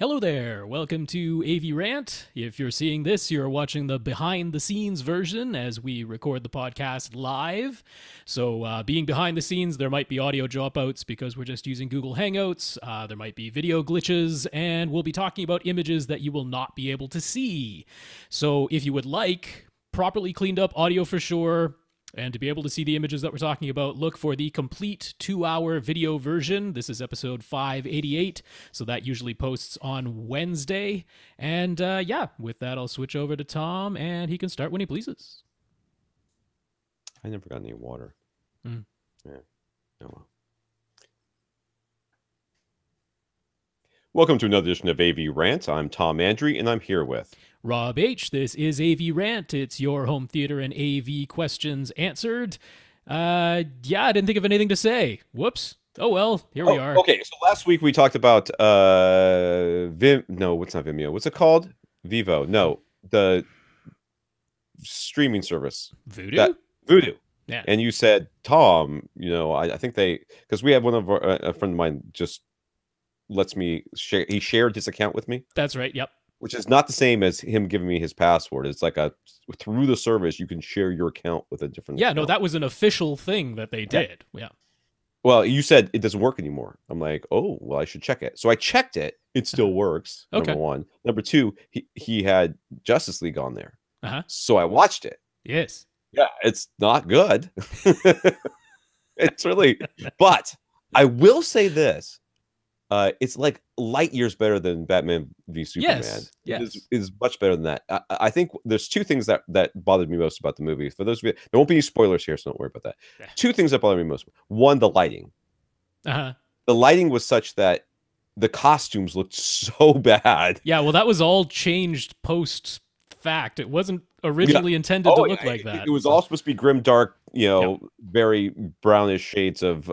Hello there. Welcome to AV Rant. If you're seeing this, you're watching the behind the scenes version as we record the podcast live. So, being behind the scenes, there might be audio dropouts because we're just using Google Hangouts. There might be video glitches, and we'll be talking about images that you will not be able to see. So, if you would like properly cleaned up audio for sure, and to be able to see the images that we're talking about, look for the complete 2-hour video version. This is episode 588, so that usually posts on Wednesday. And with that, I'll switch over to Tom, and he can start when he pleases. I never got any water. Mm. Yeah. Oh, well. Welcome to another edition of AV Rant. I'm Tom Andry, and I'm here with Rob H. This is AV Rant. It's your home theater and AV questions answered. I didn't think of anything to say. Whoops. Oh, well, here we are. Okay, so last week we talked about what's not Vimeo? What's it called? Vivo. No, the streaming service. Voodoo? Voodoo. Yeah. And you said, Tom, I think because we have one of a friend of mine just lets me share. He shared his account with me. That's right. Yep. Which is not the same as him giving me his password. It's like through the service, you can share your account with a different account. No, that was an official thing that they did. Yeah. Well, you said it doesn't work anymore. I'm like, oh, well, I should check it. So I checked it. It still works. Okay. Number one. Number two, he had Justice League on there. Uh-huh. So I watched it. Yes. Yeah, it's not good. It's really, but I will say this. It's like light years better than Batman v Superman. Yes. It is much better than that. I think there's two things that bothered me most about the movie. For those of you, there won't be any spoilers here, so don't worry about that. Yeah. Two things that bothered me most. One, the lighting. Uh-huh. The lighting was such that the costumes looked so bad. Yeah, well, that was all changed post-fact. It wasn't originally intended to look like that. It was all supposed to be grim, dark, very brownish shades of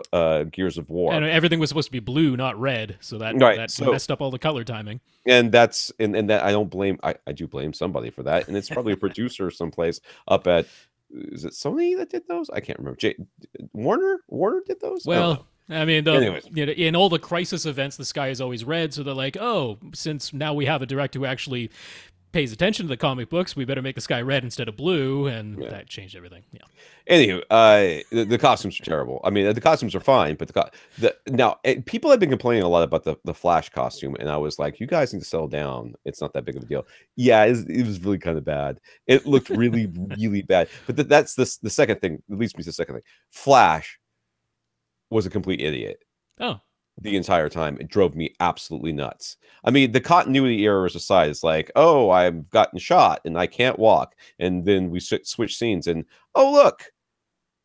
Gears of War. And everything was supposed to be blue, not red, so that messed up all the color timing. And that's and that I don't blame. I do blame somebody for that, and it's probably a producer someplace up at. Is it Sony that did those? I can't remember. Warner did those. Well, I mean, in all the crisis events, the sky is always red, so they're like, oh, since now we have a director who actually pays attention to the comic books, we better make the sky red instead of blue, and that changed everything. Yeah. Anywho, the costumes are terrible. I mean, the costumes are fine, but people have been complaining a lot about the Flash costume, and I was like, you guys need to settle down. It's not that big of a deal. Yeah, it was really kind of bad. It looked really, really bad. But that's the second thing. That leads me to the second thing. Flash was a complete idiot. Oh. The entire time. It drove me absolutely nuts. I mean, the continuity errors aside, it's like, oh, I've gotten shot and I can't walk. And then we switch scenes and, oh, look,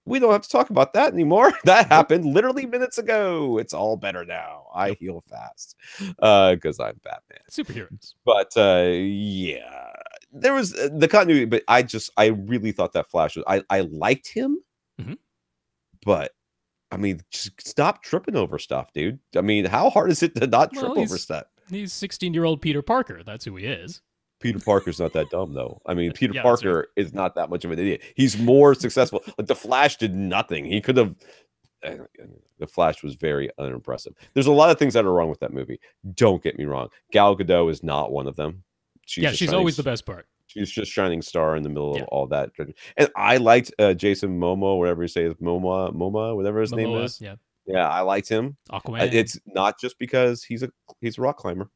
we don't have to talk about that anymore. That happened literally minutes ago. It's all better now. I heal fast because I'm Batman. Superheroes. But there was the continuity, but I really thought that Flash was, I liked him, but I mean, just stop tripping over stuff, dude. I mean, how hard is it to not trip over stuff? He's 16-year-old Peter Parker. That's who he is. Peter Parker's not that dumb, though. I mean, Peter Parker is not that much of an idiot. He's more successful. Like, the Flash did nothing. He could have... The Flash was very unimpressive. There's a lot of things that are wrong with that movie. Don't get me wrong. Gal Gadot is not one of them. She's always the best part. She's just shining star in the middle of all that. And I liked Jason Momoa, whatever you say, Momoa, whatever his name is. Yeah, I liked him. Aquaman. It's not just because he's a rock climber.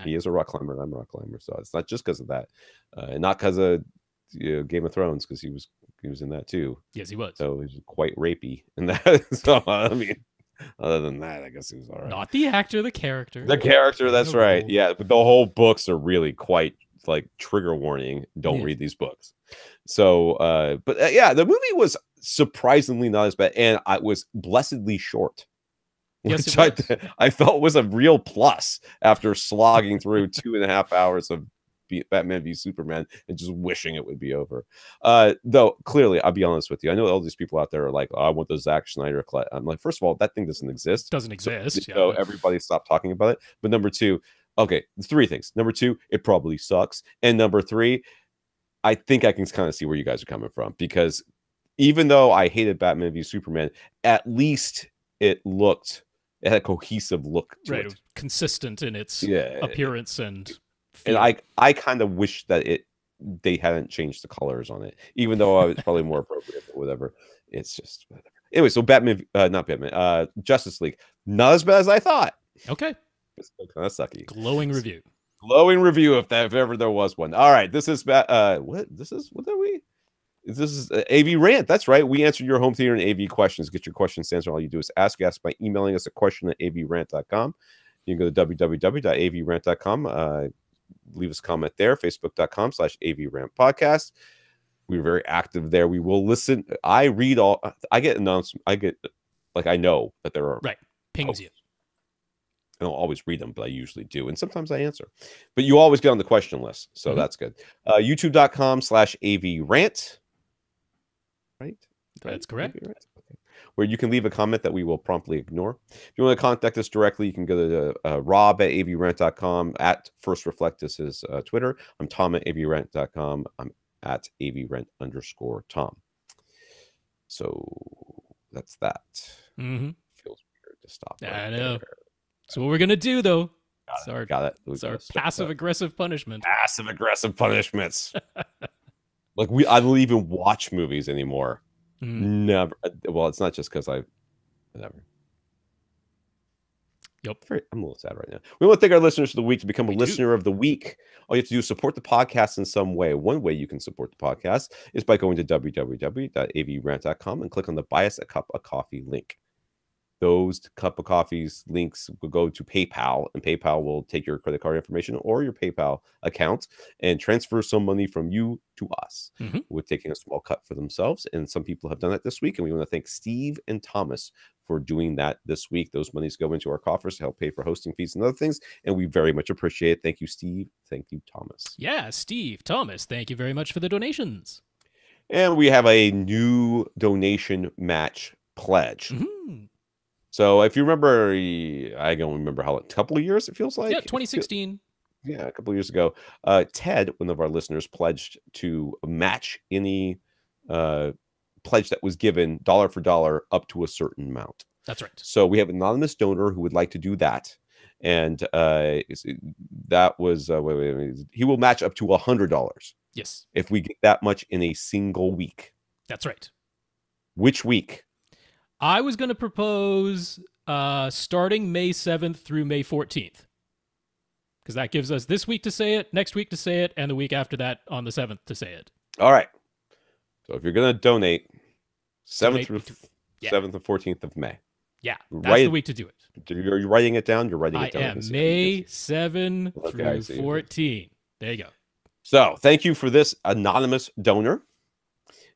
He is a rock climber, and I'm a rock climber. So it's not just because of that. And not because of Game of Thrones, because he was in that too. Yes, he was. So he's quite rapey in that. So, I mean, other than that, I guess he was all right. Not the actor, the character. The character, that's right. Yeah, but the whole books are really quite like trigger warning. Don't read these books. So the movie was surprisingly not as bad, and I was blessedly short. Yes, I felt was a real plus after slogging through 2.5 hours of Batman v Superman and just wishing it would be over. Though clearly, I'll be honest with you, I know all these people out there are like, oh, I want the Zack Snyder cut. I'm like, first of all, that thing doesn't exist. So everybody stop talking about it. But number two, okay, 3 things. Number 2, it probably sucks. And number 3, I think I can kind of see where you guys are coming from, because even though I hated Batman v Superman, at least it looked it had a cohesive look to right, it. consistent in its Yeah. appearance and And feel. I kind of wish that they hadn't changed the colors on it, even though it's probably more appropriate, but whatever. It's just whatever. Anyway, so not Batman, Justice League, not as bad as I thought. Okay. It's still kind of sucky. Glowing review. Glowing review, if ever there was one. All right, this is what are we? This is AV Rant. That's right. We answer your home theater and AV questions. Get your questions answered. All you do is ask by emailing us a question at avrant.com. You can go to www.avrant.com. Leave us a comment there. Facebook.com/AVRant Podcast. We're very active there. We will listen. I read all. I get announced. I know that there are pings you. I don't always read them, but I usually do, and sometimes I answer. But you always get on the question list, so that's good. YouTube.com/AVRant. Right? That's correct. Okay. Where you can leave a comment that we will promptly ignore. If you want to contact us directly, you can go to Rob at AVRant.com. At First Reflect, this is Twitter. I'm Tom at AVRant.com. I'm at AVRant_Tom. So that's that. Mm-hmm. Feels weird to stop. I know. There. So what we're gonna do though? Got it. It's our passive aggressive punishment. Passive aggressive punishments. Like I don't even watch movies anymore. Never. Well, it's not just because whatever. Yep. I'm a little sad right now. We want to thank our listeners for the week. To become a listener of the week, all you have to do is support the podcast in some way. One way you can support the podcast is by going to www.avrant.com and click on the Buy Us a Cup of Coffee link. Those cup of coffees links will go to PayPal, and PayPal will take your credit card information or your PayPal account and transfer some money from you to us, with taking a small cut for themselves. And some people have done that this week, and we want to thank Steve and Thomas for doing that this week. Those monies go into our coffers to help pay for hosting fees and other things, and we very much appreciate it. Thank you, Steve. Thank you, Thomas. Yeah, Steve, Thomas, thank you very much for the donations. And we have a new donation match pledge. So if you remember, I don't remember a couple of years it feels like. Yeah, 2016. Yeah, a couple of years ago. Ted, one of our listeners, pledged to match any pledge that was given dollar for dollar up to a certain amount. That's right. So we have an anonymous donor who would like to do that. And that was, he will match up to $100. Yes. If we get that much in a single week. That's right. Which week? I was going to propose starting May 7th through May 14th. Because that gives us this week to say it, next week to say it, and the week after that on the 7th to say it. All right. So if you're going to donate 7th through 7th and 14th of May. Yeah, that's the week to do it. Are you writing it down? You're writing it down. I am. May 7 through 14. There you go. So thank you for this anonymous donor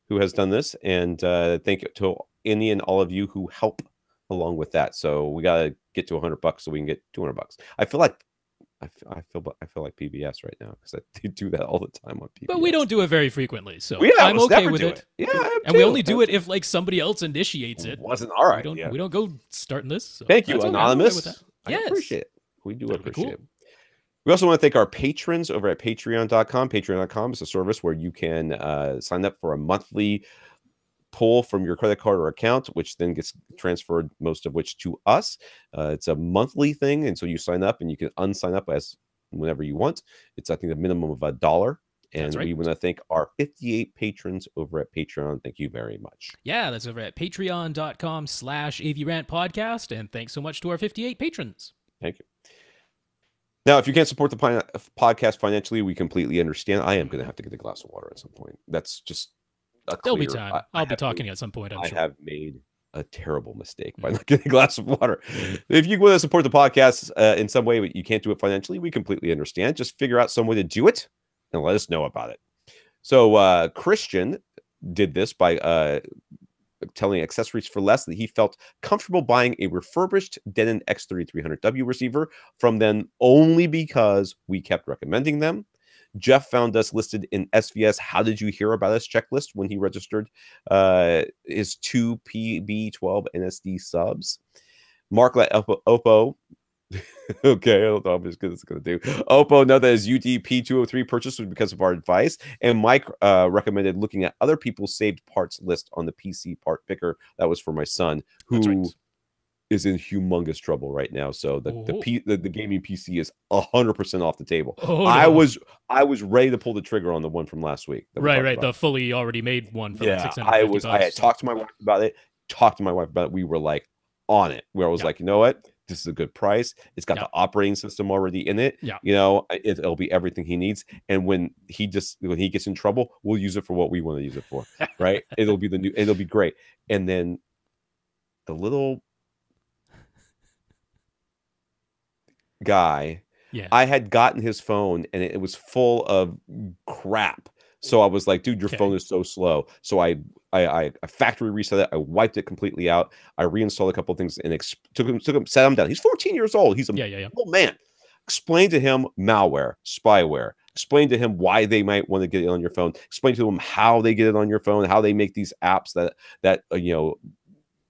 who has done this. And thank you to any and all of you who help along with that. So we got to get to $100 so we can get $200. I feel like PBS right now because they do that all the time on PBS. But we don't do it very frequently, so yeah, I'm okay with it. Yeah, and we only do it if like somebody else initiates it. Wasn't all right. We don't go starting this. So thank you, anonymous. Okay. I appreciate it. We do appreciate it. Cool. We also want to thank our patrons over at patreon.com. Patreon.com is a service where you can sign up for a monthly pull from your credit card or account, which then gets transferred, most of which to us. It's a monthly thing, and so you sign up and you can unsign up as whenever you want. It's, I think, a minimum of $1. And we want to thank our 58 patrons over at Patreon. Thank you very much. Yeah, that's over at patreon.com/AVRant Podcast. And thanks so much to our 58 patrons. Thank you. Now, if you can't support the podcast financially, we completely understand. I am going to have to get a glass of water at some point. That's just there'll be time. I'll be talking at some point, I'm sure. I have made a terrible mistake by not getting a glass of water. If you want to support the podcast in some way, but you can't do it financially, we completely understand. Just figure out some way to do it and let us know about it. So Christian did this by telling Accessories for Less that he felt comfortable buying a refurbished Denon X3300W receiver from them only because we kept recommending them. Jeff found us listed in SVS How Did You Hear About Us checklist when he registered his 2 PB12 NSD subs. Mark let Oppo okay, I'm just going to do. Oppo know that his UDP203 purchase was because of our advice, and Mike recommended looking at other people's saved parts list on the PC part picker. That was for my son, who is in humongous trouble right now. So the gaming PC is 100% off the table. Oh, I no. was ready to pull the trigger on the one from last week. Right. The fully already made one for like Yeah, $650. I had talked to my wife about it. We were like on it. Where I was like, you know what? This is a good price. It's got the operating system already in it. Yeah. You know, it'll be everything he needs. And when he gets in trouble, we'll use it for what we want to use it for. Right? It'll be great. And then the little guy, I had gotten his phone and it was full of crap. So I was like, dude, your phone is so slow. So I factory reset it. I wiped it completely out. I reinstalled a couple of things and took him, sat him down. He's 14 years old. He's a old man. Explain to him malware, spyware. Explain to him why they might want to get it on your phone. Explain to him how they get it on your phone, how they make these apps that you know,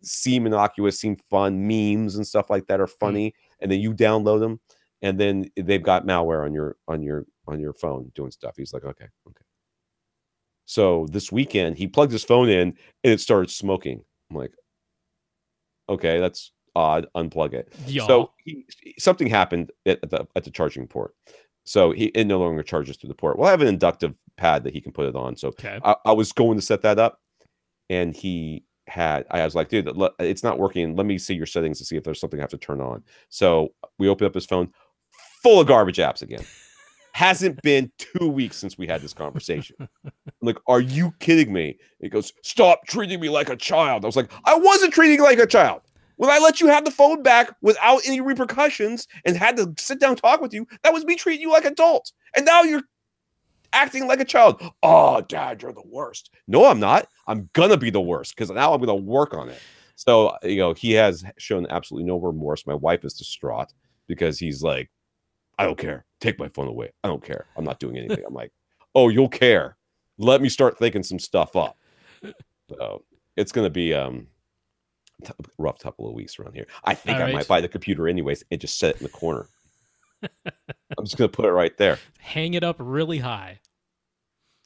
seem innocuous, seem fun, memes and stuff like that are funny, and then you download them, and then they've got malware on your phone doing stuff. He's like, okay. So this weekend, he plugged his phone in and it started smoking. I'm like, okay, that's odd. Unplug it. Yeah. So something happened at the charging port. So it no longer charges through the port. Well, I have an inductive pad that he can put it on. So I was going to set that up, and I was like, dude, it's not working. Let me see your settings to see if there's something I have to turn on. So we opened up his phone, full of garbage apps again. Hasn't been 2 weeks since we had this conversation. I'm like, are you kidding me? He goes, stop treating me like a child. I was like, I wasn't treating you like a child. When I let you have the phone back without any repercussions and had to sit down and talk with you, that was me treating you like an adult. And now you're acting like a child. Oh, Dad, you're the worst. No, I'm not. I'm going to be the worst because now I'm going to work on it. So, you know, he has shown absolutely no remorse. My wife is distraught because he's like, I don't care. Take my phone away. I don't care. I'm not doing anything. I'm like, oh, you'll care. Let me start thinking some stuff up. So it's going to be a rough couple of weeks around here. I think I might buy the computer anyways and just set it in the corner. I'm just going to put it right there. Hang it up really high.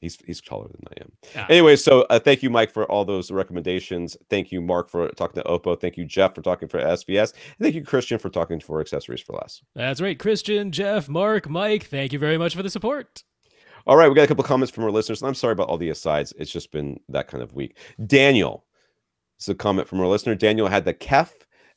He's taller than I am. Yeah. Anyway, so thank you, Mike, for all those recommendations. Thank you, Mark, for talking to Oppo. Thank you, Jeff, for talking for SVS. And thank you, Christian, for talking for Accessories for Less. That's right. Christian, Jeff, Mark, Mike, thank you very much for the support. All right, we got a couple comments from our listeners, and I'm sorry about all the asides. It's just been that kind of week. Daniel, this is a comment from our listener. Daniel had the KEF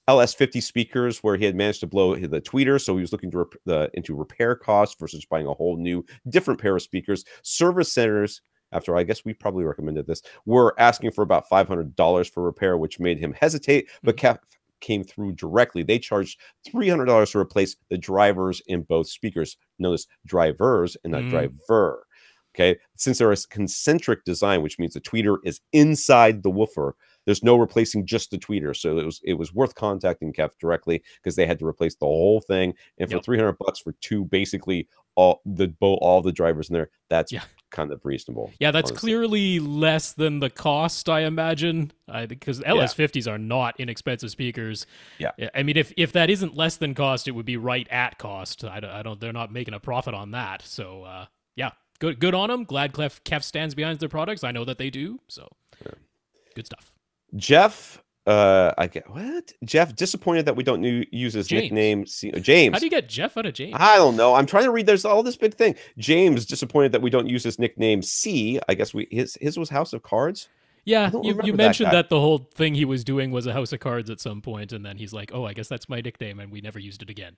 LS50 speakers where he had managed to blow the tweeter, so he was looking to into repair costs versus buying a whole new, different pair of speakers. Service centers, after I guess we probably recommended this, were asking for about $500 for repair, which made him hesitate, but KEF came through directly. They charged $300 to replace the drivers in both speakers. Notice drivers and not driver. Okay, since they're a concentric design, which means the tweeter is inside the woofer, there's no replacing just the tweeter. So it was worth contacting KEF directly because they had to replace the whole thing. And for $300 for two, basically all the drivers in there, that's kind of reasonable. Yeah, that's honestly clearly less than the cost, I imagine, because LS50s are not inexpensive speakers. Yeah, I mean, if that isn't less than cost, it would be right at cost. I don't. They're not making a profit on that. So yeah. Good on them. Glad KEF stands behind their products. I know that they do. So, good stuff. Jeff, Jeff, disappointed that we don't use his nickname. James. How do you get Jeff out of James? I don't know. I'm trying to read. There's all this big thing. James, disappointed that we don't use his nickname. C. I guess his was House of Cards. Yeah, you mentioned that the whole thing he was doing was a House of Cards at some point, and then he's like, "Oh, I guess that's my nickname," and we never used it again.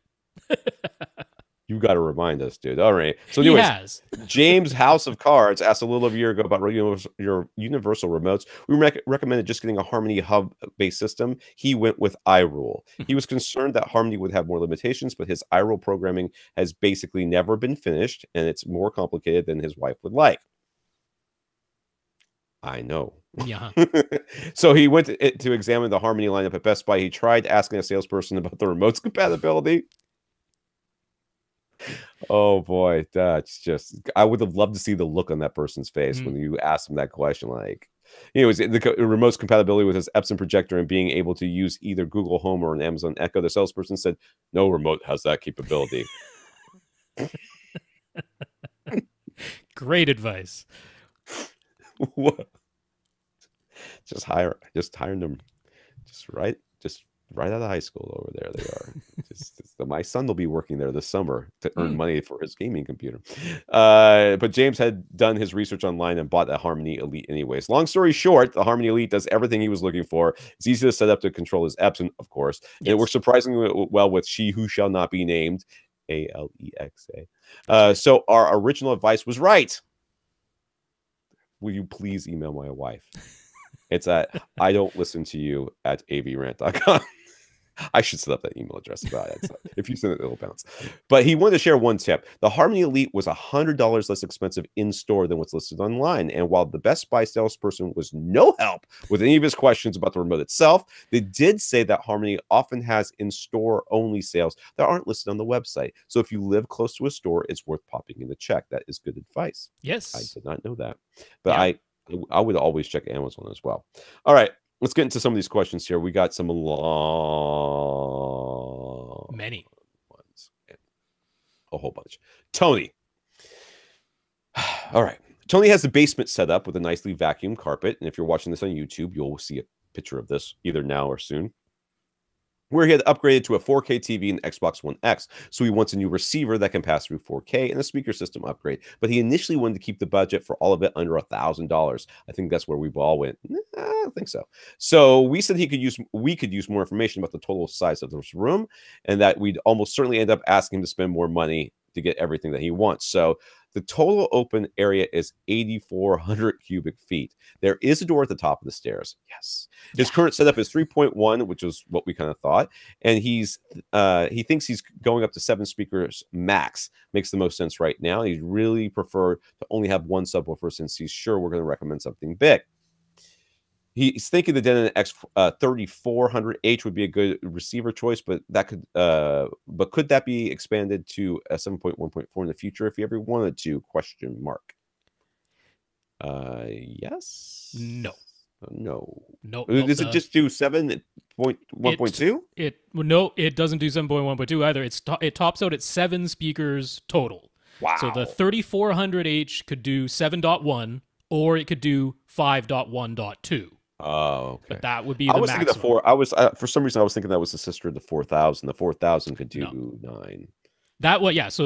You got to remind us, dude. All right. So anyways, James House of Cards asked a little over a year ago about your universal remotes. We recommended just getting a Harmony hub-based system. He went with iRule. He was concerned that Harmony would have more limitations, but his iRule programming has basically never been finished, and it's more complicated than his wife would like. I know. Yeah. So he went to examine the Harmony lineup at Best Buy. He tried asking a salesperson about the remote's compatibility. Oh boy, that's just, I would have loved to see the look on that person's face when you asked him that question. Like, anyways, the remote's compatibility with his Epson projector and being able to use either Google Home or an Amazon Echo. The salesperson said, no remote has that capability. Great advice. What? Just hire them. Just right out of high school over there. They are. My son will be working there this summer to earn money for his gaming computer. But James had done his research online and bought a Harmony Elite anyways. Long story short, the Harmony Elite does everything he was looking for. It's easy to set up to control his Epson, of course. And it works surprisingly well with She Who Shall Not Be Named, Alexa. So our original advice was right. Will you please email my wife? It's at I don't listen to you at avrant.com. I should set up that email address about it. If you send it, it'll bounce. But he wanted to share one tip. The Harmony Elite was $100 less expensive in store than what's listed online. And while the Best Buy salesperson was no help with any of his questions about the remote itself, they did say that Harmony often has in-store only sales that aren't listed on the website. So if you live close to a store, it's worth popping in the check. That is good advice. Yes. I did not know that. But I would always check Amazon as well. All right. Let's get into some of these questions here. We got some many ones. A whole bunch. Tony. All right. Tony has the basement set up with a nicely vacuumed carpet. And if you're watching this on YouTube, you'll see a picture of this either now or soon, where he had upgraded to a 4K TV and Xbox One X. So he wants a new receiver that can pass through 4K and a speaker system upgrade. But he initially wanted to keep the budget for all of it under $1,000. I think that's where we all went. I don't think so. So we said we could use more information about the total size of this room, and that we'd almost certainly end up asking him to spend more money to get everything that he wants. So the total open area is 8,400 cubic feet. There is a door at the top of the stairs. Yes. His current setup is 3.1, which is what we kind of thought. And he thinks he's going up to 7 speakers max. Makes the most sense right now. He'd really prefer to only have one subwoofer since he's sure we're going to recommend something big. He's thinking the Denon X3400H would be a good receiver choice, but could that be expanded to a 7.1.4 in the future if he ever wanted to? Question mark. Yes. No. No. Does it just do 7.1.2? No, it doesn't do 7.1.2 either. It tops out at 7 speakers total. Wow. So the 3400H could do 7.1, or it could do 5.1.2. Oh, okay. But that would be the maximum. For some reason I was thinking that was the sister of the 4000. The 4000 could do 9. So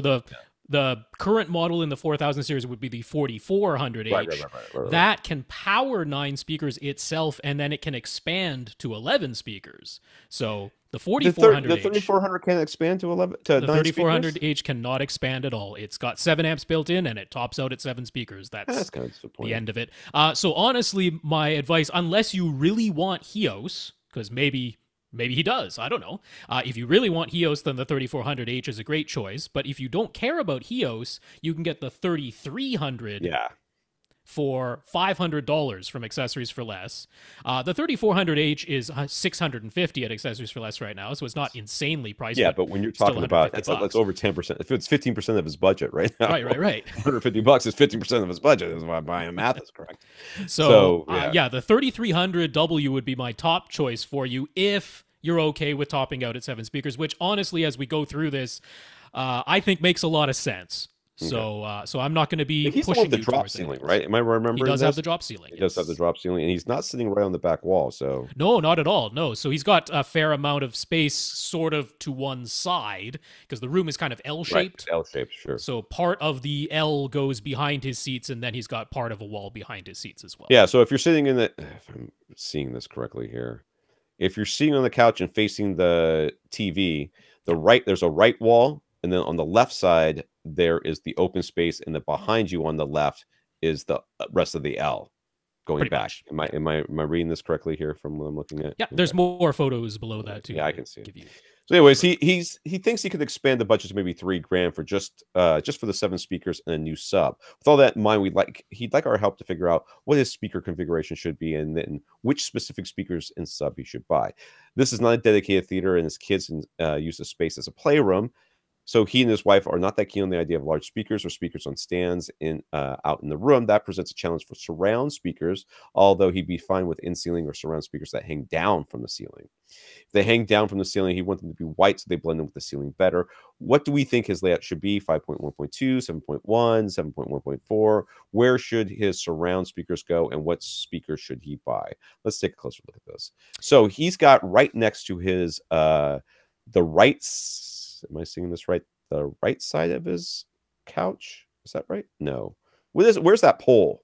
the current model in the 4000 series would be the 4400H. Right. That can power 9 speakers itself, and then it can expand to 11 speakers. So the 4400H, the 3400 can expand to 11 to the 9 3400H cannot expand at all. It's got 7 amps built in, and it tops out at 7 speakers. That's kind of disappointing. The end of it. So honestly, my advice, unless you really want Hios, because maybe he does, I don't know. If you really want Hios, then the 3400H is a great choice. But if you don't care about Hios, you can get the 3300 for $500 from Accessories for Less. The 3400H is $650 at Accessories for Less right now, so it's not insanely priced. Yeah, but when you're talking about that's over 10%. If it's 15% of his budget right now, right. $150 is 15% of his budget. Is why my math is correct. So the 3300W would be my top choice for you if you're okay with topping out at 7 speakers, which honestly, as we go through this, I think makes a lot of sense. Okay. So I'm not going to be pushing the drop ceiling, right? Am I remembering? He does have the drop ceiling. He does have the drop ceiling, and he's not sitting right on the back wall. So no, not at all. No, so he's got a fair amount of space, sort of to one side, because the room is kind of L-shaped. Right, L-shaped, sure. So part of the L goes behind his seats, and then he's got part of a wall behind his seats as well. Yeah. So if you're sitting if I'm seeing this correctly here, if you're sitting on the couch and facing the TV, there's a right wall, and then on the left side there is the open space, and then behind you on the left is the rest of the L going back. Am I reading this correctly here from what I'm looking at? Yeah, there's more photos below that too. Yeah, I can see it. So anyways, he thinks he could expand the budget to maybe $3,000 for just for the 7 speakers and a new sub. With all that in mind, he'd like our help to figure out what his speaker configuration should be, and then which specific speakers and sub he should buy. This is not a dedicated theater, and his kids use the space as a playroom. So he and his wife are not that keen on the idea of large speakers or speakers on stands out in the room. That presents a challenge for surround speakers, although he'd be fine with in-ceiling or surround speakers that hang down from the ceiling. If they hang down from the ceiling, he wants them to be white so they blend in with the ceiling better. What do we think his layout should be? 5.1.2, 7.1, 7.1.4? Where should his surround speakers go, and what speakers should he buy? Let's take a closer look at this. So he's got right next to his the right. Am I seeing this right? The right side of his couch? Is that right? No. Where's that pole?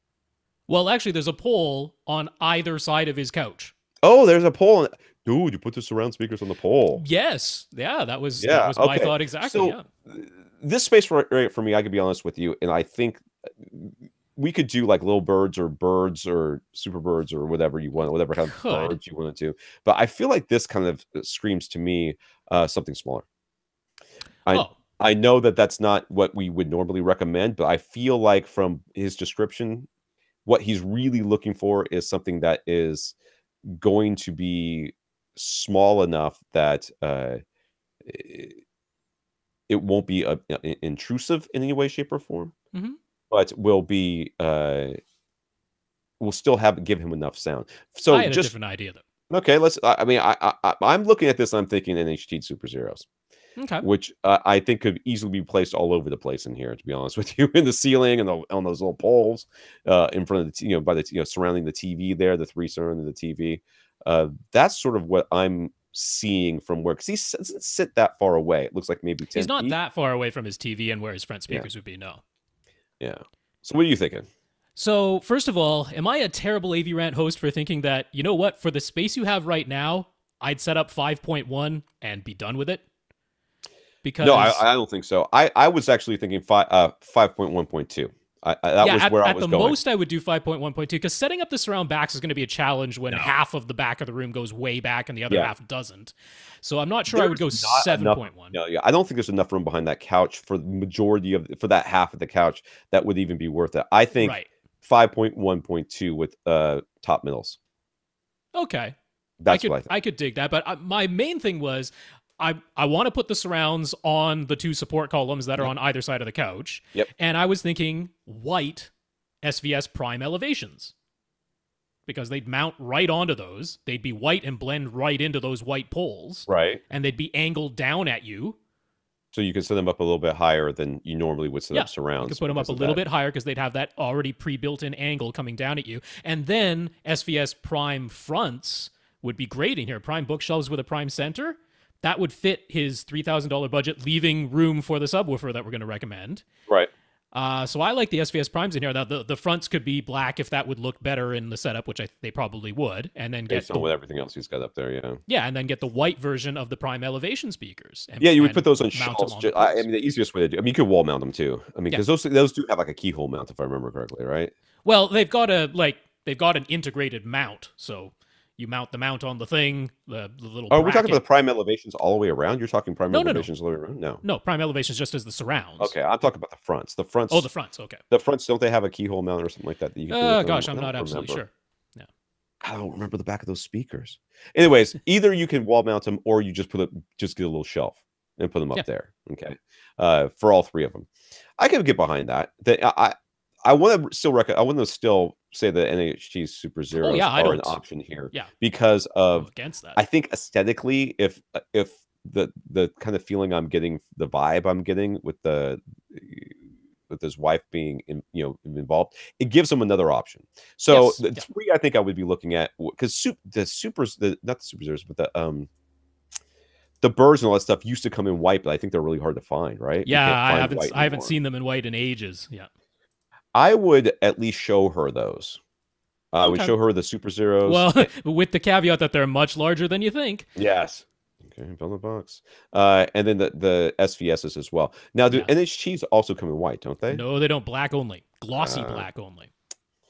Well, actually, there's a pole on either side of his couch. Oh, there's a pole. Dude, you put the surround speakers on the pole. Yes. Yeah, that was my thought exactly. So, this space for me, I could be honest with you, and I think we could do like little birds or super birds or whatever you want, whatever kind of birds you want to do. But I feel like this kind of screams to me something smaller. I know that that's not what we would normally recommend, but I feel like from his description, what he's really looking for is something that is going to be small enough that it won't be intrusive in any way, shape, or form, but will be will still give him enough sound. So I had a different idea though. Okay, I'm looking at this. I'm thinking NHT Super Zeros. Okay. Which I think could easily be placed all over the place in here, to be honest with you, in the ceiling and on those little poles in front of the, by the, surrounding the TV there, the three surrounding the TV. That's sort of what I'm seeing from where, because he doesn't sit that far away. It looks like maybe 10 He's not feet. That far away from his TV and where his front speakers would be. No. Yeah. So what are you thinking? So first of all, am I a terrible AV Rant host for thinking that, you know what, for the space you have right now, I'd set up 5.1 and be done with it? Because no, I don't think so. I was actually thinking 5.1.2. That was where I was going. At the most, I would do 5.1.2 because setting up the surround backs is going to be a challenge when half of the back of the room goes way back and the other half doesn't. So I'm not sure I would go 7.1. No, I don't think there's enough room behind that couch for the majority for that half of the couch that would even be worth it. I think 5.1.2 with top middles. Okay, that's what I think. I could dig that, but my main thing was, I want to put the surrounds on the two support columns that are on either side of the couch. Yep. And I was thinking white SVS prime elevations, because they'd mount right onto those. They'd be white and blend right into those white poles. Right. And they'd be angled down at you. So you can set them up a little bit higher than you normally would set up surrounds. You could put them up a little bit higher because they'd have that already pre-built-in angle coming down at you. And then SVS prime fronts would be great in here. Prime bookshelves with a prime center. That would fit his $3,000 budget, leaving room for the subwoofer that we're going to recommend. Right. So I like the SVS primes in here. Now, the fronts could be black if that would look better in the setup, which they probably would. And then based on with everything else he's got up there, Yeah, and then get the white version of the prime elevation speakers. You would put those on shelves. I mean, the easiest way to do. I mean, you could wall mount them too. I mean, because those do have like a keyhole mount, if I remember correctly, right? Well, they've got an integrated mount, so you mount the mount on the thing, the little bracket. We're talking about the prime elevations all the way around? You're talking prime elevations all the way around? No, prime elevations just as the surrounds. Okay, I'm talking about the fronts. The fronts. Oh, the fronts, okay. The fronts, don't they have a keyhole mount or something like that you can do? Oh, gosh, I'm not absolutely sure. No. I don't remember the back of those speakers. Anyways, either you can wall mount them or you just get a little shelf and put them up there. Okay. For all three of them. I can get behind that. I want to still say that NHT Super Zeros are an option here. Yeah. Because of against that. I think aesthetically, if the kind of feeling I'm getting, the vibe I'm getting with his wife being involved, it gives him another option. So the three I think I would be looking at, because not the Super Zeros, but the birds and all that stuff used to come in white, but I think they're really hard to find, right? Yeah, I haven't seen them in white in ages. Yeah. I would at least show her those. I would show her the Super Zeros. Well, with the caveat that they're much larger than you think. Yes. Okay, build a box. And then the SVSs as well. Now, do NHTs also come in white, don't they? No, they don't. Black only. Glossy black only.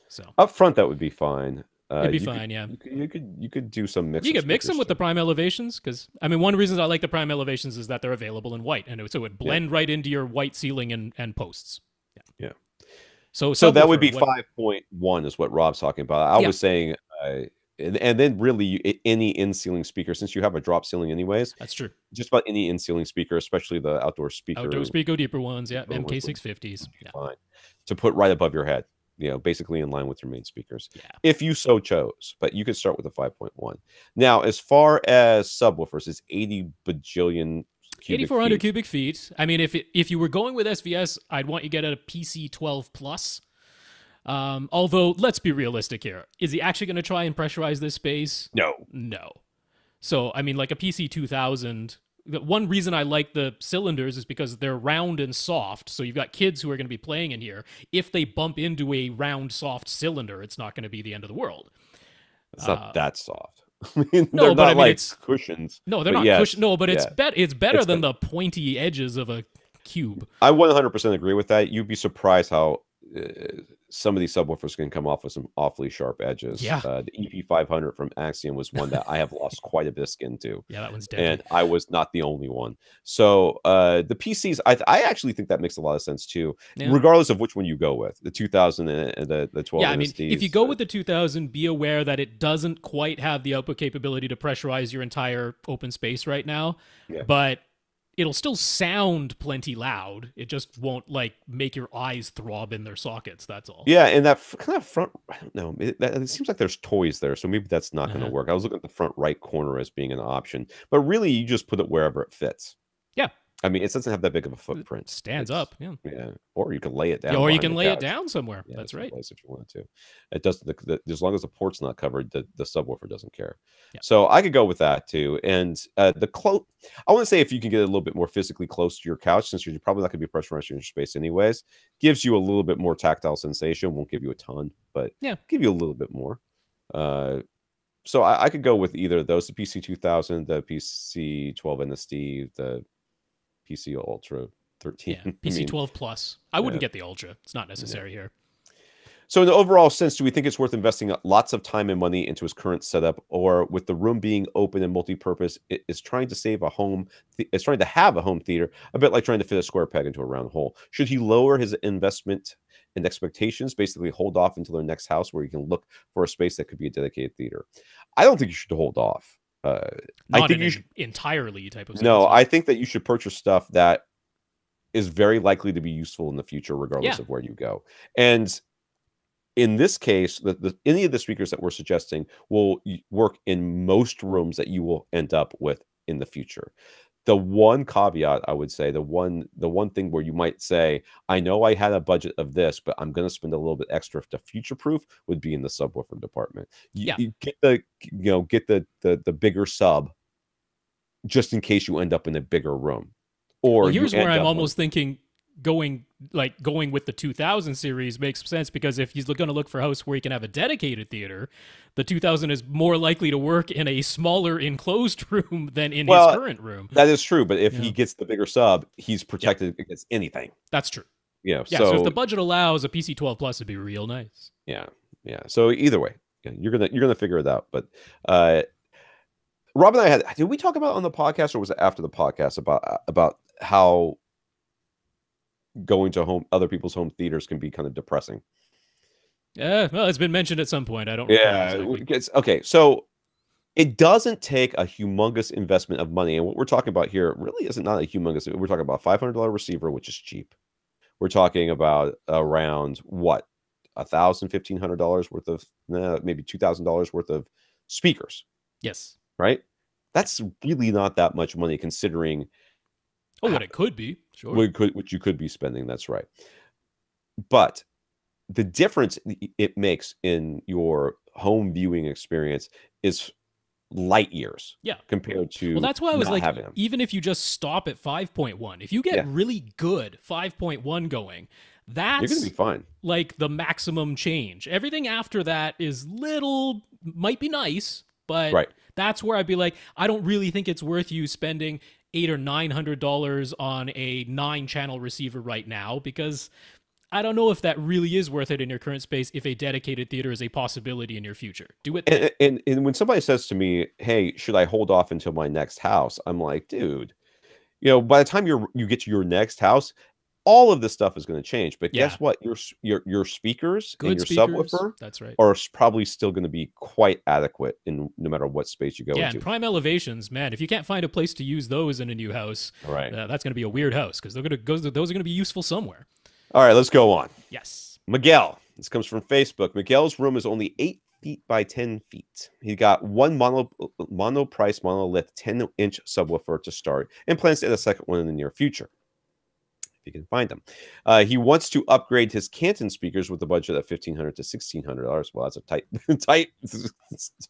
So up front, that would be fine. It'd be fine, yeah. You could do some mix. You could mix them with the prime elevations, because I mean, one of the reasons I like the prime elevations is that they're available in white, and so it would blend right into your white ceiling and posts. Yeah. So that would be 5.1 is what Rob's talking about. I was saying And then really any in-ceiling speaker, since you have a drop ceiling anyways. That's true. Just about any in-ceiling speaker, especially the outdoor speaker deeper ones, yeah, MK650s, yeah, fine to put right above your head. Basically in line with your main speakers, yeah, if you so chose. But you could start with a 5.1. Now, as far as subwoofers, it's 80 bajillion. 8,400 cubic feet. I mean, if you were going with SVS, I'd want you to get a PC12 Plus. Although, let's be realistic here. Is he actually going to try and pressurize this space? No. So, I mean, like a PC2000, one reason I like the cylinders is because they're round and soft. So you've got kids who are going to be playing in here. If they bump into a round, soft cylinder, it's not going to be the end of the world. It's not that soft. I mean, no, but I mean, it's cushions. No, they're not cushions. No, but it's better than the pointy edges of a cube. I 100% agree with that. You'd be surprised how some of these subwoofers can come off with some awfully sharp edges. Yeah. The EP500 from Axiom was one that I have lost quite a bit of skin to. Yeah, that one's deadly. And I was not the only one. So the PCs, I actually think that makes a lot of sense too, regardless of which one you go with, the 2000 and the 12. Yeah, I mean, if you go with the 2000, be aware that it doesn't quite have the output capability to pressurize your entire open space right now. Yeah. But it'll still sound plenty loud. It just won't make your eyes throb in their sockets. That's all. Yeah, and that kind of front, I don't know. It seems like there's toys there, so maybe that's not going to work. I was looking at the front right corner as being an option, but really, you just put it wherever it fits. Yeah. I mean, it doesn't have that big of a footprint. It stands up. Yeah. Yeah. Or you can lay it down. Or you can lay it down somewhere. Yeah, that's right. If you want to. It does. As long as the port's not covered, the subwoofer doesn't care. Yeah. So I could go with that too. And I want to say if you can get a little bit more physically close to your couch, since you're probably not going to be pressurizing your space anyways, gives you a little bit more tactile sensation. Won't give you a ton, but give you a little bit more. So I could go with either of those: the PC2000, the PC12 NSD, the PC Ultra 13. Yeah, PC12 Plus. I wouldn't get the Ultra. It's not necessary here. So in the overall sense, do we think it's worth investing lots of time and money into his current setup, or with the room being open and multi-purpose, is trying to save a home, is trying to have a home theater, a bit like trying to fit a square peg into a round hole? Should he lower his investment and expectations, basically hold off until their next house where he can look for a space that could be a dedicated theater? I don't think you should hold off. I think you should entirely type of. No, I think that you should purchase stuff that is very likely to be useful in the future, regardless of where you go. And in this case, any of the speakers that we're suggesting will work in most rooms that you will end up with in the future. The one caveat, I would say, the one thing where you might say, I know I had a budget of this, but I'm going to spend a little bit extra to future-proof, would be in the subwoofer department. You get the bigger sub, just in case you end up in a bigger room. Or here's where I'm almost thinking going with the 2000 series makes sense, because if he's going to look for a house where he can have a dedicated theater, the 2000 is more likely to work in a smaller enclosed room than in his current room. That is true, but if he gets the bigger sub, he's protected against anything. That's true. Yeah. So if the budget allows, a PC12 Plus would be real nice. Yeah. So either way, you're gonna figure it out. But Rob and I did we talk about it on the podcast, or was it after the podcast about how going to other people's home theaters can be kind of depressing? Yeah, well, it's been mentioned at some point. I don't. Okay. So it doesn't take a humongous investment of money, and what we're talking about here really isn't not a humongous. We're talking about $500 receiver, which is cheap. We're talking about around what, $1,000, $1,500 worth of, maybe $2,000 worth of speakers. Yes. Right. That's really not that much money considering. Oh, what it could be. Sure. Which you could be spending. That's right. But the difference it makes in your home viewing experience is light years. Yeah. Compared to. Well, that's why I was like, even if you just stop at 5.1, if you get really good 5.1 going, that's you're gonna be fine. Like the maximum change. Everything after that is might be nice, but that's where I'd be like, I don't really think it's worth you spending $800 or $900 on a 9-channel receiver right now, because I don't know if that really is worth it in your current space. If a dedicated theater is a possibility in your future, do it. And when somebody says to me, "Hey, should I hold off until my next house?" I'm like, dude, by the time you get to your next house, all of this stuff is going to change. But Yeah. guess what? Your speakers Good and your speakers. subwoofer That's right. are probably still going to be quite adequate in no matter what space you go Yeah, into. and prime elevations, man. If you can't find a place to use those in a new house, Right. That's going to be a weird house because those are going to be useful somewhere. All right, let's go on. Yes. Miguel. This comes from Facebook. Miguel's room is only 8 feet by 10 feet. He got one monolith 10-inch subwoofer to start and plans to add a second one in the near future. You can find them. He wants to upgrade his Canton speakers with a budget of $1,500 to $1,600. Well, that's a tight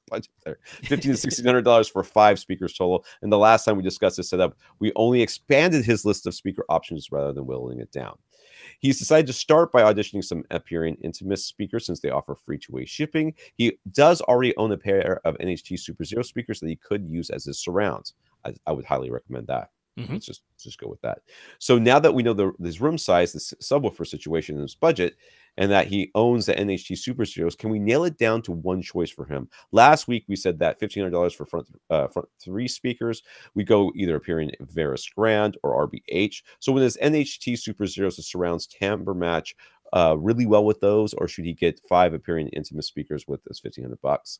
budget there. $1,500 to $1,600 for 5 speakers total. And the last time we discussed this setup, we only expanded his list of speaker options rather than whittling it down. He's decided to start by auditioning some Aperion Intimus speakers since they offer free two-way shipping. He does already own a pair of NHT Super Zero speakers that he could use as his surrounds. I would highly recommend that. Mm-hmm. Let's just go with that. So now that we know his room size, this subwoofer situation, and his budget, and that he owns the NHT Super Zeros, can we nail it down to one choice for him? Last week we said that $1,500 for front 3 speakers. We go either Aperion Veris Grand or RBH. So when his NHT Super Zeros, the surrounds timbre match really well with those, or should he get 5 Aperion Intimate speakers with those $1,500?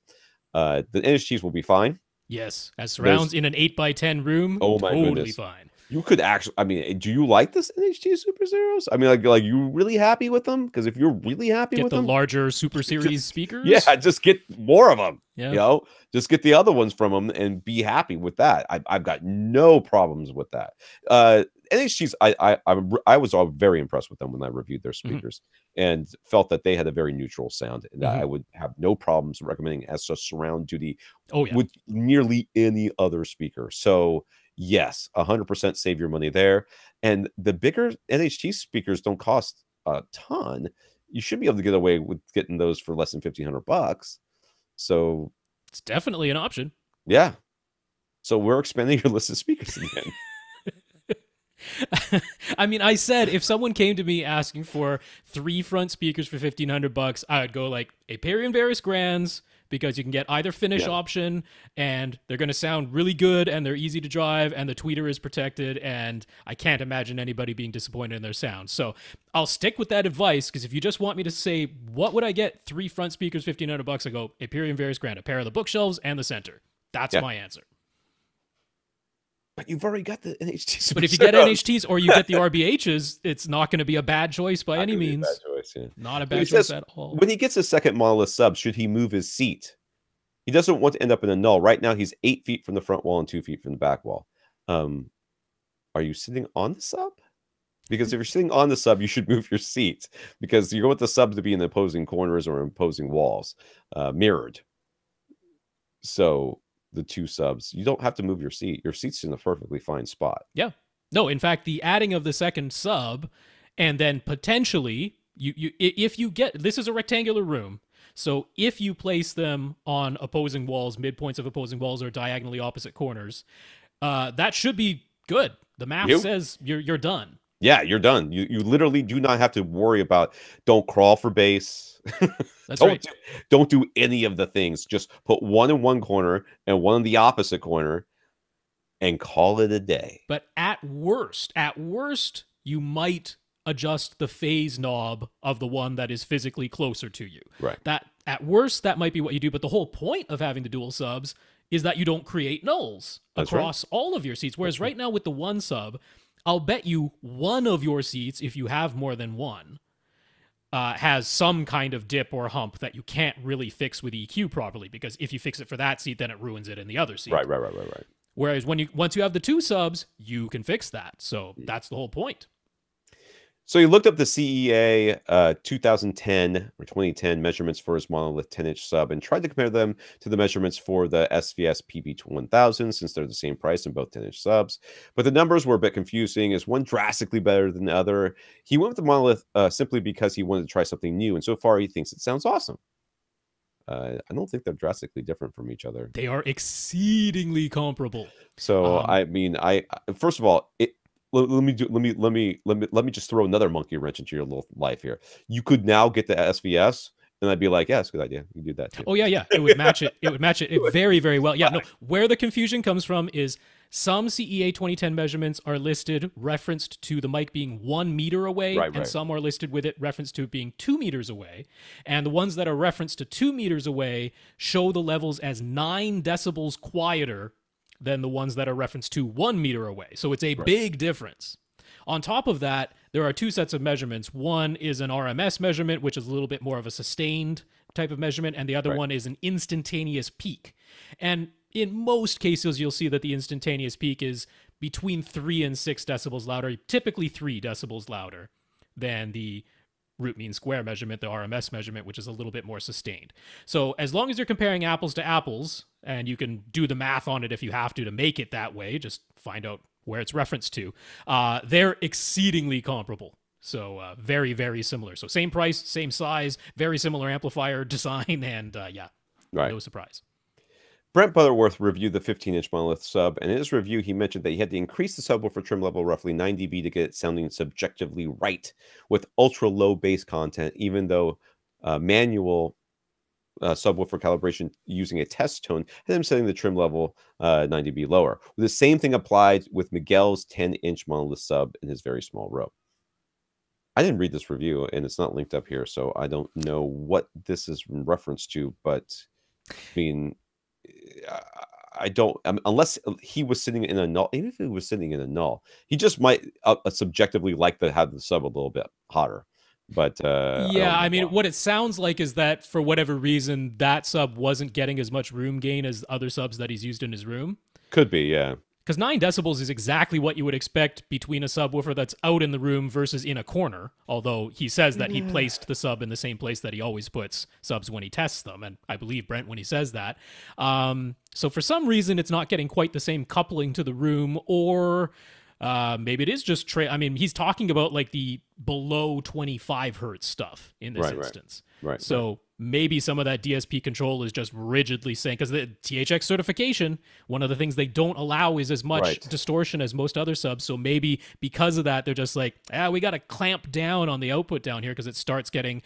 The NHTs will be fine. Yes, as surrounds in an 8x10 room. Oh my totally goodness. Fine. You could actually, I mean, do you like this NHT Super Zeros? I mean, like you really happy with them? Because if you're really happy with them, get the larger Super Series speakers. Yeah, just get more of them. Yeah. You know, just get the other ones from them and be happy with that. I've got no problems with that. NHTs, I was all very impressed with them when I reviewed their speakers and felt that they had a very neutral sound, and I would have no problems recommending as a surround duty with nearly any other speaker. So yes, 100% save your money there. And the bigger NHT speakers don't cost a ton. You should be able to get away with getting those for less than $1,500. So it's definitely an option. Yeah. So we're expanding your list of speakers again. I mean, I said if someone came to me asking for 3 front speakers for $1,500, I would go like Aperion Veris Grands, because you can get either finish option and they're going to sound really good and they're easy to drive and the tweeter is protected, and I can't imagine anybody being disappointed in their sound. So I'll stick with that advice, because if you just want me to say what would I get 3 front speakers $1,500, I go Aperion Veris Grand, a pair of the bookshelves and the center. That's my answer. But you've already got the NHTs. But if you get NHTs or you get the RBHs, it's not going to be a bad choice by any means. Bad choice, yeah. Not a bad choice at all. When he gets a second monolith sub, should he move his seat? He doesn't want to end up in a null. Right now, he's 8 feet from the front wall and 2 feet from the back wall. Are you sitting on the sub? Because if you're sitting on the sub, you should move your seat, because you want the sub to be in the opposing corners or opposing walls, mirrored. So the 2 subs, you don't have to move your seat. Your seat's in a perfectly fine spot. Yeah. No, in fact, the adding of the second sub, and then potentially if you get, this is a rectangular room, so if you place them on opposing walls, midpoints of opposing walls, or diagonally opposite corners, that should be good. The math says you're done. Yeah, you're done. You literally do not have to worry about, don't crawl for base. That's right. Don't do any of the things. Just put one in one corner and one in the opposite corner and call it a day. But at worst, you might adjust the phase knob of the one that is physically closer to you. Right. That at worst, that might be what you do. But the whole point of having the dual subs is that you don't create nulls across all of your seats. Whereas right now with the one sub, I'll bet you one of your seats, if you have more than one, has some kind of dip or hump that you can't really fix with EQ properly, because if you fix it for that seat, then it ruins it in the other seat. Right. Whereas once you have the 2 subs, you can fix that. So that's the whole point. So he looked up the CEA 2010 or 2010 measurements for his monolith 10-inch sub and tried to compare them to the measurements for the SVS PB1000, since they're the same price in both 10-inch subs. But the numbers were a bit confusing. Is one drastically better than the other? He went with the monolith simply because he wanted to try something new, and so far he thinks it sounds awesome. I don't think they're drastically different from each other. They are exceedingly comparable. So I mean, first of all, let me just throw another monkey wrench into your little life here. You could now get the SVS, and I'd be like, yeah, it's a good idea. You can do that too. Oh yeah. It would match it. It would match it very, very well. Yeah, no, where the confusion comes from is Some CEA 2010 measurements are listed referenced to the mic being 1 meter away, Right, and right. some are listed with it referenced to it being 2 meters away. And the ones that are referenced to 2 meters away show the levels as 9 decibels quieter than the ones that are referenced to 1 meter away. So it's a big difference. On top of that, there are two sets of measurements. One is an RMS measurement, which is a little bit more of a sustained type of measurement, and the other one is an instantaneous peak. And in most cases, you'll see that the instantaneous peak is between 3 and 6 decibels louder, typically 3 decibels louder than the root mean square measurement, the RMS measurement, which is a little bit more sustained. So as long as you're comparing apples to apples, and you can do the math on it if you have to make it that way, just find out where it's referenced to, they're exceedingly comparable. So very, very similar. So same price, same size, very similar amplifier design, and no surprise. Brent Butterworth reviewed the 15-inch monolith sub, and in his review, he mentioned that he had to increase the subwoofer trim level roughly 9 dB to get it sounding subjectively right with ultra-low bass content, even though manual subwoofer calibration using a test tone had him setting the trim level 9 dB lower. The same thing applied with Miguel's 10-inch monolith sub in his very small row. I didn't read this review, and it's not linked up here, so I don't know what this is in reference to, but I mean, I don't, unless he was sitting in a null, even if he was sitting in a null, he just might subjectively like to have the sub a little bit hotter. But I mean, what it sounds like is that for whatever reason, that sub wasn't getting as much room gain as other subs that he's used in his room. Could be, yeah. Because 9 decibels is exactly what you would expect between a subwoofer that's out in the room versus in a corner. Although he says that he placed the sub in the same place that he always puts subs when he tests them. And I believe Brent when he says that. So for some reason, it's not getting quite the same coupling to the room, or maybe it is just I mean, he's talking about like the below 25 hertz stuff in this instance. Right. So maybe some of that DSP control is just rigidly saying, because the THX certification, one of the things they don't allow is as much distortion as most other subs. So maybe because of that, they're just like, we got to clamp down on the output down here because it starts getting,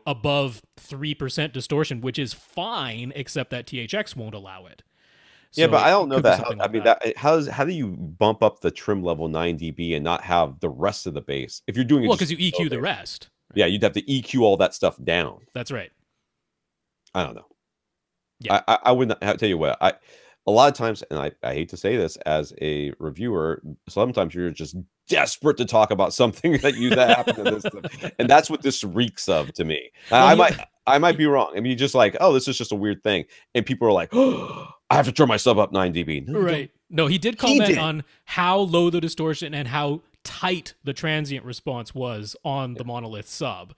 above 3% distortion, which is fine, except that THX won't allow it. So yeah, but I don't know that. How do you bump up the trim level 9 dB and not have the rest of the bass? If you're doing it, because you EQ the rest. Yeah, you'd have to EQ all that stuff down. That's right. I don't know. Yeah, I would not. I'll tell you what. A lot of times, and I hate to say this as a reviewer, sometimes you're just desperate to talk about something that happened in this stuff. And that's what this reeks of to me. Well, I might be wrong. I mean, just like, oh, this is just a weird thing, and people are like, oh, I have to turn my sub up 9 dB. No, right? No, he did comment on how low the distortion and how tight the transient response was on the monolith sub,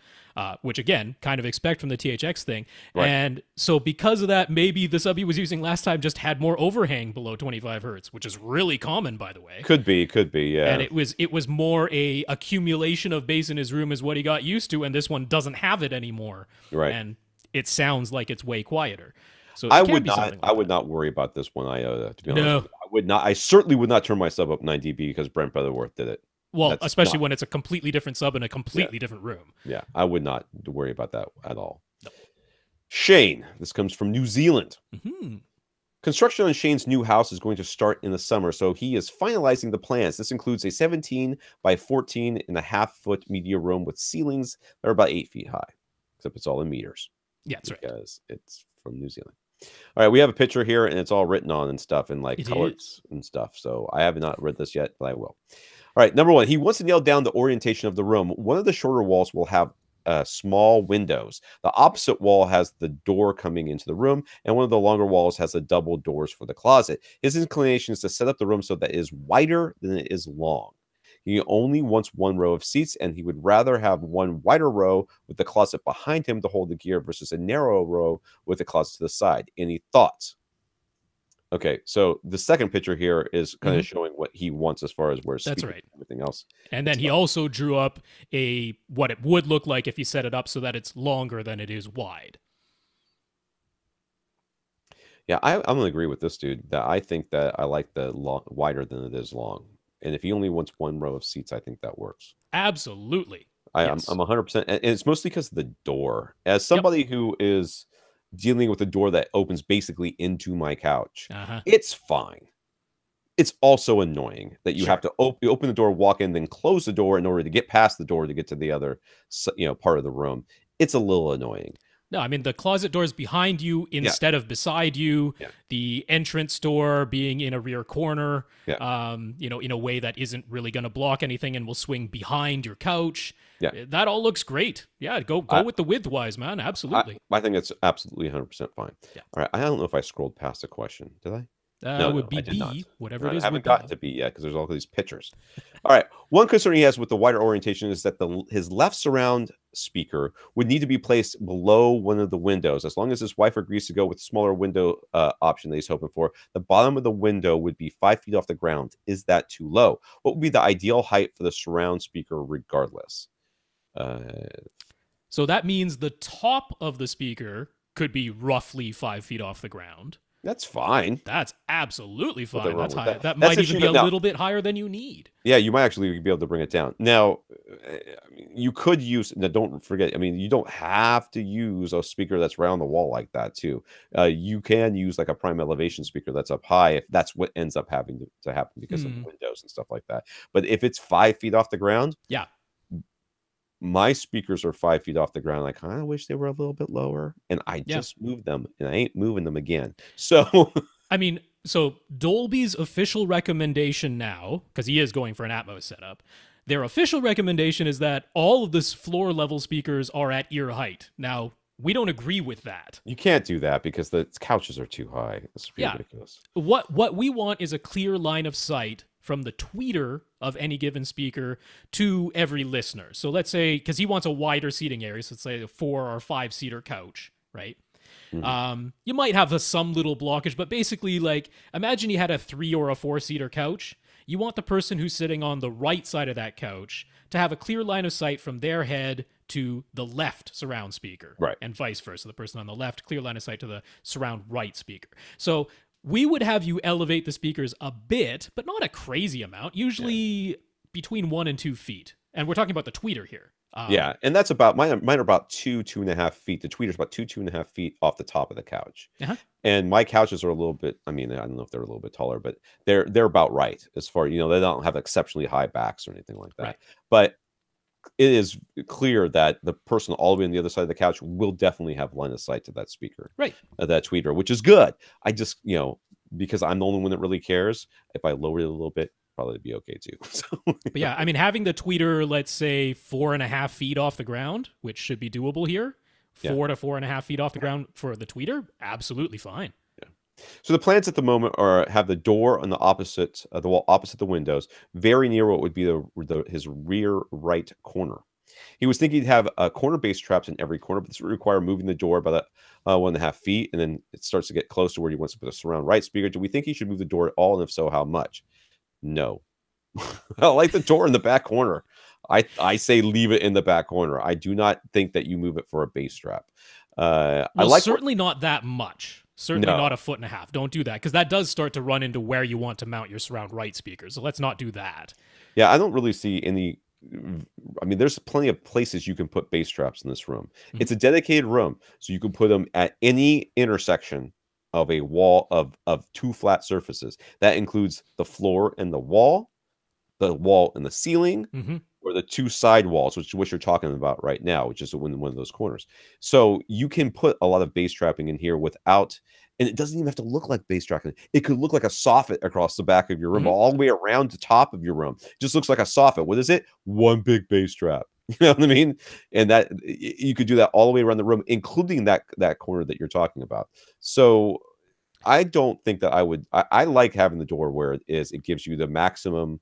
which again, kind of expect from the THX thing. Right. And so because of that, maybe the sub he was using last time just had more overhang below 25 hertz, which is really common, by the way. Could be, yeah. And it was more a accumulation of bass in his room is what he got used to, and this one doesn't have it anymore. Right. And it sounds like it's way quieter. So I would not worry about this one iota, to be honest. No. I would not. I certainly would not turn my sub up 9 dB because Brent Butterworth did it. Well, especially when it's a completely different sub in a completely different room. Yeah, I would not worry about that at all. No. Shane, this comes from New Zealand. Mm-hmm. Construction on Shane's new house is going to start in the summer, so he is finalizing the plans. This includes a 17 by 14.5 foot media room with ceilings that are about 8 feet high, except it's all in meters. Yeah, that's right. Because it's from New Zealand. All right, we have a picture here, and it's all written on and stuff, and like colors and stuff. So I have not read this yet, but I will. All right, number one, he wants to nail down the orientation of the room. One of the shorter walls will have small windows. The opposite wall has the door coming into the room, and one of the longer walls has the double doors for the closet. His inclination is to set up the room so that it is wider than it is long. He only wants one row of seats, and he would rather have one wider row with the closet behind him to hold the gear versus a narrow row with the closet to the side. Any thoughts? Okay, so the second picture here is kind of showing what he wants as far as where that's right. Everything else. And then he also drew up what it would look like if you set it up so that it's longer than it is wide. Yeah, I'm going to agree with this dude. That I think that I like the wider than it is long. And if he only wants one row of seats, I think that works. Absolutely. I'm 100%. And it's mostly because of the door. As somebody who is dealing with a door that opens basically into my couch, it's fine. It's also annoying that you Sure. have to open the door, walk in, then close the door in order to get past the door to get to the other, part of the room. It's a little annoying. No, I mean the closet doors behind you Yeah. instead of beside you. Yeah. The entrance door being in a rear corner. Yeah. In a way that isn't really going to block anything and will swing behind your couch. Yeah. That all looks great. Yeah, go with the width-wise, man. Absolutely. I think it's absolutely 100% fine. Yeah. All right. I don't know if I scrolled past a question. Did I? Would be I did not. B, whatever I it is haven't with gotten to B yet because there's all these pictures. All right. One concern he has with the wider orientation is that his left surround speaker would need to be placed below one of the windows. As long as his wife agrees to go with the smaller window option that he's hoping for, the bottom of the window would be 5 feet off the ground. Is that too low? What would be the ideal height for the surround speaker regardless? So that means the top of the speaker could be roughly 5 feet off the ground. That's fine. That's absolutely fine. Nothing wrong That's with high. that. That That's might even be a achievement. Now- little bit higher than you need. Yeah, you might actually be able to bring it down. Now, you could use. Now, don't forget. I mean, you don't have to use a speaker that's round the wall like that. Too, you can use like a prime elevation speaker that's up high if that's what ends up having to happen because of windows and stuff like that. But if it's 5 feet off the ground, Yeah. my speakers are 5 feet off the ground. I kind of wish they were a little bit lower, and I just moved them, and I ain't moving them again. So. I mean, so Dolby's official recommendation now, because he is going for an Atmos setup, their official recommendation is that all of this floor level speakers are at ear height. Now, we don't agree with that. You can't do that because the couches are too high. It's ridiculous. What we want is a clear line of sight from the tweeter of any given speaker to every listener. So let's say, because he wants a wider seating area, so let's say a 4 or 5 seater couch, right? You might have some little blockage, but basically, like, imagine you had a 3 or a 4 seater couch. You want the person who's sitting on the right side of that couch to have a clear line of sight from their head to the left surround speaker, right? And vice versa. The person on the left, clear line of sight to the surround right speaker. So we would have you elevate the speakers a bit, but not a crazy amount. Usually between 1 and 2 feet, and we're talking about the tweeter here. Yeah, and that's about mine are about 2.5 feet. The tweeter's about 2.5 feet off the top of the couch. And my couches are a little bit, I mean, I don't know if they're a little bit taller, but they're about right as far, they don't have exceptionally high backs or anything like that. Right. But it is clear that the person all the way on the other side of the couch will definitely have line of sight to that speaker, right? That tweeter, which is good. I just, because I'm the only one that really cares, if I lower it a little bit, probably be okay too. But yeah, I mean, having the tweeter, let's say 4.5 feet off the ground, which should be doable here, 4 to 4.5 feet off the ground for the tweeter, absolutely fine. Yeah. So the plans at the moment are have the door on the opposite the wall opposite the windows, very near what would be his rear right corner. He was thinking he'd have corner bass traps in every corner, but this would require moving the door about 1.5 feet, and then it starts to get close to where he wants to put a surround right speaker. Do we think he should move the door at all, and if so, how much? No. I like the door in the back corner. I say leave it in the back corner. I do not think that you move it for a bass strap. I like certainly not that much. Certainly not 1.5 feet. Don't do that, because that does start to run into where you want to mount your surround right speakers. So let's not do that. Yeah, I don't really see any. I mean, there's plenty of places you can put bass traps in this room. It's a dedicated room, so you can put them at any intersection of a wall of 2 flat surfaces. That includes the floor and the wall and the ceiling, or the 2 side walls, which is what you're talking about right now, which is one of those corners. So you can put a lot of bass trapping in here without, and it doesn't even have to look like bass trapping. It could look like a soffit across the back of your room, all the way around the top of your room. It just looks like a soffit. What is it? One big bass trap. You know what I mean? And that you could do that all the way around the room, including that corner that you're talking about. So I don't think that I like having the door where it is. It gives you the maximum,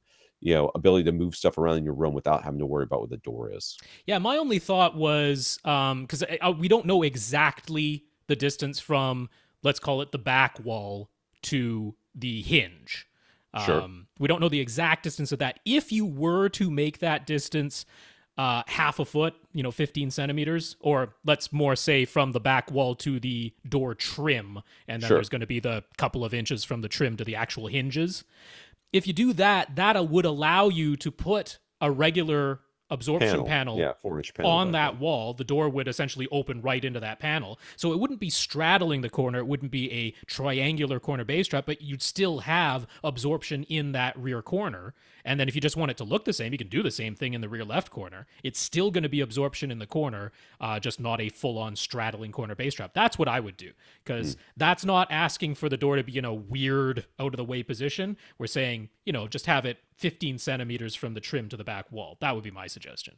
ability to move stuff around in your room without having to worry about what the door is. Yeah, my only thought was, because we don't know exactly the distance from, let's call it the back wall to the hinge. Sure. We don't know the exact distance of that. If you were to make that distance 1/2 foot, 15 centimeters, or let's more say from the back wall to the door trim, and then there's going to be the couple of inches from the trim to the actual hinges. If you do that, that would allow you to put a regular absorption panel Yeah, 4-inch panel on back that wall, the door would essentially open right into that panel. So it wouldn't be straddling the corner. It wouldn't be a triangular corner base trap, but you'd still have absorption in that rear corner. And then if you just want it to look the same, you can do the same thing in the rear left corner. It's still going to be absorption in the corner, just not a full-on straddling corner base trap. That's what I would do, because that's not asking for the door to be in a weird, out-of-the-way position. We're saying, just have it 15 centimeters from the trim to the back wall. That would be my suggestion.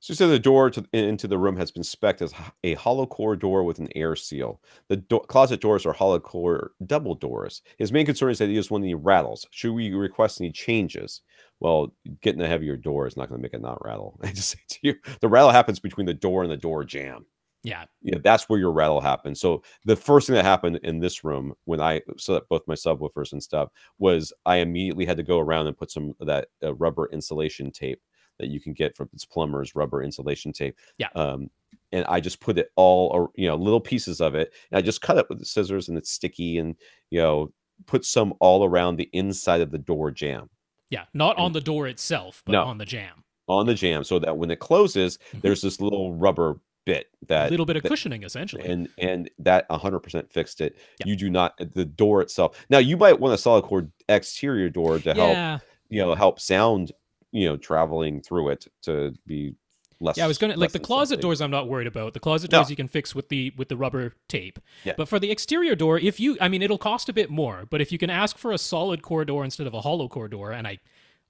So, the door into the room has been spec'd as a hollow core door with an air seal. The closet doors are hollow core double doors. His main concern is that he doesn't want any rattles. Should we request any changes? Well, getting a heavier door is not going to make it not rattle. I just say to you, the rattle happens between the door and the door jamb. Yeah. That's where your rattle happens. So the first thing that happened in this room when I set up both my subwoofers and stuff was I immediately had to go around and put some of that rubber insulation tape that you can get from its plumber's rubber insulation tape. Yeah. And I just put it all, little pieces of it, and I just cut it with the scissors, and it's sticky, and put some all around the inside of the door jamb. Yeah, not on the door itself, but on the jamb. On the jamb, so that when it closes, there's this little rubber bit a little bit of cushioning, essentially, and that 100% fixed it. Yeah. You do not the door itself. Now you might want a solid core exterior door to help help sound traveling through it to be less. Yeah, I was gonna like the closet doors. I'm not worried about the closet doors. You can fix with the rubber tape. Yeah. But for the exterior door, it'll cost a bit more. But if you can ask for a solid core door instead of a hollow core door, and I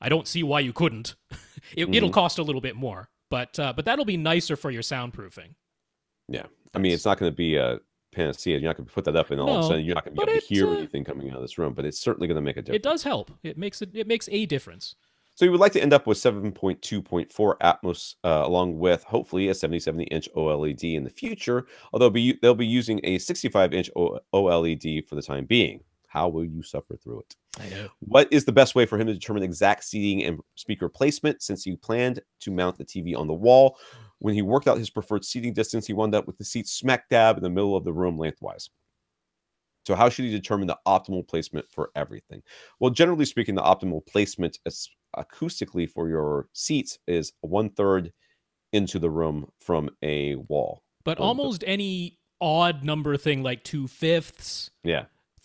don't see why you couldn't, it'll cost a little bit more. But that'll be nicer for your soundproofing. Yeah, I mean, it's not going to be a panacea. You're not going to put that up, and all of a sudden you're not going to be able to hear anything coming out of this room. But it's certainly going to make a difference. It does help. It makes a difference. So you would like to end up with 7.2.4 Atmos, along with hopefully a 70-inch OLED in the future. Although they'll be using a 65-inch OLED for the time being. How will you suffer through it? I know. What is the best way for him to determine exact seating and speaker placement, since he planned to mount the TV on the wall? When he worked out his preferred seating distance, he wound up with the seat smack dab in the middle of the room lengthwise. So how should he determine the optimal placement for everything? Well, generally speaking, the optimal placement acoustically for your seats is 1/3 into the room from a wall. But almost any odd number thing like 2/5,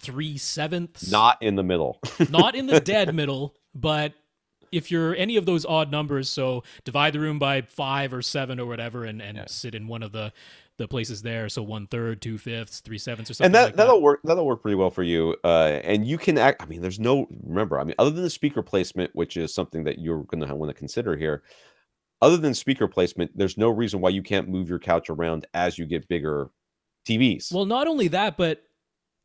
3/7, not in the middle, not in the dead middle, but if you're any of those odd numbers, so divide the room by 5 or 7 or whatever, and sit in one of the places there. So 1/3, 2/5, 3/7 or something. And like that. That'll work pretty well for you. And you can act. I mean, other than the speaker placement, which is something that you're going to want to consider here. Other than speaker placement, there's no reason why you can't move your couch around as you get bigger TVs. Well, not only that, but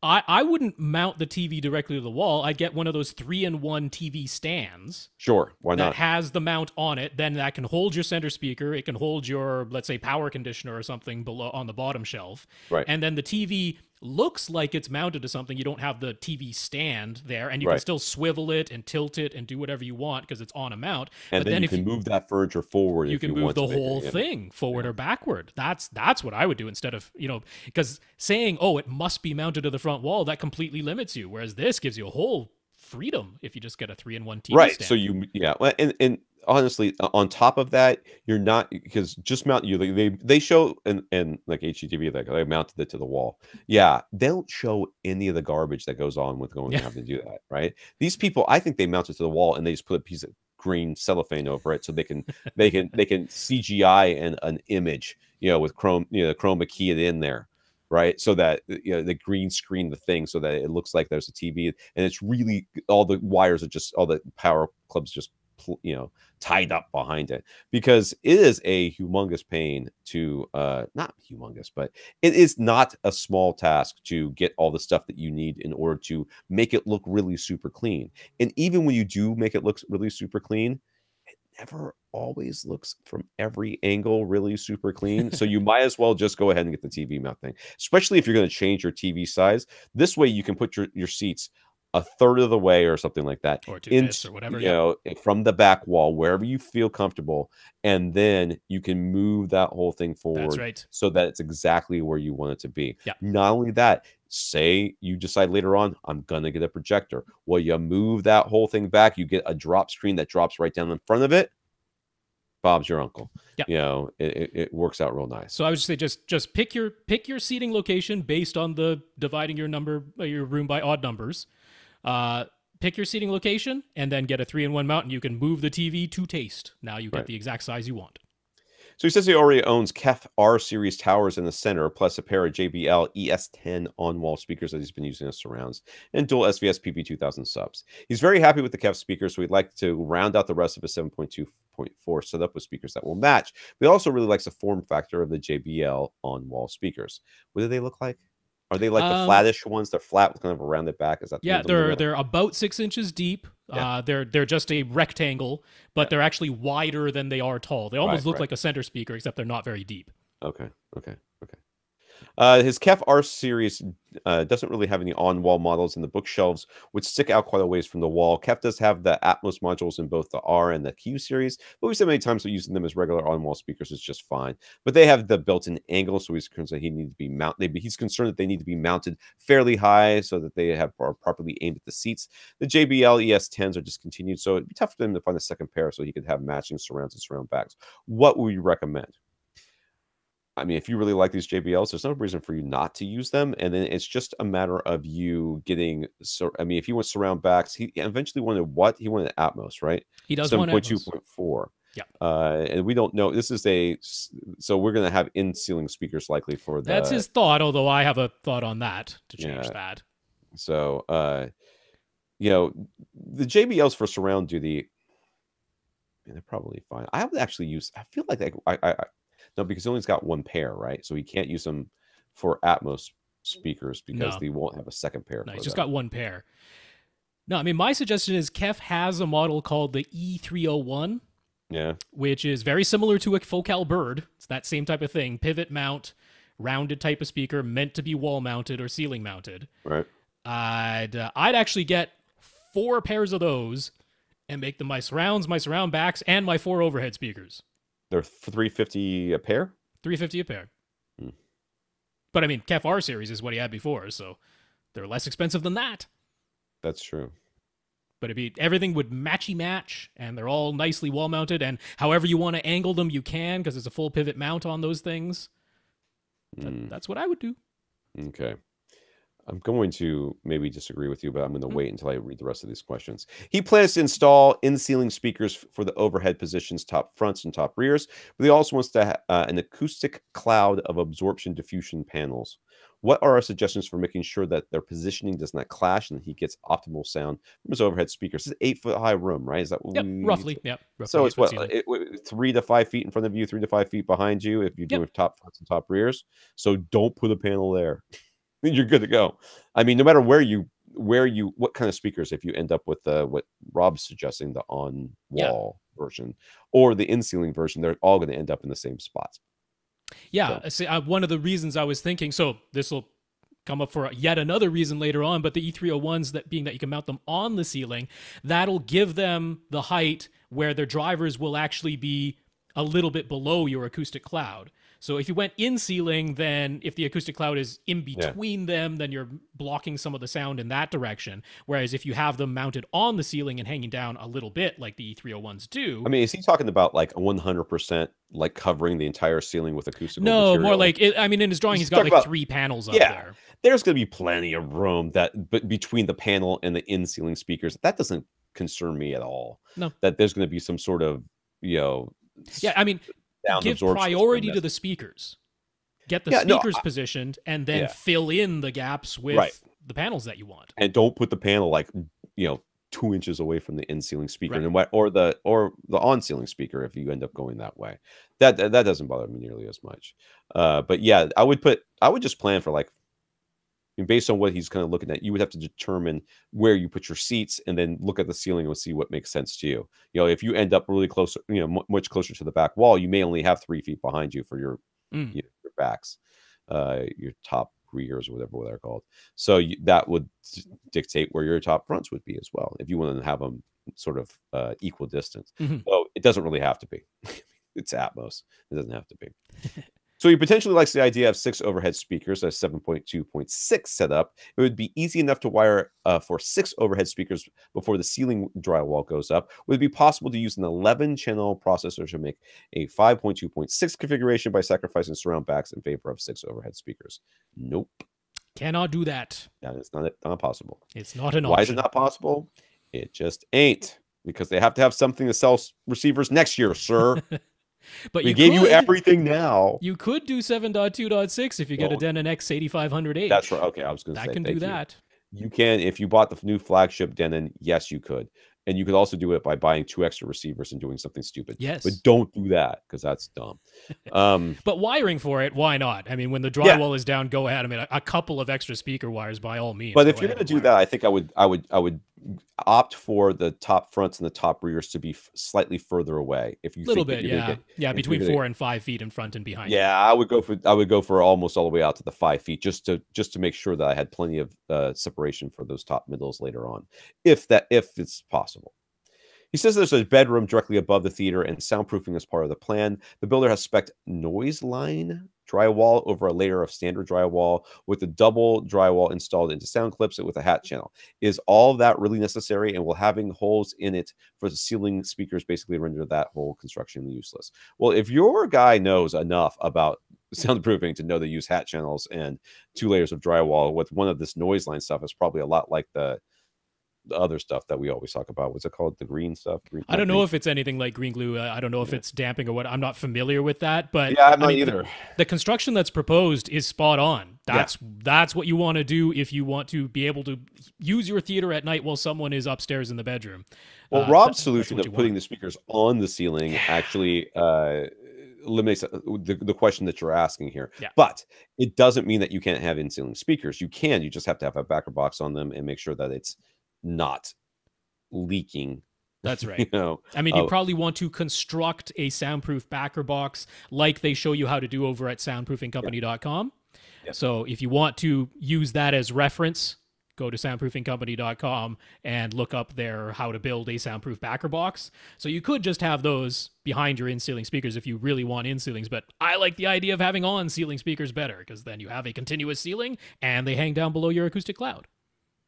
I wouldn't mount the TV directly to the wall. I'd get one of those 3-in-1 TV stands. Sure, why not? That has the mount on it. Then that can hold your center speaker. It can hold your, let's say, power conditioner or something below on the bottom shelf. Right. And then the TV looks like it's mounted to something. You don't have the TV stand there, and you can still swivel it and tilt it and do whatever you want because it's on a mount. And but then you can move that furniture forward. You can move the whole thing forward or backward. That's what I would do instead of, because saying, it must be mounted to the front wall, that completely limits you. Whereas this gives you a whole freedom if you just get a 3-in-1 TV right. stand. So and honestly, on top of that, you're not, because just mount they show and like HGTV, like they mounted it to the wall. Yeah, they don't show any of the garbage that goes on with going to have to do that, right? These people, I think they mount it to the wall and they just put a piece of green cellophane over it so they can CGI an image, with chroma key it in there. Right, so that the green screen the thing so that it looks like there's a TV, and it's really all the wires are just all the power clubs just tied up behind it, because it is a humongous pain to not humongous, but it is not a small task to get all the stuff that you need in order to make it look really super clean. And even when you do make it look really super clean, never always looks from every angle really super clean. So you might as well just go ahead and get the TV mount thing, especially if you're going to change your TV size. This way you can put your seats 1/3 of the way or something like that, or 2/5 or whatever, from the back wall, wherever you feel comfortable, and then you can move that whole thing forward. That's right. So that it's exactly where you want it to be. Yeah. Not only that, say you decide later on, I'm gonna get a projector. Well, you move that whole thing back, you get a drop screen that drops right down in front of it. Bob's your uncle. Yeah. You know, it works out real nice. So I would say just pick your seating location based on the dividing your room by odd numbers. Pick your seating location and then get a 3-in-1 mount, and you can move the TV to taste. Now you get the exact size you want. So he says he already owns KEF R series towers in the center, plus a pair of JBL ES10 on-wall speakers that he's been using as surrounds, and dual SVS PP2000 subs. He's very happy with the KEF speakers, so he'd like to round out the rest of his 7.2.4 setup with speakers that will match. But he also really likes the form factor of the JBL on-wall speakers. What do they look like? Are they like the flattish ones? They're flat with kind of a rounded back. Is that they're about 6 inches deep. Yeah. They're just a rectangle, but they're actually wider than they are tall. They almost look like a center speaker, except they're not very deep. Okay. His KEF R series doesn't really have any on-wall models, and the bookshelves would stick out quite a ways from the wall. KEF does have the Atmos modules in both the R and the Q series, but we've said many times that using them as regular on-wall speakers is just fine. But they have the built-in angle, so he's concerned that he's concerned that they need to be mounted fairly high so that they are properly aimed at the seats. The JBL ES10s are discontinued, so it'd be tough for them to find a second pair so he could have matching surrounds and surround backs. What would you recommend? I mean, if you really like these JBLs, there's no reason for you not to use them. And then it's just a matter of you getting. So, I mean, if you want surround backs, he eventually wanted what? He wanted Atmos, right? He does want Atmos. 7.2.4. Yeah. And we don't know. This is so we're going to have in-ceiling speakers likely for that. That's his thought, although I have a thought on that to change that. So, you know, the JBLs for surround duty, they're probably fine. I would actually use. I feel like no, because he only's got one pair, right? So he can't use them for Atmos speakers because they won't have a second pair. No, he's just got one pair. No, I mean, my suggestion is KEF has a model called the E301. Yeah. Which is very similar to a Focal Bird. It's that same type of thing. Pivot mount, rounded type of speaker, meant to be wall mounted or ceiling mounted. Right. I'd actually get 4 pairs of those and make them my surrounds, my surround backs, and my 4 overhead speakers. They're $350 a pair? $350 a pair. But I mean, KEF R series is what he had before, so they're less expensive than that. That's true. But everything would matchy match, and they're all nicely wall mounted, and however you want to angle them, you can, because there's a full pivot mount on those things. That's what I would do. Okay. I'm going to maybe disagree with you, but I'm going to wait until I read the rest of these questions. He plans to install in-ceiling speakers for the overhead positions, top fronts and top rears, but he also wants to have an acoustic cloud of absorption diffusion panels. What are our suggestions for making sure that their positioning does not clash and he gets optimal sound from his overhead speakers? It's an 8-foot high room, right? Is that what roughly? Yeah. So it's what, 3 to 5 feet in front of you, 3 to 5 feet behind you if you're doing top fronts and top rears. So don't put a panel there. You're good to go. I mean, no matter what kind of speakers, if you end up with what Rob's suggesting, the on-wall version or the in-ceiling version, they're all going to end up in the same spots. Yeah. So. One of the reasons I was thinking, so this will come up for yet another reason later on, but the E301s, that being that you can mount them on the ceiling, that'll give them the height where their drivers will actually be a little bit below your acoustic cloud. So if you went in ceiling, then if the acoustic cloud is in between them, then you're blocking some of the sound in that direction. Whereas if you have them mounted on the ceiling and hanging down a little bit like the E301s do. I mean, is he talking about like 100% like covering the entire ceiling with acoustic? No, more like, in his drawing, he's got like 3 panels up there. There's going to be plenty of room between the panel and the in-ceiling speakers. That doesn't concern me at all. No. That there's going to be some sort of, give priority to the speakers. Get the speakers positioned and then fill in the gaps with the panels that you want. And don't put the panel like 2 inches away from the in-ceiling speaker or the on-ceiling speaker if you end up going that way. That doesn't bother me nearly as much. But yeah, I would just plan for based on what he's kind of looking at, you would have to determine where you put your seats and then look at the ceiling and see what makes sense to you. If you end up really close, much closer to the back wall, you may only have 3 feet behind you for your backs, your top rears or whatever they're called. So that would dictate where your top fronts would be as well, if you want to have them sort of equal distance. So it doesn't really have to be. It's Atmos. It doesn't have to be. So he potentially likes the idea of 6 overhead speakers, a 7.2.6 setup. It would be easy enough to wire for 6 overhead speakers before the ceiling drywall goes up. Would it be possible to use an 11-channel processor to make a 5.2.6 configuration by sacrificing surround backs in favor of 6 overhead speakers? Nope. Cannot do that. That is not possible. It's not an option. Why is it not possible? It just ain't. Because they have to have something to sell receivers next year, sir. But we gave you everything now. You could do 7.2.6 if you get a Denon X8500H. That's right. Okay, I was going to say that can do that. You can, if you bought the new flagship Denon, yes, you could. And you could also do it by buying 2 extra receivers and doing something stupid. Yes. But don't do that because that's dumb. But wiring for it, why not? I mean, when the drywall is down, go ahead. I mean, a couple of extra speaker wires by all means. But if you're going to do that, I think I would opt for the top fronts and the top rears to be slightly further away. If you little bit, between 4 and 5 feet in front and behind. Yeah, I would go for almost all the way out to the 5 feet just to make sure that I had plenty of separation for those top middles later on, if it's possible. He says there's a bedroom directly above the theater and soundproofing is part of the plan. The builder has spec'd noise line drywall over a layer of standard drywall with a double drywall installed into sound clips with a hat channel. Is all that really necessary? And will having holes in it for the ceiling speakers basically render that whole construction useless? Well, if your guy knows enough about soundproofing to know they use hat channels and 2 layers of drywall with one of this noise line stuff, is probably a lot like the other stuff that we always talk about. What's it called? The green stuff? I don't know if it's anything like green glue. I don't know if it's damping or what. I'm not familiar with that. But yeah, I'm not either. The construction that's proposed is spot on. That's what you want to do if you want to be able to use your theater at night while someone is upstairs in the bedroom. Well, Rob's solution of putting the speakers on the ceiling actually eliminates the question that you're asking here. Yeah. But it doesn't mean that you can't have in-ceiling speakers. You can. You just have to have a backer box on them and make sure that it's not leaking. That's right. I mean, you probably want to construct a soundproof backer box like they show you how to do over at soundproofingcompany.com. Yeah. So if you want to use that as reference, go to soundproofingcompany.com and look up there how to build a soundproof backer box. So you could just have those behind your in-ceiling speakers if you really want in-ceilings, but I like the idea of having on-ceiling speakers better because then you have a continuous ceiling and they hang down below your acoustic cloud.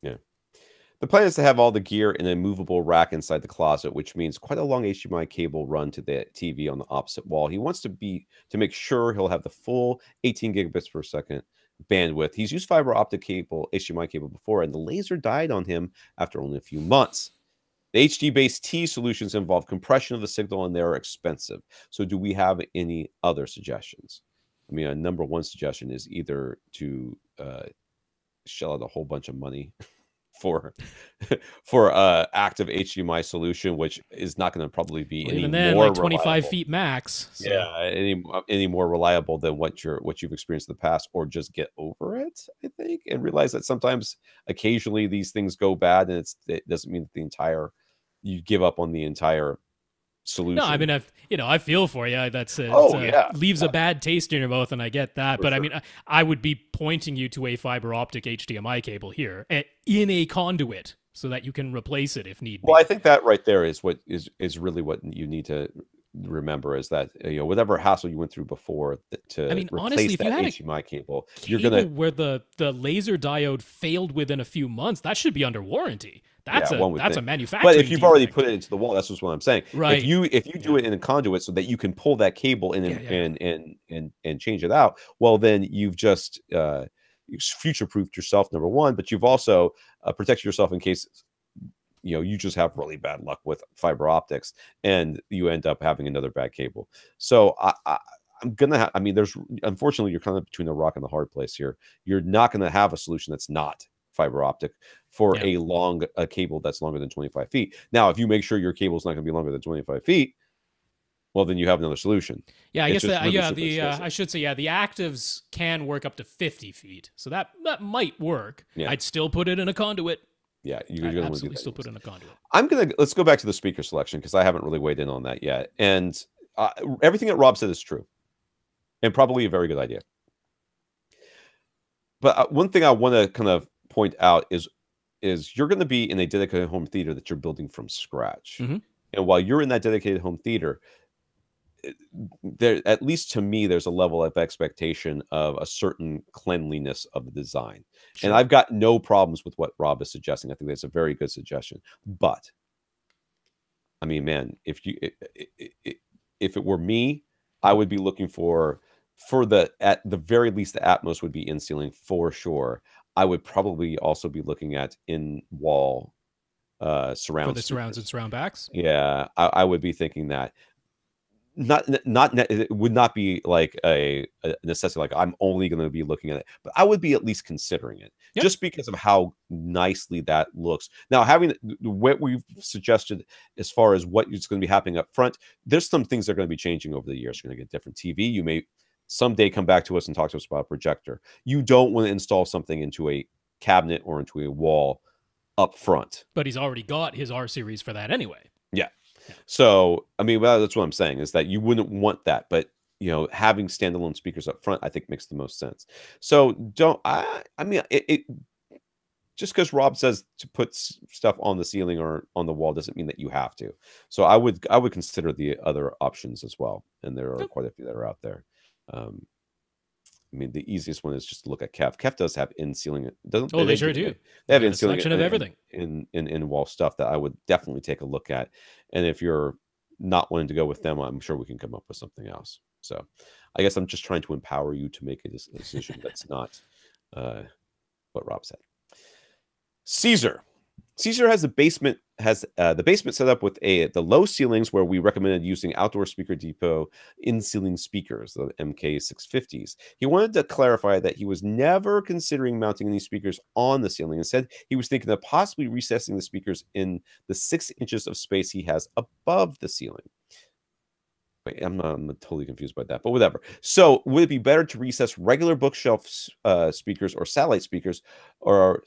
Yeah. The plan is to have all the gear in a movable rack inside the closet, which means quite a long HDMI cable run to the TV on the opposite wall. He wants to make sure he'll have the full 18 gigabits per second bandwidth. He's used fiber optic cable, HDMI cable before, and the laser died on him after only a few months. The HD-based T solutions involve compression of the signal, and they're expensive. So do we have any other suggestions? I mean, a number one suggestion is either to shell out a whole bunch of money for active HDMI solution, which is not going to probably be any more like 25 reliable. Feet max. So. Yeah, any more reliable than what you've experienced in the past, or just get over it, I think, and realize that sometimes, occasionally, these things go bad, and it doesn't mean that you give up on the entire solution. No, I mean, I feel for you. That's leaves a bad taste in your mouth, and I get that. But sure. I mean, I would be pointing you to a fiber optic HDMI cable here in a conduit so that you can replace it if need be. Well, I think that right there is what is really what you need to remember, is that whatever hassle you went through before replace honestly, that HDMI cable, you're gonna where the laser diode failed within a few months. That should be under warranty. That's a manufacturing. But if you've already put it into the wall, that's just what I'm saying. Right. If you do it in a conduit so that you can pull that cable in and change it out, well, then you've just future-proofed yourself, number one. But you've also protected yourself in case you just have really bad luck with fiber optics and you end up having another bad cable. So I'm gonna. There's unfortunately you're kind of between a rock and the hard place here. You're not going to have a solution that's not fiber optic for a cable that's longer than 25 feet. Now, if you make sure your cable is not going to be longer than 25 feet, well, then you have another solution. Yeah, I guess I should say, the actives can work up to 50 feet. So that might work. Yeah. I'd still put it in a conduit. Yeah, I'd absolutely still put it in a conduit. Let's go back to the speaker selection because I haven't really weighed in on that yet. And everything that Rob said is true and probably a very good idea. But one thing I want to kind of point out is you're going to be in a dedicated home theater that you're building from scratch. Mm-hmm. And while you're in that dedicated home theater, there, at least to me, there's a level of expectation of a certain cleanliness of the design. Sure. And I've got no problems with what Rob is suggesting. I think that's a very good suggestion. But I mean, man, if it were me, I would be looking for at the very least, the Atmos would be in ceiling for sure. I would probably also be looking at in wall surround for the surrounds and surround backs. Yeah, I would be thinking that. It would not be like a necessity, like I'm only going to be looking at it, but I would be at least considering it. Yep. Just because of how nicely that looks. Now, having what we've suggested as far as what is going to be happening up front, there's some things that are going to be changing over the years. You're going to get different TV. You may someday come back to us and talk to us about a projector. You don't want to install something into a cabinet or into a wall up front. But he's already got his R series for that anyway. Yeah. So, I mean, well, that's what I'm saying, is that you wouldn't want that, but having standalone speakers up front, I think makes the most sense. So I mean, it just because Rob says to put stuff on the ceiling or on the wall doesn't mean that you have to. So I would consider the other options as well. And there are quite a few that are out there. I mean, the easiest one is just to look at Kev. Kev does have in-ceiling. They sure do. They have in-ceiling selection of everything. In-wall stuff that I would definitely take a look at. And if you're not wanting to go with them, I'm sure we can come up with something else. So I guess I'm just trying to empower you to make a decision that's not what Rob said. Caesar has the basement set up with the low ceilings where we recommended using Outdoor Speaker Depot in-ceiling speakers, the MK650s. He wanted to clarify that he was never considering mounting any speakers on the ceiling. Instead, he was thinking of possibly recessing the speakers in the 6 inches of space he has above the ceiling. Wait, I'm totally confused by that, but whatever. So would it be better to recess regular bookshelf speakers or satellite speakers, or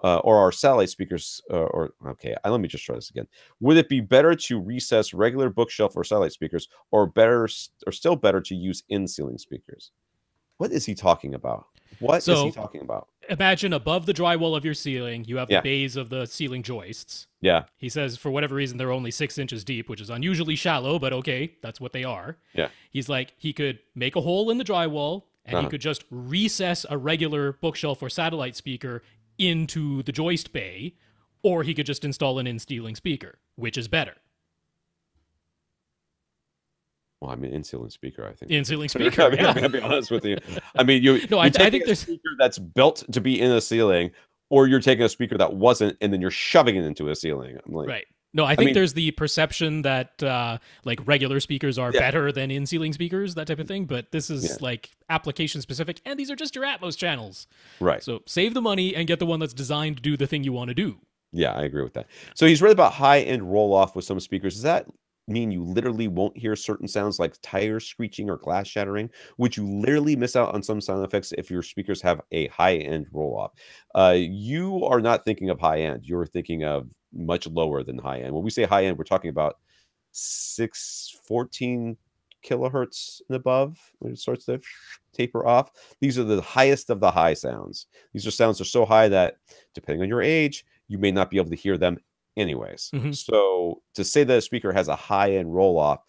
our satellite speakers, let me just try this again. Would it be better to recess regular bookshelf or satellite speakers, or still better to use in-ceiling speakers? What is he talking about? What is he talking about? Imagine above the drywall of your ceiling, you have the bays of the ceiling joists. Yeah. He says for whatever reason they're only 6 inches deep, which is unusually shallow, but okay, that's what they are. Yeah. He's like, he could make a hole in the drywall, and he could just recess a regular bookshelf or satellite speaker into the joist bay, or he could just install an in-ceiling speaker. Which is better? Well, I mean, in-ceiling speaker, I think. In-ceiling speaker, I'm going to be honest with you. I mean, I think there's a speaker that's built to be in a ceiling, or you're taking a speaker that wasn't, and then you're shoving it into a ceiling. I'm like, right. No, I think there's the perception that like regular speakers are better than in-ceiling speakers, that type of thing. But this is like application specific, and these are just your Atmos channels. Right. So save the money and get the one that's designed to do the thing you want to do. Yeah, I agree with that. So he's read about high-end roll-off with some speakers. Does that mean you literally won't hear certain sounds like tires screeching or glass shattering? Would you literally miss out on some sound effects if your speakers have a high-end roll-off? You are not thinking of high-end. You're thinking of much lower than high-end. When we say high-end, we're talking about 614 kilohertz and above when it starts to taper off. These are the highest of the high sounds. These are sounds that are so high that, depending on your age, you may not be able to hear them anyways. So to say that a speaker has a high-end roll-off,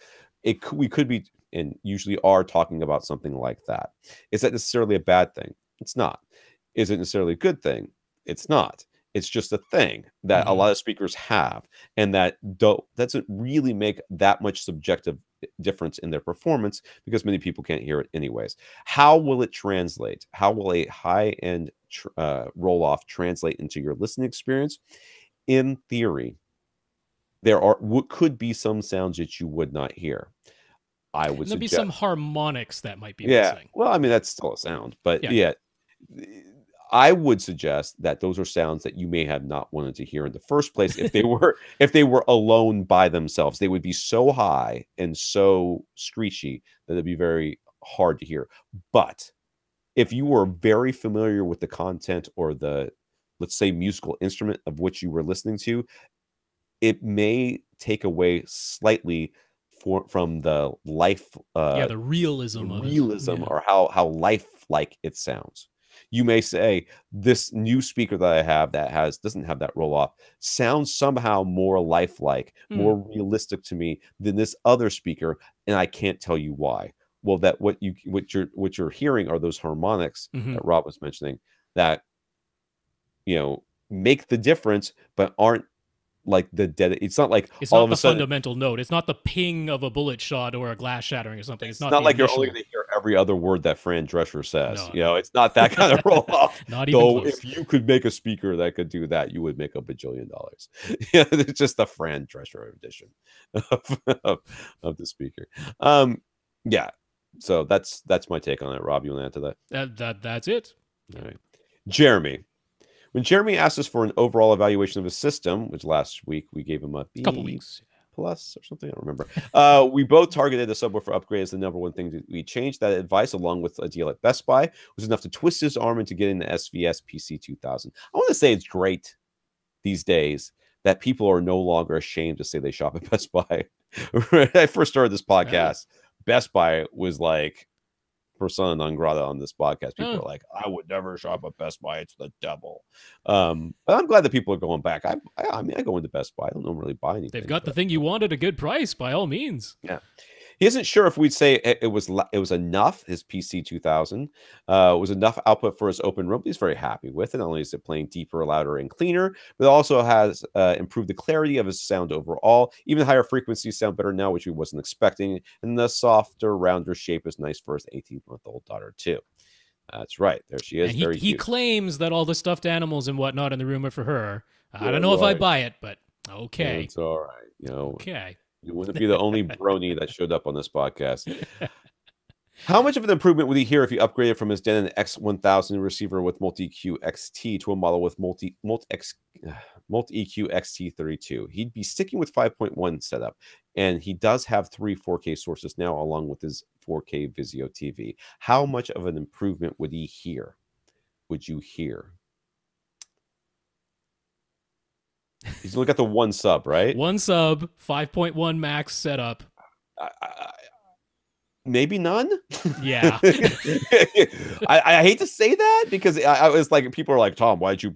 we could be, and usually are, talking about something like that. Is that necessarily a bad thing? It's not. Is it necessarily a good thing? It's not. It's just a thing that a lot of speakers have, and that doesn't really make that much subjective difference in their performance because many people can't hear it anyways. How will it translate? How will a high-end roll-off translate into your listening experience? In theory, there could be some sounds that you would not hear. There'd be some harmonics that might be missing. Well, I mean, that's still a sound, but I would suggest that those are sounds that you may have not wanted to hear in the first place. If they were alone by themselves, they would be so high and so screechy that it'd be very hard to hear. But if you were very familiar with the content or the, let's say, musical instrument of which you were listening to, it may take away slightly from the life, the realism of or how lifelike it sounds. you may say this new speaker that I have that doesn't have that roll off sounds somehow more lifelike, more realistic to me than this other speaker, and I can't tell you why. Well, that what you're hearing are those harmonics that Rob was mentioning that make the difference, but aren't like the dead. It's not like it's all not of the a sudden fundamental note. It's not the ping of a bullet shot or a glass shattering or something. It's not not the like initial... you're only going to hear every other word that Fran Drescher says. No. It's not that kind of roll off. Not even Though close. if you could make a speaker that could do that, you would make $1 bajillion. It's just the Fran Drescher edition of the speaker. Yeah. So that's my take on it. Rob, you want to add to that? That's it. All right. Jeremy. When Jeremy asked us for an overall evaluation of his system, which last week we gave him a B couple weeks plus or something, I don't remember. We both targeted a subwoofer upgrade as the number one thing that we changed. That advice, along with a deal at Best Buy, was enough to twist his arm into getting the SVS PC2000. I want to say it's great these days that people are no longer ashamed to say they shop at Best Buy. When I first started this podcast, Best Buy was like persona non grata on this podcast. People are like, I would never shop at Best Buy. It's the devil. But I'm glad that people are going back. I mean, I go into Best Buy. I don't really buy anything. They've got the thing you want at a good price, by all means. Yeah. He isn't sure if we'd say it was enough. His PC2000 was enough output for his open room. He's very happy with it. Not only is it playing deeper, louder, and cleaner, but it also has improved the clarity of his sound overall. Even higher frequencies sound better now, which he wasn't expecting. And the softer, rounder shape is nice for his 18-month-old daughter too. That's right. There she is. And he claims that all the stuffed animals and whatnot in the room are for her. I don't know if I buy it, but okay. Yeah, it's all right. Okay. You wouldn't be the only brony that showed up on this podcast. How much of an improvement would he hear if he upgraded from his Denon X1000 receiver with multi-EQ XT to a model with multi-EQ XT32? He'd be sticking with 5.1 setup, and he does have 3 4K sources now, along with his 4K Vizio TV. How much of an improvement would he hear? Would you hear? He's look at the one sub, right? One sub, 5.1 max setup. Maybe none. Yeah. I hate to say that because I was like, people are like, Tom, why did you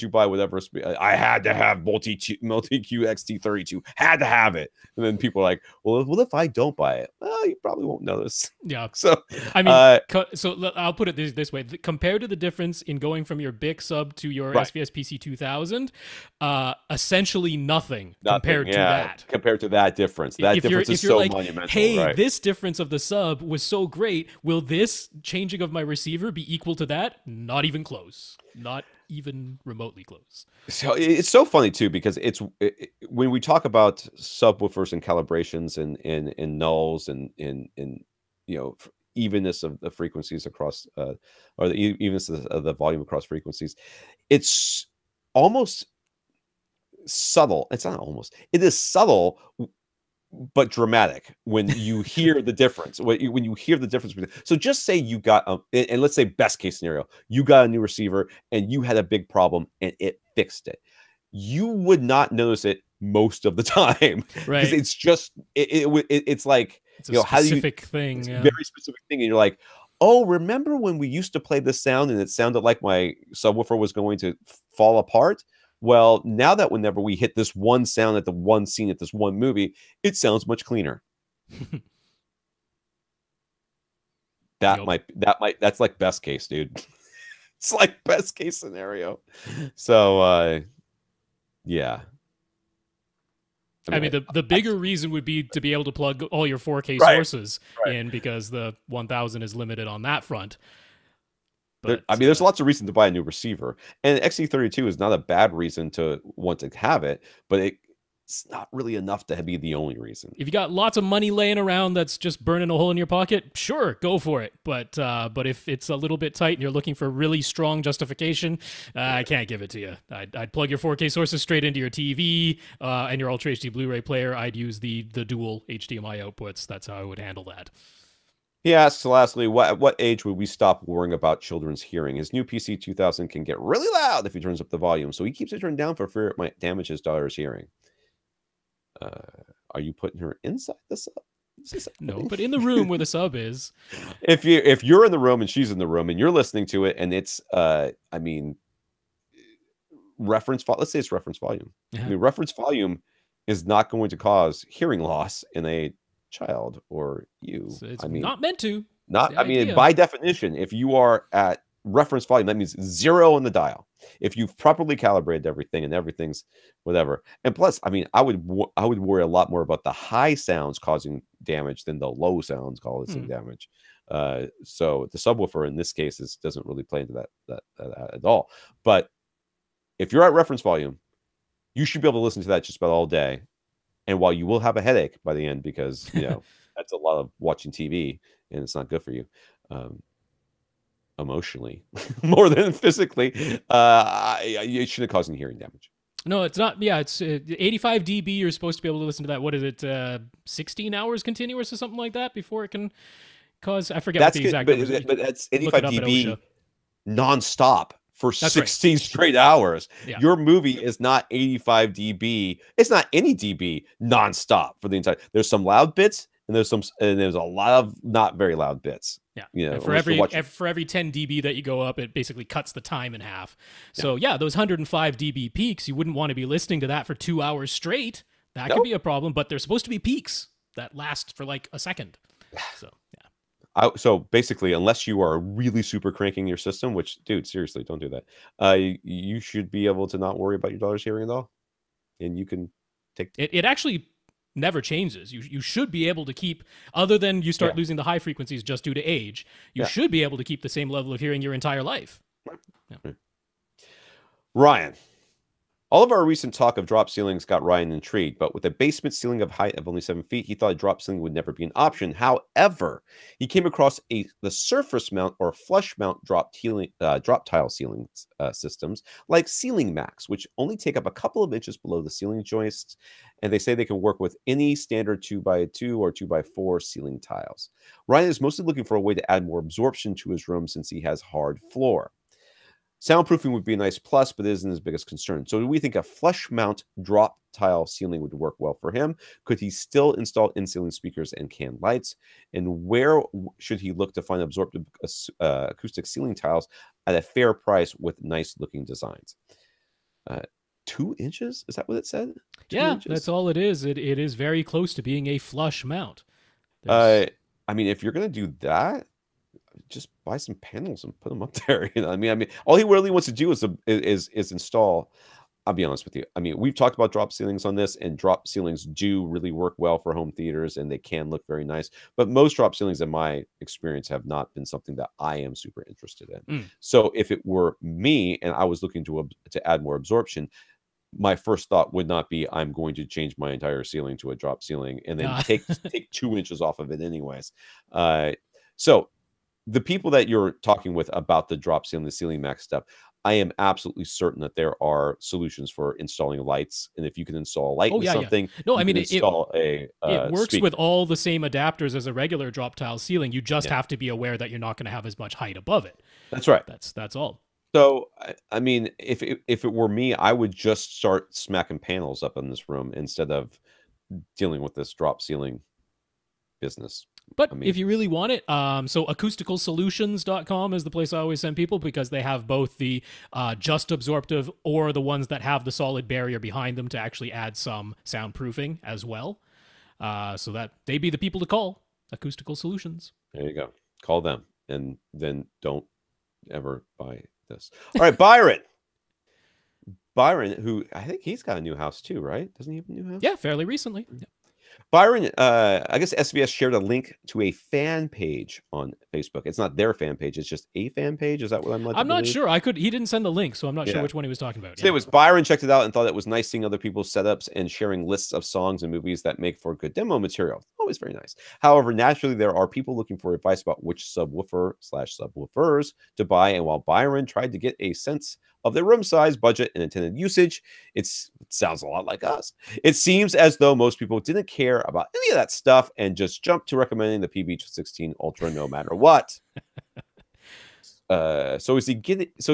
buy whatever? I had to have multi-EQ XT32. Had to have it. And then people are like, well, if I don't buy it, well, you probably won't notice. Yeah. So I mean, so I'll put it this way: compared to the difference in going from your BIC sub to your SVS PC2000, essentially nothing compared to that. Compared to that difference, difference is so monumental. Hey, this difference of the sub was so great. Will this changing of my receiver be equal to that? Not even close. Not even remotely close. So it's so funny too because when we talk about subwoofers and calibrations and nulls and evenness of the frequencies across or the evenness of the volume across frequencies, it's almost subtle. It's not almost. It is subtle but dramatic when you hear the difference. When you hear the difference. So just say you got and let's say best case scenario, you got a new receiver and you had a big problem and it fixed it. You would not notice it most of the time, right? Because it's just it's like it's a specific thing. It's a very specific thing, and you're like, oh, remember when we used to play this sound and it sounded like my subwoofer was going to fall apart? Well, now that whenever we hit this one sound at the one scene at this one movie, it sounds much cleaner. That's like best case, dude. It's like best case scenario. So, yeah. I mean, the bigger reason would be to be able to plug all your 4K sources in because the 1000 is limited on that front. But, there's lots of reason to buy a new receiver, and XT32 is not a bad reason to want to have it, but it's not really enough to be the only reason. If you got lots of money laying around that's just burning a hole in your pocket, sure, go for it. But if it's a little bit tight and you're looking for really strong justification, I can't give it to you. I'd plug your 4K sources straight into your TV and your Ultra HD Blu-ray player. I'd use the dual HDMI outputs. That's how I would handle that. He asks, lastly, what age would we stop worrying about children's hearing? His new PC2000 can get really loud if he turns up the volume, so he keeps it turned down for fear it might damage his daughter's hearing. Are you putting her inside the sub? No, but in the room where the sub is. If you're in the room and she's in the room and you're listening to it and it's I mean let's say it's reference volume. I mean, reference volume is not going to cause hearing loss in a child or you. So it's I mean, not meant to. I mean, by definition, if you are at reference volume, that means 0 on the dial. If you've properly calibrated everything and everything's whatever. And plus, I mean, I would worry a lot more about the high sounds causing damage than the low sounds causing damage. So the subwoofer in this case doesn't really play into that at all. But if you're at reference volume, you should be able to listen to that just about all day. And while you will have a headache by the end, because that's a lot of watching TV and it's not good for you emotionally more than physically, it shouldn't cause any hearing damage. No, it's not. Yeah, it's 85 dB. You're supposed to be able to listen to that. What is it? 16 hours continuous or something like that before it can cause. I forget what the exact. But that's 85 dB nonstop for 16 straight hours. Yeah. Your movie is not 85 dB. It's not any dB nonstop for the entire. There's some loud bits and there's a lot of not very loud bits. Yeah. You know, and for every 10 dB that you go up, it basically cuts the time in half. So yeah, those 105 dB peaks, you wouldn't want to be listening to that for 2 hours straight. That could be a problem, but there's supposed to be peaks that last for like a second. So yeah. So basically, unless you are really super cranking your system, which, dude, seriously, don't do that. You should be able to not worry about your daughter's hearing at all, and you can take it. Actually, never changes. You should be able to keep, other than you start losing the high frequencies just due to age. You should be able to keep the same level of hearing your entire life. Yeah. Ryan. All of our recent talk of drop ceilings got Ryan intrigued, but with a basement ceiling of height of only 7 feet, he thought a drop ceiling would never be an option. However, he came across the surface mount or flush mount drop tile ceiling systems like Ceiling Max, which only take up a couple of inches below the ceiling joists, and they say they can work with any standard 2x2 or 2x4 ceiling tiles. Ryan is mostly looking for a way to add more absorption to his room since he has hard floor. Soundproofing would be a nice plus, but it isn't his biggest concern. So do we think a flush mount drop tile ceiling would work well for him? Could he still install in-ceiling speakers and can lights? And where should he look to find absorptive acoustic ceiling tiles at a fair price with nice looking designs? 2 inches? Is that what it said? 2 inches? That's all it is. It is very close to being a flush mount. I mean, if you're going to do that, just buy some panels and put them up there. You know, I mean, all he really wants to do is install. I'll be honest with you. I mean, we've talked about drop ceilings on this, and drop ceilings do really work well for home theaters, and they can look very nice. But most drop ceilings, in my experience, have not been something that I am super interested in. So if it were me and I was looking to add more absorption, my first thought would not be I'm going to change my entire ceiling to a drop ceiling and then take 2 inches off of it anyways. So the people that you're talking with about the drop ceiling, the Ceiling Max stuff, I am absolutely certain that there are solutions for installing lights. And if you can install a light with something, no, I mean, it works speaker with all the same adapters as a regular drop tile ceiling. You just have to be aware that you're not going to have as much height above it. That's right. That's all. So, I mean, if it were me, I would just start smacking panels up in this room instead of dealing with this drop ceiling business. But if you really want it, so acousticalsolutions.com is the place I always send people, because they have both the just absorptive or the ones that have the solid barrier behind them to actually add some soundproofing as well. So that they'd be the people to call. Acoustical Solutions. There you go. Call them, and then don't ever buy this. All right, Byron. Byron, who I think he's got a new house too, right? Doesn't he have a new house? Yeah, fairly recently. Yeah. Byron, I guess SVS shared a link to a fan page on Facebook. It's not their fan page; it's just a fan page. Is that what I'm led to I'm not believe? sure. He didn't send the link, so I'm not sure which one he was talking about. So it was Byron checked it out and thought it was nice seeing other people's setups and sharing lists of songs and movies that make for good demo material. Always very nice. However, naturally, there are people looking for advice about which subwoofer/subwoofers to buy. And while Byron tried to get a sense of their room size, budget, and intended usage, it sounds a lot like us. It seems as though most people didn't care about any of that stuff and just jumped to recommending the PB16 Ultra no matter what. So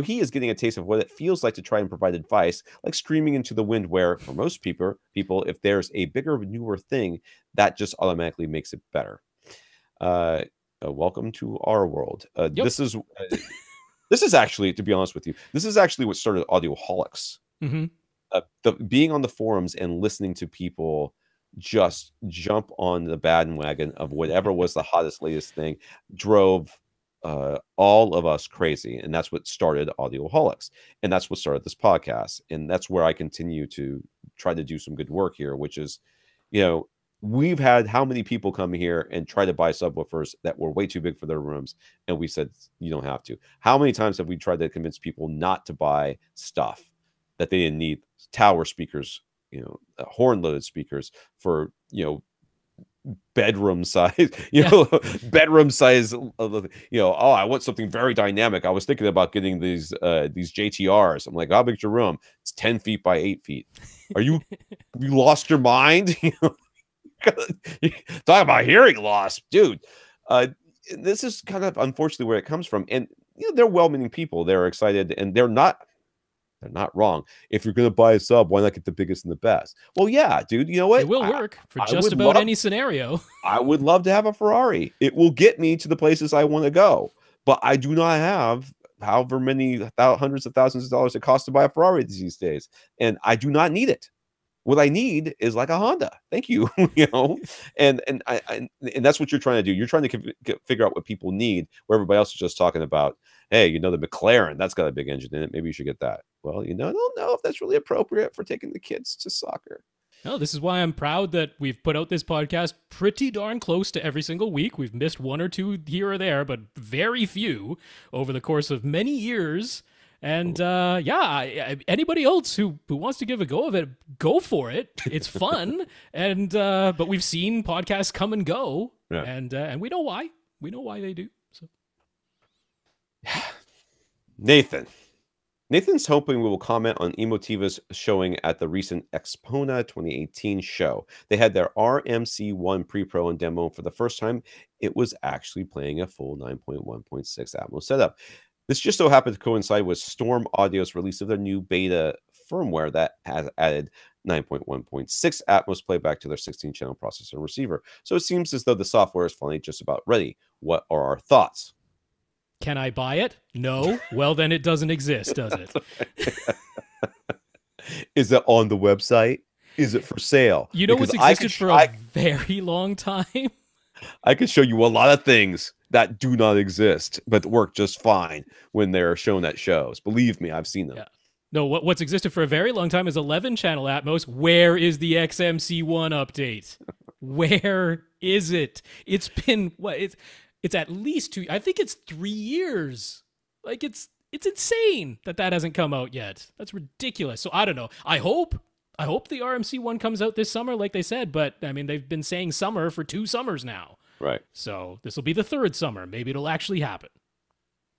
he is getting a taste of what it feels like to try and provide advice, like screaming into the wind, where for most people, if there's a bigger, newer thing, that just automatically makes it better. Welcome to our world. Yep. This is actually, to be honest with you, this is actually what started Audioholics. Being on the forums and listening to people just jump on the bandwagon of whatever was the hottest, latest thing drove all of us crazy, and that's what started Audioholics, and that's what started this podcast, and that's where I continue to try to do some good work here, which is, we've had how many people come here and try to buy subwoofers that were way too big for their rooms, and we said you don't have to. How many times have we tried to convince people not to buy stuff that they didn't need? Tower speakers, horn loaded speakers for bedroom size, bedroom size. Oh, I want something very dynamic. I was thinking about getting these JTRs. I'm like, how big's your room? It's 10 feet by 8 feet. Are you you lost your mind? Talk about hearing loss, dude. This is kind of unfortunately where it comes from. And they're well-meaning people. They're excited, and they're not wrong. If you're going to buy a sub, why not get the biggest and the best? Well, yeah, dude, you know what? It will work for just about any scenario. I would love to have a Ferrari. It will get me to the places I want to go. But I do not have however many hundreds of thousands of dollars it costs to buy a Ferrari these days. And I do not need it. What I need is like a Honda. Thank you. And that's what you're trying to do. You're trying to figure out what people need, where everybody else is just talking about, hey, the McLaren, that's got a big engine in it. Maybe you should get that. Well, I don't know if that's really appropriate for taking the kids to soccer. No, this is why I'm proud that we've put out this podcast pretty darn close to every single week. We've missed one or two here or there, but very few over the course of many years. And anybody else who wants to give a go of it, go for it. It's fun. And but we've seen podcasts come and go, and we know why. We know why they do. So, Nathan's hoping we will comment on Emotiva's showing at the recent Expona 2018 show. They had their RMC1 pre-pro and demo, and for the first time, it was actually playing a full 9.1.6 Atmos setup. This just so happened to coincide with Storm Audio's release of their new beta firmware that has added 9.1.6 Atmos playback to their 16-channel processor and receiver. So it seems as though the software is finally just about ready. What are our thoughts? Can I buy it? No. Well, then it doesn't exist, does it? Is it on the website? Is it for sale? It's existed for a very long time. I could show you a lot of things that do not exist, but work just fine when they're shown at shows. Believe me, I've seen them. Yeah. No, what's existed for a very long time is 11-channel Atmos. Where is the XMC1 update? Where is it? It's been it's at least 2. I think it's 3 years. Like it's insane that hasn't come out yet. That's ridiculous. So I don't know. I hope the RMC1 comes out this summer, like they said. But I mean, they've been saying summer for 2 summers now. Right. So this will be the 3rd summer. Maybe it'll actually happen.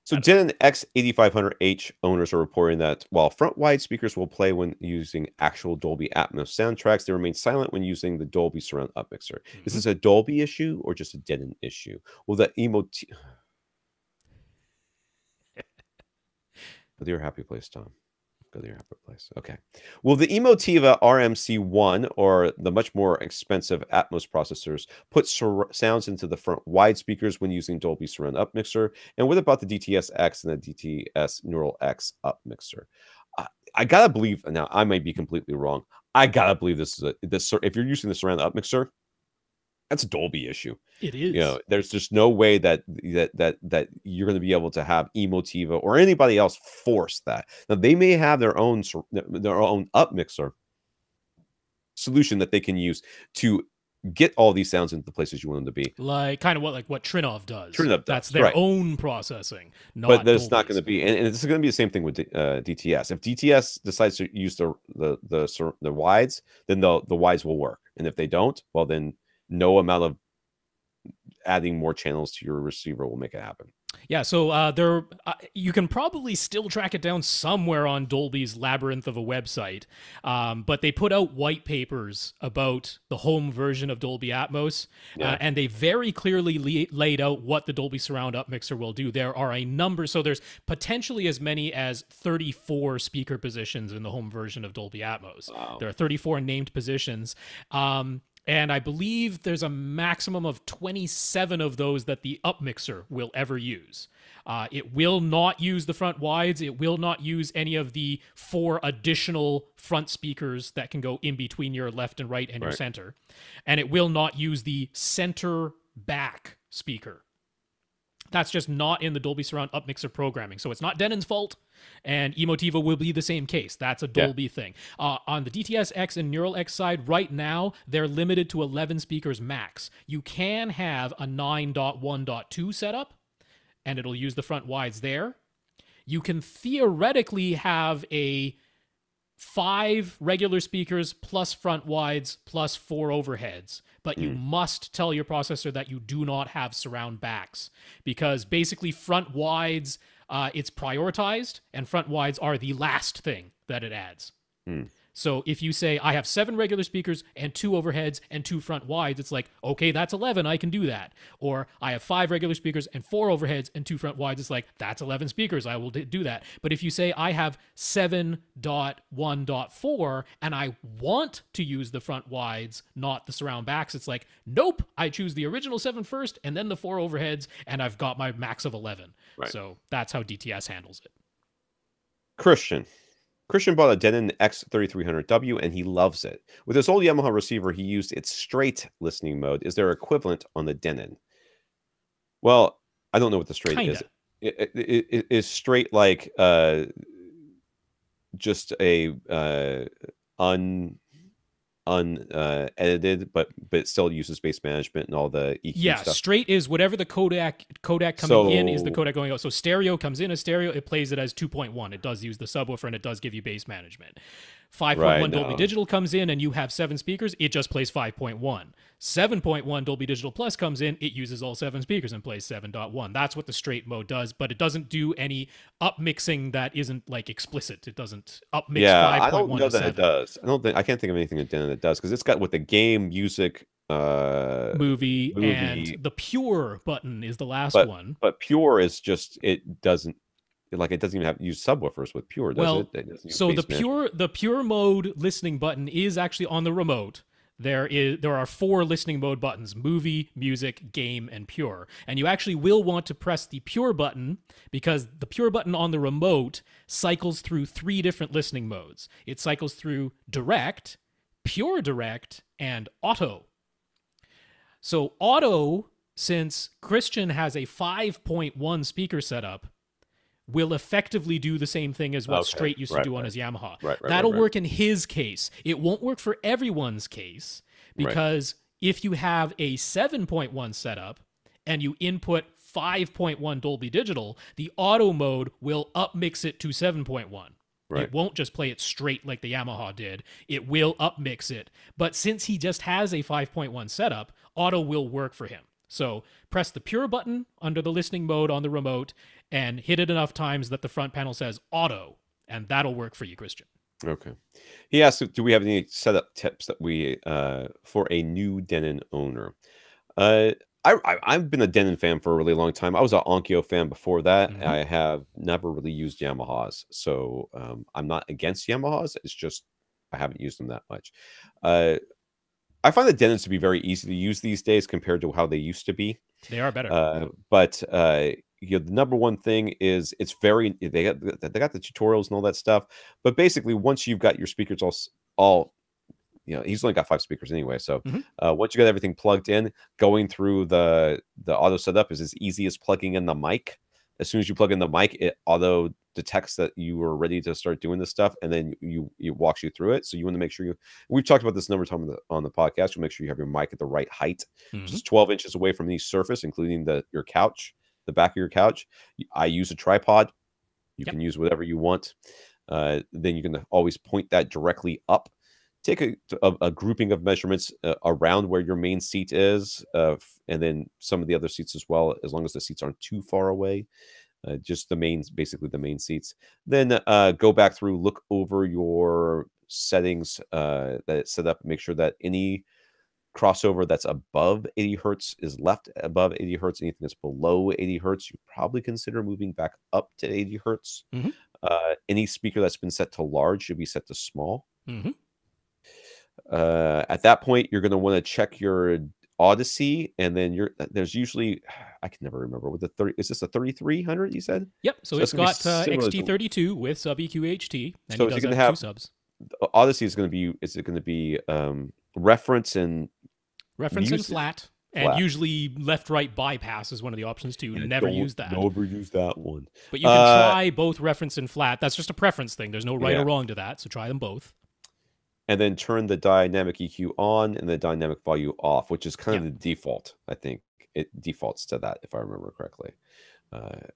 So Denon X8500H owners are reporting that while front-wide speakers will play when using actual Dolby Atmos soundtracks, they remain silent when using the Dolby Surround Up mixer. Is this a Dolby issue or just a Denon issue? Well, the Emotiva... Go to your happy place, Tom. Go to your happy place. Okay. Well, the Emotiva RMC1, or the much more expensive Atmos processors, put sounds into the front wide speakers when using Dolby Surround Up mixer. And what about the DTS X and the DTS Neural X Up mixer? I gotta believe, now I might be completely wrong. I gotta believe this is if you're using the Surround Up mixer, that's a Dolby issue. It is. There's just no way that you're going to be able to have Emotiva or anybody else force that. Now they may have their own up mixer solution that they can use to get all these sounds into the places you want them to be. Like what Trinov does. That's their own processing. But there's not going to be, and this is going to be the same thing with DTS. If DTS decides to use the wides, then the wides will work, and if they don't, well then no amount of adding more channels to your receiver will make it happen. Yeah, so you can probably still track it down somewhere on Dolby's labyrinth of a website, but they put out white papers about the home version of Dolby Atmos, Yeah. and they very clearly laid out what the Dolby Surround Up Mixer will do. There are a number, so there's potentially as many as 34 speaker positions in the home version of Dolby Atmos. Wow. There are 34 named positions. And I believe there's a maximum of 27 of those that the up mixer will ever use. It will not use the front wides. It will not use any of the 4 additional front speakers that can go in between your left and right and your center. And it will not use the center back speaker. That's just not in the Dolby Surround Up Mixer programming. So it's not Denon's fault, and Emotiva will be the same case. That's a Dolby thing. On the DTS X and Neural X side, right now, they're limited to 11 speakers max. You can have a 9.1.2 setup, and it'll use the front wides there. You can theoretically have a 5 regular speakers plus front wides plus 4 overheads, but you must tell your processor that you do not have surround backs, because basically front wides, it's prioritized, and front wides are the last thing that it adds. So if you say, I have 7 regular speakers and 2 overheads and 2 front wides, it's like, okay, that's 11, I can do that. Or I have 5 regular speakers and 4 overheads and 2 front wides, it's like, that's 11 speakers, I will do that. But if you say, I have 7.1.4 and I want to use the front wides, not the surround backs, it's like, nope, I choose the original 7 first and then the 4 overheads, and I've got my max of 11. So that's how DTS handles it. Christian bought a Denon X3300W and he loves it. With his old Yamaha receiver, he used its straight listening mode. Is there equivalent on the Denon? Well, I don't know what the straight is. It is straight like just a unedited, but it still uses bass management and all the EQ stuff. Straight is whatever the codec coming in is the codec going out. So stereo comes in as stereo, it plays it as 2.1. It does use the subwoofer and it does give you bass management. 5.1 Dolby Digital comes in and you have 7 speakers, it just plays 5.1. 7.1 Dolby Digital Plus comes in, it uses all 7 speakers and plays 7.1. That's what the straight mode does, but it doesn't do any up mixing that isn't like explicit. It doesn't up mix 5.1 I don't know to that 7. it does. I can't think of anything that Denon that does, because it's got with the game, music, movie, and the Pure button is the last one. But Pure is just, it doesn't even have to use subwoofers with Pure, does it? So the Pure mode listening button is actually on the remote. There are 4 listening mode buttons: movie, music, game, and Pure. And you actually will want to press the Pure button, because the Pure button on the remote cycles through 3 different listening modes. It cycles through direct, Pure direct, and auto. So auto, since Christian has a 5.1 speaker setup, will effectively do the same thing as what straight used to do on his Yamaha. That'll work in his case. It won't work for everyone's case, because if you have a 7.1 setup and you input 5.1 Dolby Digital, the auto mode will upmix it to 7.1. It won't just play it straight like the Yamaha did. It will upmix it. But since he just has a 5.1 setup, auto will work for him. So press the Pure button under the listening mode on the remote and hit it enough times that the front panel says auto, and that'll work for you, Christian. Okay. He asked, do we have any setup tips that we for a new Denon owner? I've been a Denon fan for a really long time. I was an Onkyo fan before that. I have never really used Yamahas, so I'm not against Yamahas. It's just I haven't used them that much. I find the Denons to be very easy to use these days compared to how they used to be. They are better. But the number one thing is they got the tutorials and all that stuff. But basically, once you've got your speakers all he's only got 5 speakers anyway. So once you got everything plugged in, going through the auto setup is as easy as plugging in the mic. As soon as you plug in the mic, it auto detects that you are ready to start doing this stuff, and then it walks you through it. So you want to make sure we've talked about this a number of times on the podcast. You make sure you have your mic at the right height, just 12 inches away from any surface, including your couch, the back of your couch. I use a tripod. You can use whatever you want. Then you can always point that directly up take a grouping of measurements around where your main seat is, and then some of the other seats as well, as long as the seats aren't too far away. Just basically the main seats. Then go back through, look over your settings that it's set up, make sure that any crossover that's above 80 hertz is left above 80 hertz. Anything that's below 80 hertz, you probably consider moving back up to 80 hertz. Mm-hmm. Any speaker that's been set to large should be set to small. Mm-hmm. At that point, you're going to want to check your Odyssey, and then there's usually, I can never remember, with the 30, is this a 3300 you said? Yep, so it's got XT32 with sub EQHT, and so he does have 2 subs. Odyssey is going to be reference and flat. And usually left-right bypass is one of the options too. Yeah, never use that. Never use that one. But you can try both reference and flat. That's just a preference thing. There's no right or wrong to that, so try them both. And then turn the dynamic EQ on and the dynamic volume off, which is kind of the default. I think it defaults to that, if I remember correctly,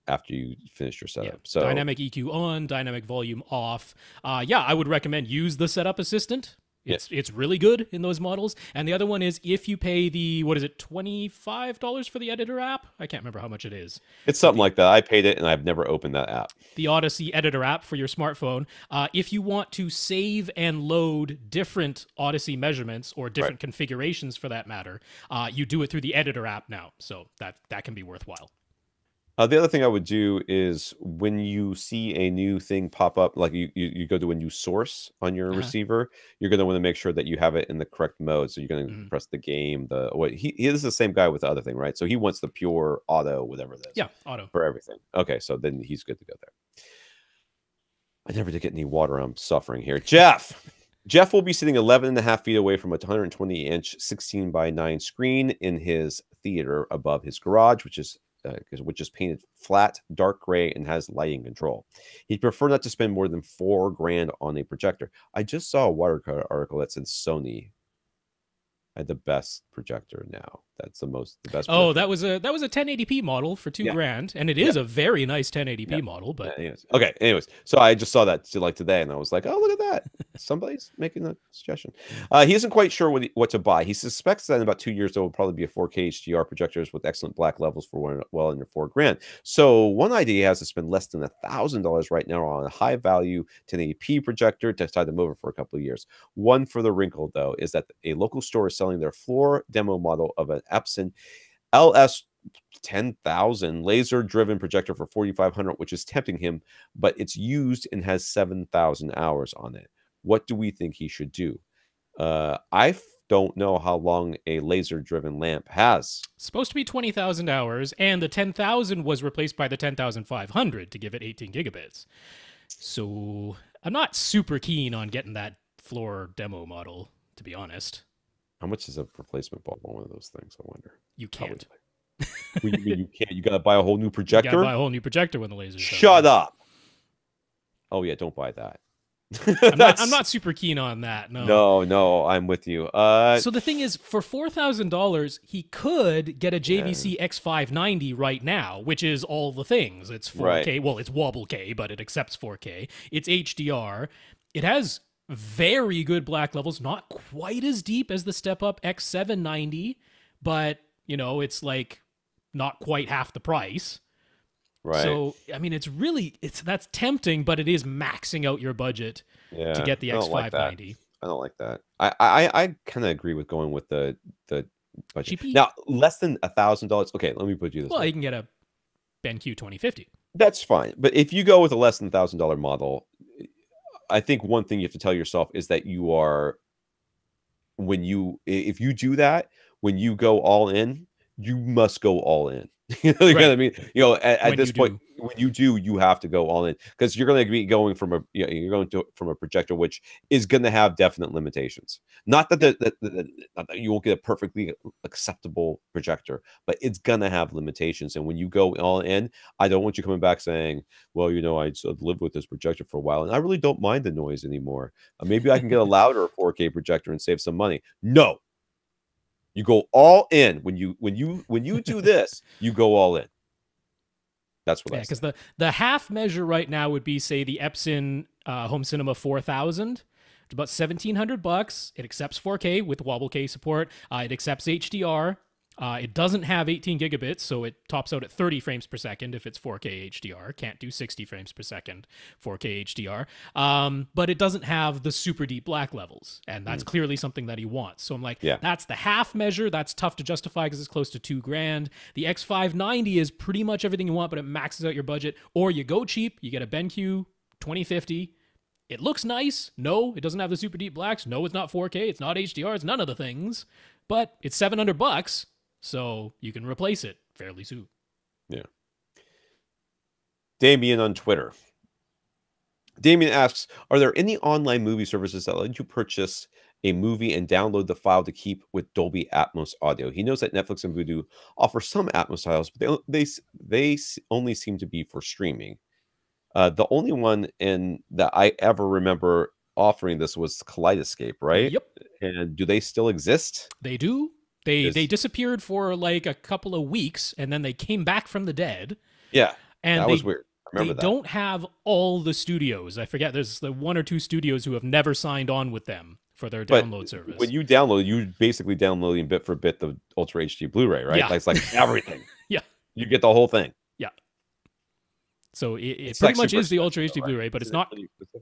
after you finish your setup. So dynamic EQ on, dynamic volume off. I would recommend use the setup assistant. It's really good in those models. And the other one is if you pay the, $25 for the editor app? I can't remember how much it is. It's something like that. I paid it and I've never opened that app. The Odyssey editor app for your smartphone. If you want to save and load different Odyssey measurements or different configurations for that matter, you do it through the editor app now. So that can be worthwhile. The other thing I would do is when you see a new thing pop up, like you go to a new source on your receiver, you're going to want to make sure that you have it in the correct mode. So you're going to press the game. He is the same guy with the other thing, right? So he wants the pure auto, whatever it is. Yeah, auto. For everything. Okay, so then he's good to go there. I never did get any water. I'm suffering here. Jeff will be sitting 11.5 feet away from a 120-inch 16:9 screen in his theater above his garage, which is painted flat, dark gray, and has lighting control. He'd prefer not to spend more than $4,000 on a projector. I just saw a Wirecutter article that said Sony had the best projector now. That's the best. Oh, that was a 1080p model for $2,000, and it is a very nice 1080p model. But okay. Anyways, so I just saw that today, and I was like, oh, look at that! Somebody's making a suggestion. He isn't quite sure what to buy. He suspects that in about 2 years there will probably be a 4K HDR projectors with excellent black levels for well under $4,000. So one idea he has to spend less than $1,000 right now on a high value 1080p projector to tide them over for a couple of years. One for the wrinkle though is that a local store is selling their floor demo model of an Epson LS 10,000 laser-driven projector for $4,500, which is tempting him, but it's used and has 7,000 hours on it. What do we think he should do? I don't know how long a laser-driven lamp has. It's supposed to be 20,000 hours, and the 10,000 was replaced by the 10,500 to give it 18 gigabits. So I'm not super keen on getting that floor demo model, to be honest. How much is a replacement bulb on one of those things, I wonder? You can't. You can't. You got to buy a whole new projector? You got to buy a whole new projector when the laser's Shut up. Oh, yeah, don't buy that. I'm not super keen on that. No, I'm with you. So the thing is, for $4,000, he could get a JVC X590 right now, which is all the things. It's 4K. Right. Well, it's Wobble K, but it accepts 4K. It's HDR. It has very good black levels, not quite as deep as the Step Up X790, but it's like not quite half the price. Right. So I mean, that's tempting, but it is maxing out your budget to get the X590. I don't like that. I kind of agree with going with the budget. GP. Now less than $1,000. Okay, let me put you this. Well, you can get a BenQ 2050. That's fine, but if you go with a less than $1,000 model, I think one thing you have to tell yourself is that if you do that, when you go all in, you must go all in. You know what I mean? At this point, when you do, you have to go all in because you're going to be going from a projector which is going to have definite limitations. Not that you won't get a perfectly acceptable projector, but it's going to have limitations. And when you go all in, I don't want you coming back saying, "Well, I lived with this projector for a while, and I really don't mind the noise anymore. Maybe I can get a louder 4K projector and save some money." No. You go all in when you do this. You go all in. That's what I say. Because the half measure right now would be, say, the Epson Home Cinema 4000 about $1,700. It accepts 4K with wobble K support. It accepts HDR. It doesn't have 18 gigabits, so it tops out at 30 frames per second if it's 4K HDR. Can't do 60 frames per second 4K HDR. But it doesn't have the super deep black levels, and that's clearly something that he wants. So I'm like, that's the half measure. That's tough to justify because it's close to $2,000. The X590 is pretty much everything you want, but it maxes out your budget. Or you go cheap, you get a BenQ 2050. It looks nice. No, it doesn't have the super deep blacks. No, it's not 4K. It's not HDR. It's none of the things. But it's $700. So you can replace it fairly soon. Yeah. Damien on Twitter. Damien asks, are there any online movie services that let you purchase a movie and download the file to keep with Dolby Atmos audio? He knows that Netflix and Vudu offer some Atmos files, but they only seem to be for streaming. The only one that I ever remember offering this was Kaleidoscape, right? Yep. And do they still exist? They do. They disappeared for like a couple of weeks, and then they came back from the dead. Yeah, and that was weird. I remember they don't have all the studios. I forget. There's the 1 or 2 studios who have never signed on with them for their download service. When you download, you basically downloading bit for bit the Ultra HD Blu-ray, right? Yeah. It's like everything. Yeah, you get the whole thing. Yeah. So it pretty much is the Ultra HD Blu-ray, but it's not.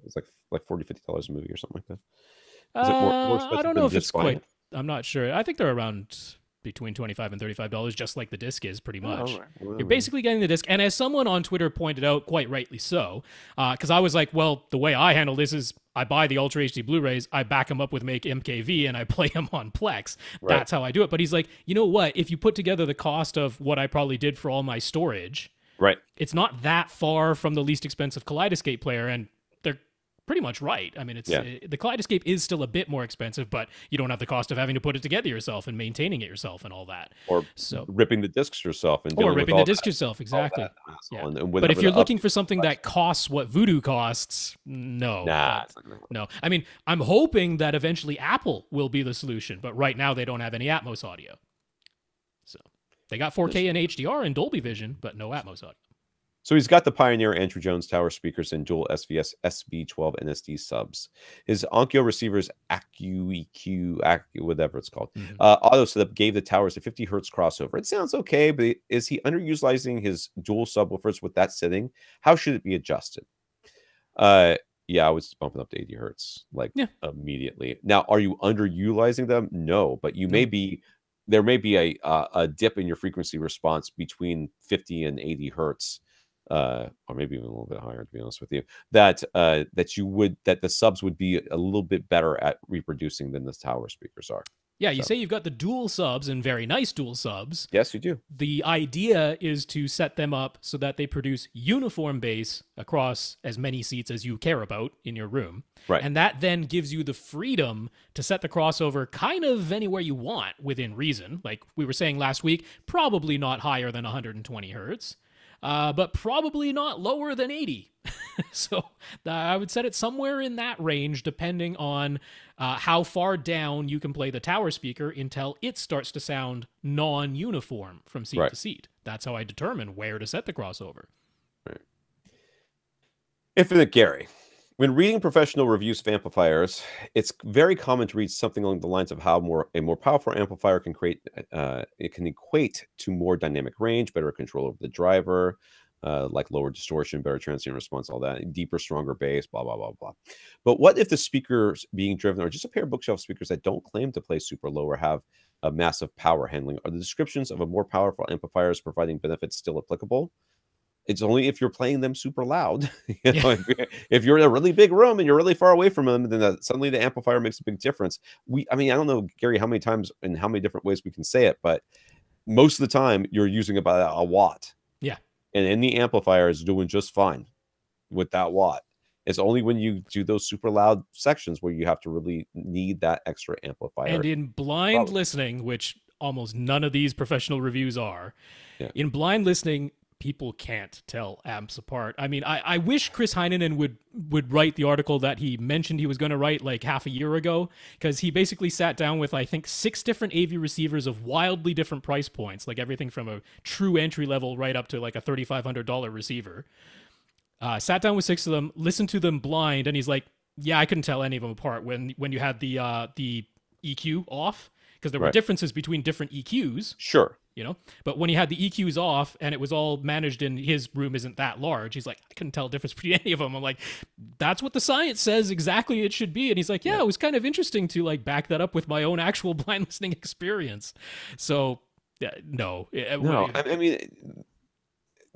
It's like $40, $50 a movie or something like that. Is it more expensive I don't know if it's buying quite. I'm not sure. I think they're around between $25 and $35, just like the disc is pretty much. You're basically getting the disc. And as someone on Twitter pointed out, quite rightly so, because I was like, well, the way I handle this is I buy the Ultra HD Blu-rays, I back them up with Make MKV, and I play them on Plex. Right. That's how I do it. But he's like, you know what? If you put together the cost of what I probably did for all my storage, right, it's not that far from the least expensive Kaleidoscape player, and they're pretty much right. I mean, the Kaleidoscape is still a bit more expensive, but you don't have the cost of having to put it together yourself and maintaining it yourself and all that. Or ripping the discs yourself. Or ripping the discs yourself, exactly. Yeah. But if you're looking for something that costs what Vudu costs, no. Nah. No. I mean, I'm hoping that eventually Apple will be the solution, but right now they don't have any Atmos audio. So they got 4K and HDR and Dolby Vision, but no Atmos audio. So he's got the Pioneer Andrew Jones Tower speakers and dual SVS SB12 NSD subs. His Onkyo receivers, AccuEQ, whatever it's called, auto setup gave the towers a 50 hertz crossover. It sounds okay, but is he underutilizing his dual subwoofers with that setting? How should it be adjusted? I was bumping up to 80 hertz immediately. Now, are you underutilizing them? No, but you may be. There may be a dip in your frequency response between 50 and 80 hertz. Or maybe even a little bit higher, to be honest with you, that the subs would be a little bit better at reproducing than the tower speakers are. Yeah, you say you've got the dual subs and very nice dual subs. Yes, you do. The idea is to set them up so that they produce uniform bass across as many seats as you care about in your room. Right. And that then gives you the freedom to set the crossover kind of anywhere you want within reason. Like we were saying last week, probably not higher than 120 hertz. But probably not lower than 80. So I would set it somewhere in that range, depending on how far down you can play the tower speaker until it starts to sound non-uniform from seat to seat. That's how I determine where to set the crossover. Right. Infinite Gary. When reading professional reviews of amplifiers, it's very common to read something along the lines of how a more powerful amplifier can equate to more dynamic range, better control over the driver, like lower distortion, better transient response, all that, deeper, stronger bass, blah, blah, blah, blah. But what if the speakers being driven are just a pair of bookshelf speakers that don't claim to play super low or have a massive power handling? Are the descriptions of a more powerful amplifiers providing benefits still applicable? It's only if you're playing them super loud. If you're in a really big room and you're really far away from them, then suddenly the amplifier makes a big difference. I don't know, Gary, how many times and how many different ways we can say it, but most of the time you're using about a watt. Yeah. And any amplifier is doing just fine with that watt. It's only when you do those super loud sections where you have to really need that extra amplifier. And in blind listening, which almost none of these professional reviews are, in blind listening, people can't tell amps apart. I mean, I wish Chris Heinonen would write the article that he mentioned he was going to write like half a year ago, because he basically sat down with, I think, 6 different AV receivers of wildly different price points, like everything from a true entry level right up to like a $3,500 receiver. Sat down with 6 of them, listened to them blind, and he's like, Yeah, I couldn't tell any of them apart when you had the EQ off, because there were Right. differences between different EQs. Sure. You know, but when he had the EQs off and it was all managed in his room isn't that large, he's like, I couldn't tell the difference between any of them. I'm like, that's what the science says exactly it should be. And he's like, yeah, it was kind of interesting to like back that up with my own actual blind listening experience. So no. No, I mean,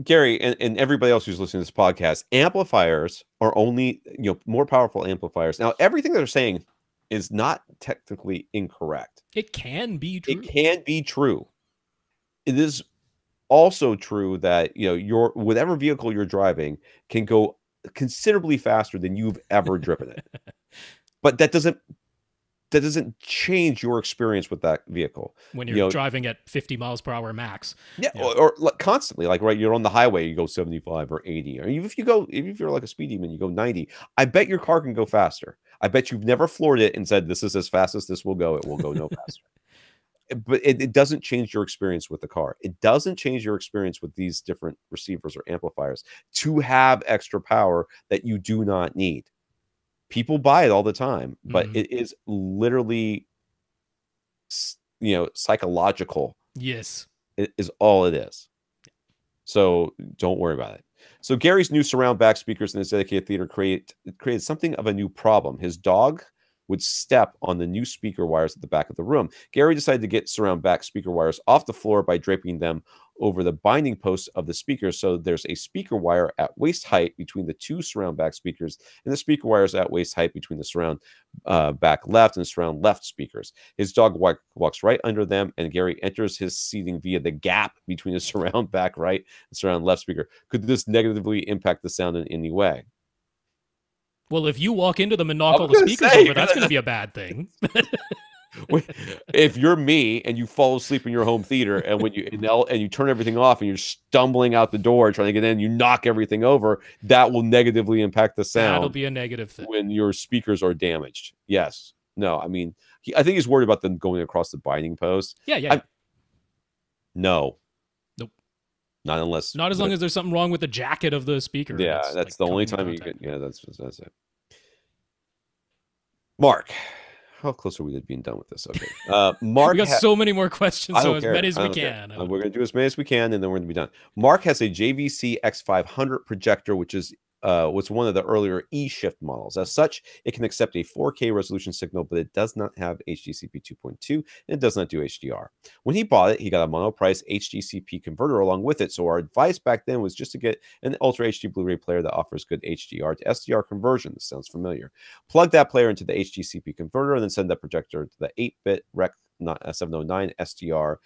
Gary and everybody else who's listening to this podcast, amplifiers are only, more powerful amplifiers. Now, everything that they're saying is not technically incorrect. It can be true. It can be true. It is also true that your whatever vehicle you're driving can go considerably faster than you've ever driven it. But that doesn't change your experience with that vehicle when you're driving at 50 miles per hour max. Yeah, or constantly, like, right, you're on the highway, you go 75 or 80, or even if you're like a speed demon, you go 90. I bet your car can go faster. I bet you've never floored it and said, this is as fast as this will go. It will go no faster. But it doesn't change your experience with the car. It doesn't change your experience with these different receivers or amplifiers to have extra power that you do not need. People buy it all the time, but it is literally, psychological. Yes. It is all it is. So don't worry about it. So Gary's new surround back speakers in his dedicated theater created something of a new problem. His dog would step on the new speaker wires at the back of the room. Gary decided to get surround back speaker wires off the floor by draping them over the binding posts of the speakers. So there's a speaker wire at waist height between the two surround back speakers, and the speaker wires at waist height between the surround back left and surround left speakers. His dog walks right under them, and Gary enters his seating via the gap between the surround back right and surround left speaker. Could this negatively impact the sound in any way? Well, if you walk into them and knock all the speakers over, that's going to be a bad thing. If you're me and you fall asleep in your home theater, and when you turn everything off and you're stumbling out the door trying to get in, you knock everything over, that will negatively impact the sound. That'll be a negative thing when your speakers are damaged. Yes. No, I mean, I think he's worried about them going across the binding post. Yeah. No. Nope. Not unless. Not as long as there's something wrong with the jacket of the speaker. Yeah, that's the only time you can. Yeah, that's it. Mark, how close are we to being done with this? Okay. Mark, we got so many more questions, so as many as we can. We're going to do as many as we can, and then we're going to be done. Mark has a JVC X500 projector, which is was one of the earlier E-Shift models. As such, it can accept a 4K resolution signal, but it does not have HDCP 2.2, and it does not do HDR. When he bought it, he got a mono-price HDCP converter along with it, so our advice back then was just to get an Ultra HD Blu-ray player that offers good HDR to SDR conversion. This sounds familiar. Plug that player into the HDCP converter, and then send that projector to the 8-bit Rec 709 SDR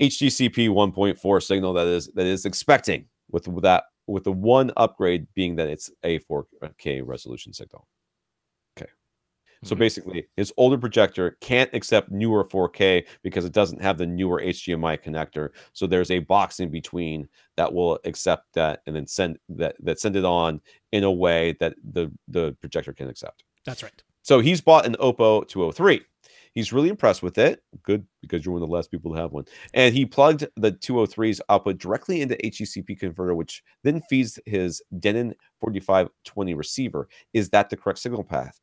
HDCP 1.4 signal that is expecting with the one upgrade being that it's a 4K resolution signal. Okay. So basically, his older projector can't accept newer 4K because it doesn't have the newer HDMI connector. So there's a box in between that will accept that and then send it on in a way that the projector can accept. That's right. So he's bought an Oppo 203. He's really impressed with it. Good, because you're one of the last people to have one. And he plugged the 203's output directly into HDCP converter, which then feeds his Denon 4520 receiver. Is that the correct signal path?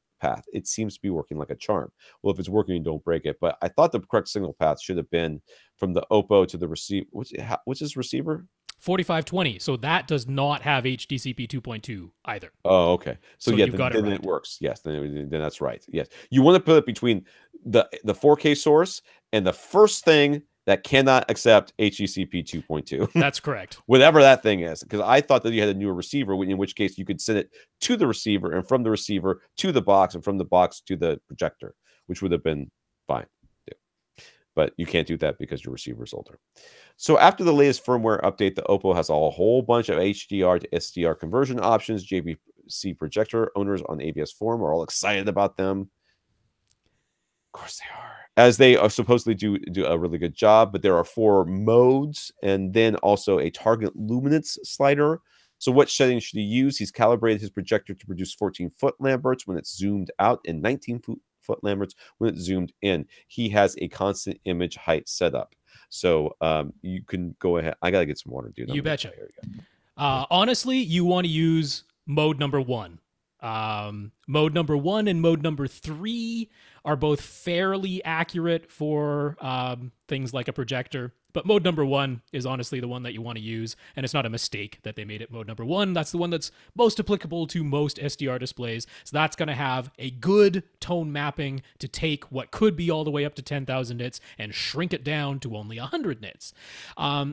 It seems to be working like a charm. Well, if it's working, don't break it. But I thought the correct signal path should have been from the Oppo to the receiver. What's his receiver? 4520. So that does not have HDCP 2.2 either. Oh, okay. So yeah, then it works. Yes, then that's right. Yes, you want to put it between the 4K source and the first thing that cannot accept HDCP 2.2. That's correct. Whatever that thing is, because I thought that you had a newer receiver, in which case you could send it to the receiver, and from the receiver to the box, and from the box to the projector, which would have been fine. But you can't do that because your receiver is older. So after the latest firmware update, the Oppo has a whole bunch of HDR to SDR conversion options. JVC projector owners on AVS forum are all excited about them. Of course they are, as they are supposedly do a really good job. But there are 4 modes, and then also a target luminance slider. So what settings should he use? He's calibrated his projector to produce 14-foot Lamberts when it's zoomed out, and 19-foot Lamberts when it's zoomed in. He has a constant image height setup. So you can go ahead. I got to get some water, dude. You betcha. Honestly, you want to use mode number 1. Mode number 1 and mode number 3 are both fairly accurate for things like a projector. But mode number 1 is honestly the one that you want to use, and it's not a mistake that they made it mode number 1. That's the one that's most applicable to most SDR displays. So that's going to have a good tone mapping to take what could be all the way up to 10,000 nits and shrink it down to only 100 nits.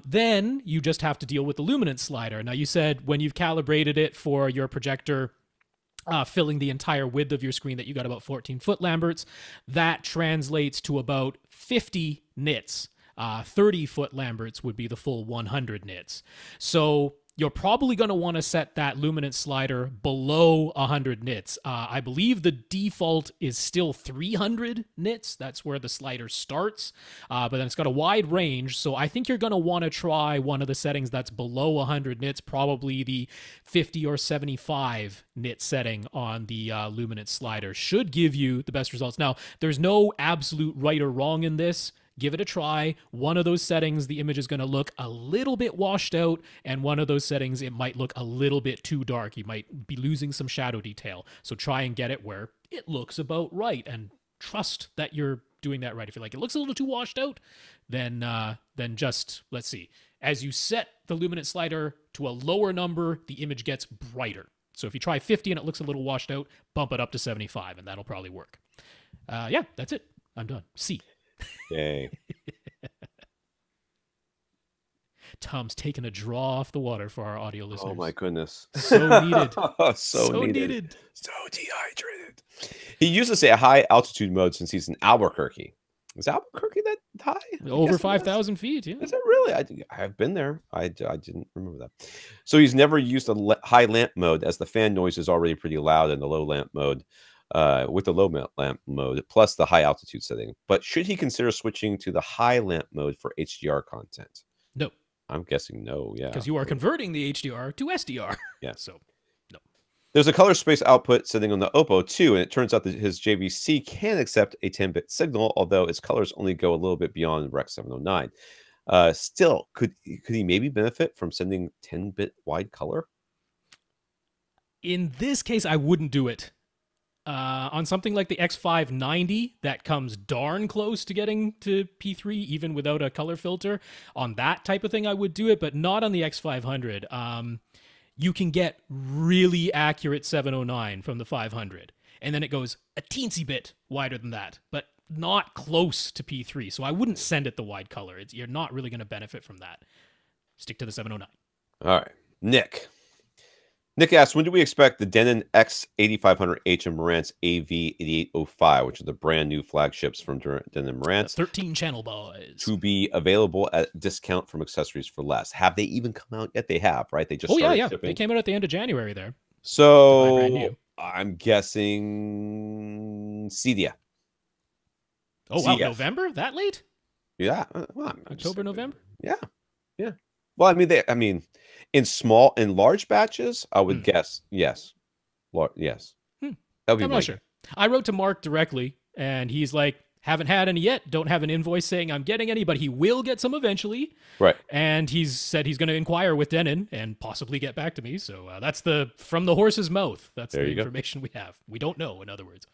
Then you just have to deal with the luminance slider. Now, you said when you've calibrated it for your projector, filling the entire width of your screen, that you got about 14 foot Lamberts. That translates to about 50 nits. 30 foot Lamberts would be the full 100 nits. So you're probably going to want to set that luminance slider below 100 nits. I believe the default is still 300 nits. That's where the slider starts, but then it's got a wide range. So I think you're going to want to try one of the settings that's below 100 nits, probably the 50 or 75 nit setting on the luminance slider. Should give you the best results. Now, there's no absolute right or wrong in this. Give it a try. One of those settings, the image is going to look a little bit washed out, and one of those settings, it might look a little bit too dark. You might be losing some shadow detail. So try and get it where it looks about right, and trust that you're doing that right. If you're like, it looks a little too washed out, then just, let's see. As you set the luminance slider to a lower number, the image gets brighter. So if you try 50 and it looks a little washed out, bump it up to 75, and that'll probably work. Yeah, that's it. I'm done. C. Yay. Tom's taking a draw off the water for our audio listeners. Oh my goodness. So needed. so needed. So dehydrated. He uses a high altitude mode since he's in Albuquerque. Is Albuquerque that high? Over 5,000 feet, yeah. Is it really? I've been there. I didn't remember that. So he's never used a high lamp mode, as the fan noise is already pretty loud in the low lamp mode. With the low lamp mode plus the high altitude setting. But should he consider switching to the high lamp mode for HDR content? No. I'm guessing no, yeah. Because you are converting the HDR to SDR. Yeah. So, no. There's a color space output setting on the Oppo too, and it turns out that his JVC can accept a 10-bit signal, although its colors only go a little bit beyond Rec 709. Still, could he maybe benefit from sending 10-bit wide color? In this case, I wouldn't do it. On something like the X590 that comes darn close to getting to P3 even without a color filter, on that type of thing I would do it, but not on the X500. You can get really accurate 709 from the 500, and then it goes a teensy bit wider than that, but not close to P3. So I wouldn't send it the wide color. You're not really going to benefit from that. Stick to the 709. All right. Nick asks, when do we expect the Denon X8500H and Marantz AV8805, which are the brand new flagships from Denon Marantz, 13 channel boys, to be available at discount from accessories for less? Have they even come out yet? They have, right? They just started shipping. They came out at the end of January there. So I'm guessing Cedia. Oh, wow, November? That late? Yeah. Well, October, November? Yeah. Well, I mean, in large batches, I would guess yes. Yes. I'm not sure. I wrote to Mark directly, and he's like, haven't had any yet. Don't have an invoice saying I'm getting any, but he will get some eventually. Right. And he's said he's going to inquire with Denon and possibly get back to me. So that's from the horse's mouth. That's the information we have. We don't know, in other words.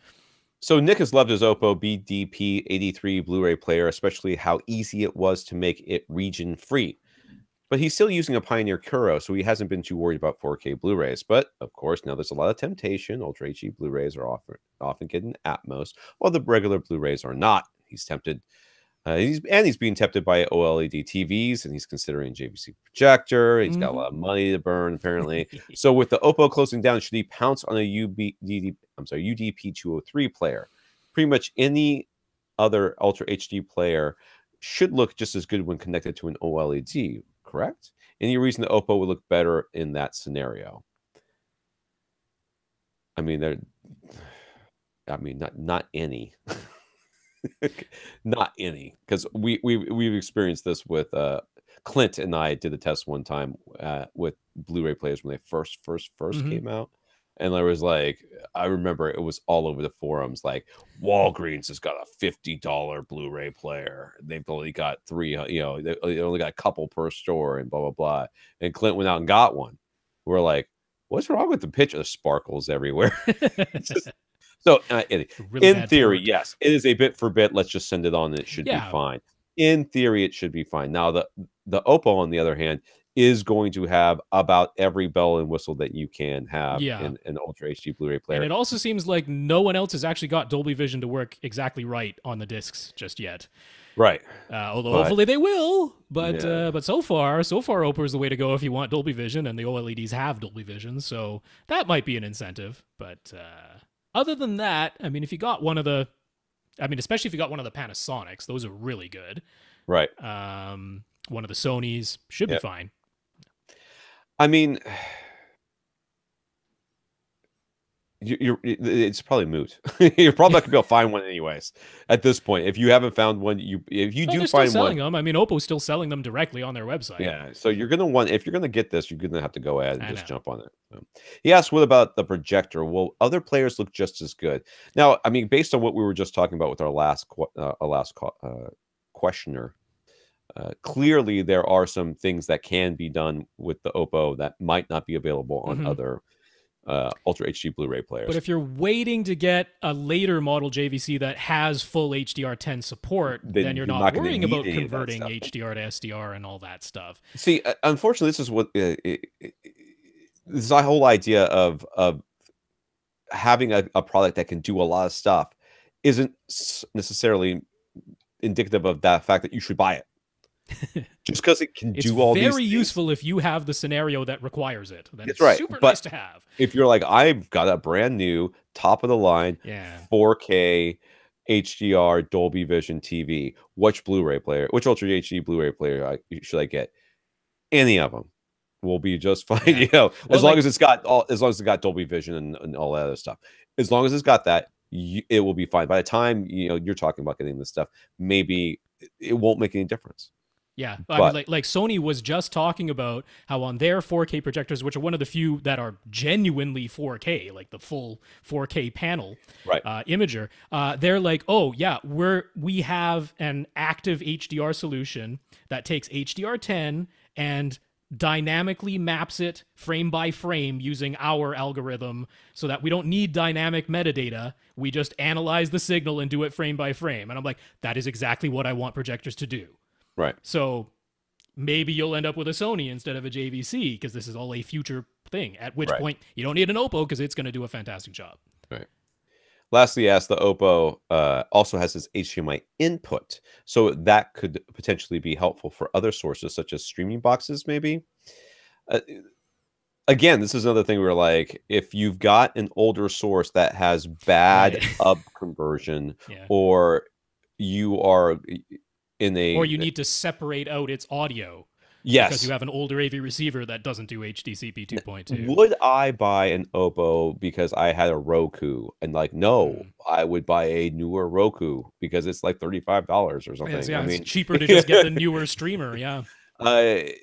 So Nick has loved his Oppo BDP83 Blu-ray player, especially how easy it was to make it region-free. But he's still using a Pioneer Kuro, so he hasn't been too worried about 4K Blu-rays. But, of course, now there's a lot of temptation. Ultra HD Blu-rays are often getting Atmos, while the regular Blu-rays are not. He's tempted. He's being tempted by OLED TVs, and he's considering JVC projector. He's got a lot of money to burn, apparently. So with the Oppo closing down, should he pounce on a UDP203 player? Pretty much any other Ultra HD player should look just as good when connected to an OLED. Correct? Any reason the Oppo would look better in that scenario? I mean, not any, not any, because we've experienced this with Clint and I did a test one time with Blu-ray players when they first came out. And I was like, I remember it was all over the forums, like Walgreens has got a $50 Blu-ray player. They've only got 3, they only got a couple per store and blah, blah, blah. And Clint went out and got one. We're like, what's wrong with the picture? The sparkles everywhere. So, Really in theory, port. yes, it is a bit for bit. Let's just send it on, and it should be fine. In theory, it should be fine. Now, the Oppo, on the other hand, is going to have about every bell and whistle that you can have in an Ultra HD Blu-ray player. And it also seems like no one else has actually got Dolby Vision to work exactly right on the discs just yet. Right. Although hopefully they will. But so far, Oppo is the way to go if you want Dolby Vision, and the OLEDs have Dolby Vision, so that might be an incentive. But other than that, I mean, if you got one of the, especially if you got one of the Panasonics, those are really good. Right. One of the Sonys should be fine. I mean, it's probably moot. You're probably not gonna be able to find one anyways at this point. If you haven't found one, if you do find selling one, them. I mean, Oppo's still selling them directly on their website. Yeah, so you're gonna want, if you're gonna get this, you're gonna have to go ahead and just jump on it. So, he asked, "What about the projector? Will other players look just as good?" Now, I mean, based on what we were just talking about with our last questioner. Clearly, there are some things that can be done with the Oppo that might not be available on other Ultra HD Blu-ray players. But if you're waiting to get a later model JVC that has full HDR10 support, then you're not worrying about converting HDR to SDR and all that stuff. See, unfortunately, this is what this is the whole idea of having a product that can do a lot of stuff isn't necessarily indicative of that fact that you should buy it. Just because it can do all these things. It's very useful if you have the scenario that requires it. Then it's right. Super nice to have. If you're like, I've got a brand new, top of the line, 4K HDR Dolby Vision TV, which Ultra HD Blu-ray player should I get? Any of them will be just fine. You know, as long as it's got Dolby Vision and all that other stuff. As long as it's got that, it will be fine. By the time you're talking about getting this stuff, maybe it won't make any difference. Yeah, I mean, like Sony was just talking about how on their 4K projectors, which are one of the few that are genuinely 4K, like the full 4K panel imager, they're like, oh yeah, we have an active HDR solution that takes HDR10 and dynamically maps it frame by frame using our algorithm so that we don't need dynamic metadata. We just analyze the signal and do it frame by frame. And I'm like, that is exactly what I want projectors to do. Right. So maybe you'll end up with a Sony instead of a JVC because this is all a future thing, at which point you don't need an Oppo because it's going to do a fantastic job. Right. Lastly, asked, the Oppo also has its HDMI input, so that could potentially be helpful for other sources such as streaming boxes, maybe. Again, this is another thing where, like, if you've got an older source that has bad up conversion, or you are or you need to separate out its audio. Yes. Because you have an older AV receiver that doesn't do HDCP 2.2. Would I buy an Oppo because I had a Roku? And like, no, I would buy a newer Roku because it's like $35 or something. Yeah, I mean, it's cheaper to just get the newer streamer. Yeah. Okay,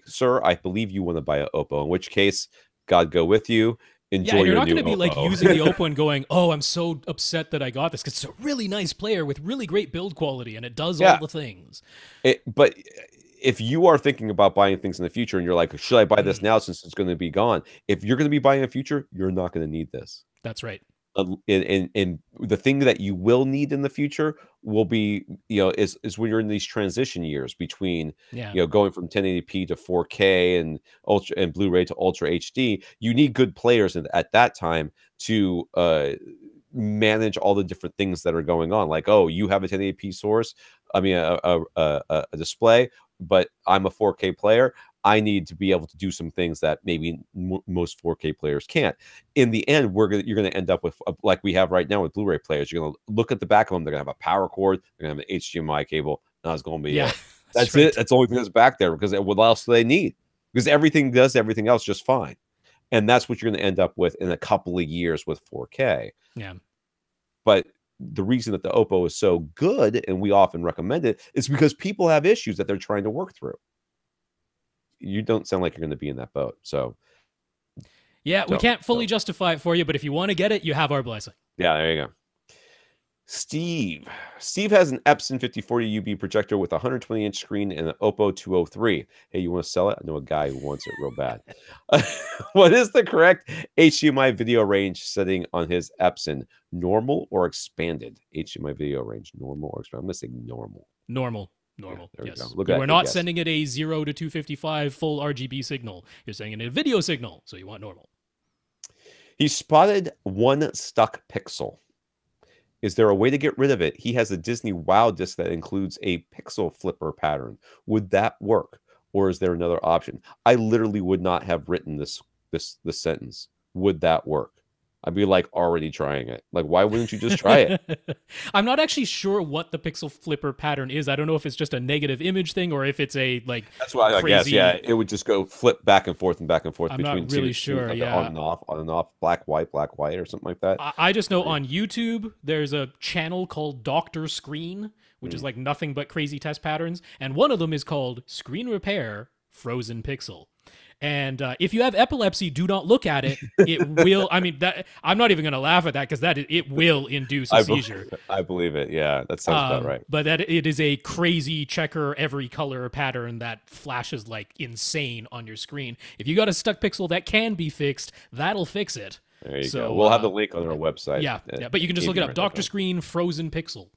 sir, I believe you want to buy an Oppo, in which case, God go with you. Enjoy you're not going to be like using the Oppo and going, oh, I'm so upset that I got this because it's a really nice player with really great build quality and it does all the things. But if you are thinking about buying things in the future and you're like, should I buy this now since it's going to be gone? If you're going to be buying in the future, you're not going to need this. That's right. And the thing that you will need in the future will be, is when you're in these transition years between, going from 1080p to 4K and Blu-ray to Ultra HD. You need good players at that time to manage all the different things that are going on. Like, oh, you have a 1080p source, a display, but I'm a 4K player. I need to be able to do some things that maybe most 4K players can't. In the end, you're going to end up with, like we have right now with Blu-ray players. You're going to look at the back of them. They're going to have a power cord. They're going to have an HDMI cable. And that's going to be it. That's it. That's the only thing that's back there, because what else do they need? Because everything does everything else just fine. And that's what you're going to end up with in a couple of years with 4K. Yeah. But the reason that the Oppo is so good, and we often recommend it, is because people have issues that they're trying to work through. You don't sound like you're going to be in that boat. So, we can't fully justify it for you, but if you want to get it, you have our blessing. Yeah, there you go. Steve. Steve has an Epson 5040 UB projector with a 120-inch screen and an Oppo 203. Hey, you want to sell it? I know a guy who wants it real bad. What is the correct HDMI video range setting on his Epson? Normal or expanded? HDMI video range, normal or expanded? I'm going to say normal. Normal. Yeah, there Yes. we go. Look You at are that, not yes. sending it a 0 to 255 full RGB signal. You're sending it a video signal, so you want normal. He spotted one stuck pixel. Is there a way to get rid of it? He has a Disney Wow disc that includes a pixel flipper pattern. Would that work? Or is there another option? I literally would not have written this sentence. Would that work? I'd be like already trying it. Like, why wouldn't you just try it? I'm not actually sure what the pixel flipper pattern is. I don't know if it's just a negative image thing or if it's a like. That's why I guess. Yeah, it would just go flip back and forth I'm between not really sure. like Yeah, on and off, black white, or something like that. I just know on YouTube there's a channel called Doctor Screen, which is like nothing but crazy test patterns, and one of them is called Screen Repair Frozen Pixel. And if you have epilepsy, do not look at it. It will. I mean, that I'm not even going to laugh at that because it will induce a seizure. I believe it. Yeah, that sounds about right. But that it is a crazy checker every color pattern that flashes like insane on your screen. If you got a stuck pixel that can be fixed, that'll fix it. There you go. We'll have the link on our website. Yeah, but you can just look it up. Doctor Screen Frozen Pixel.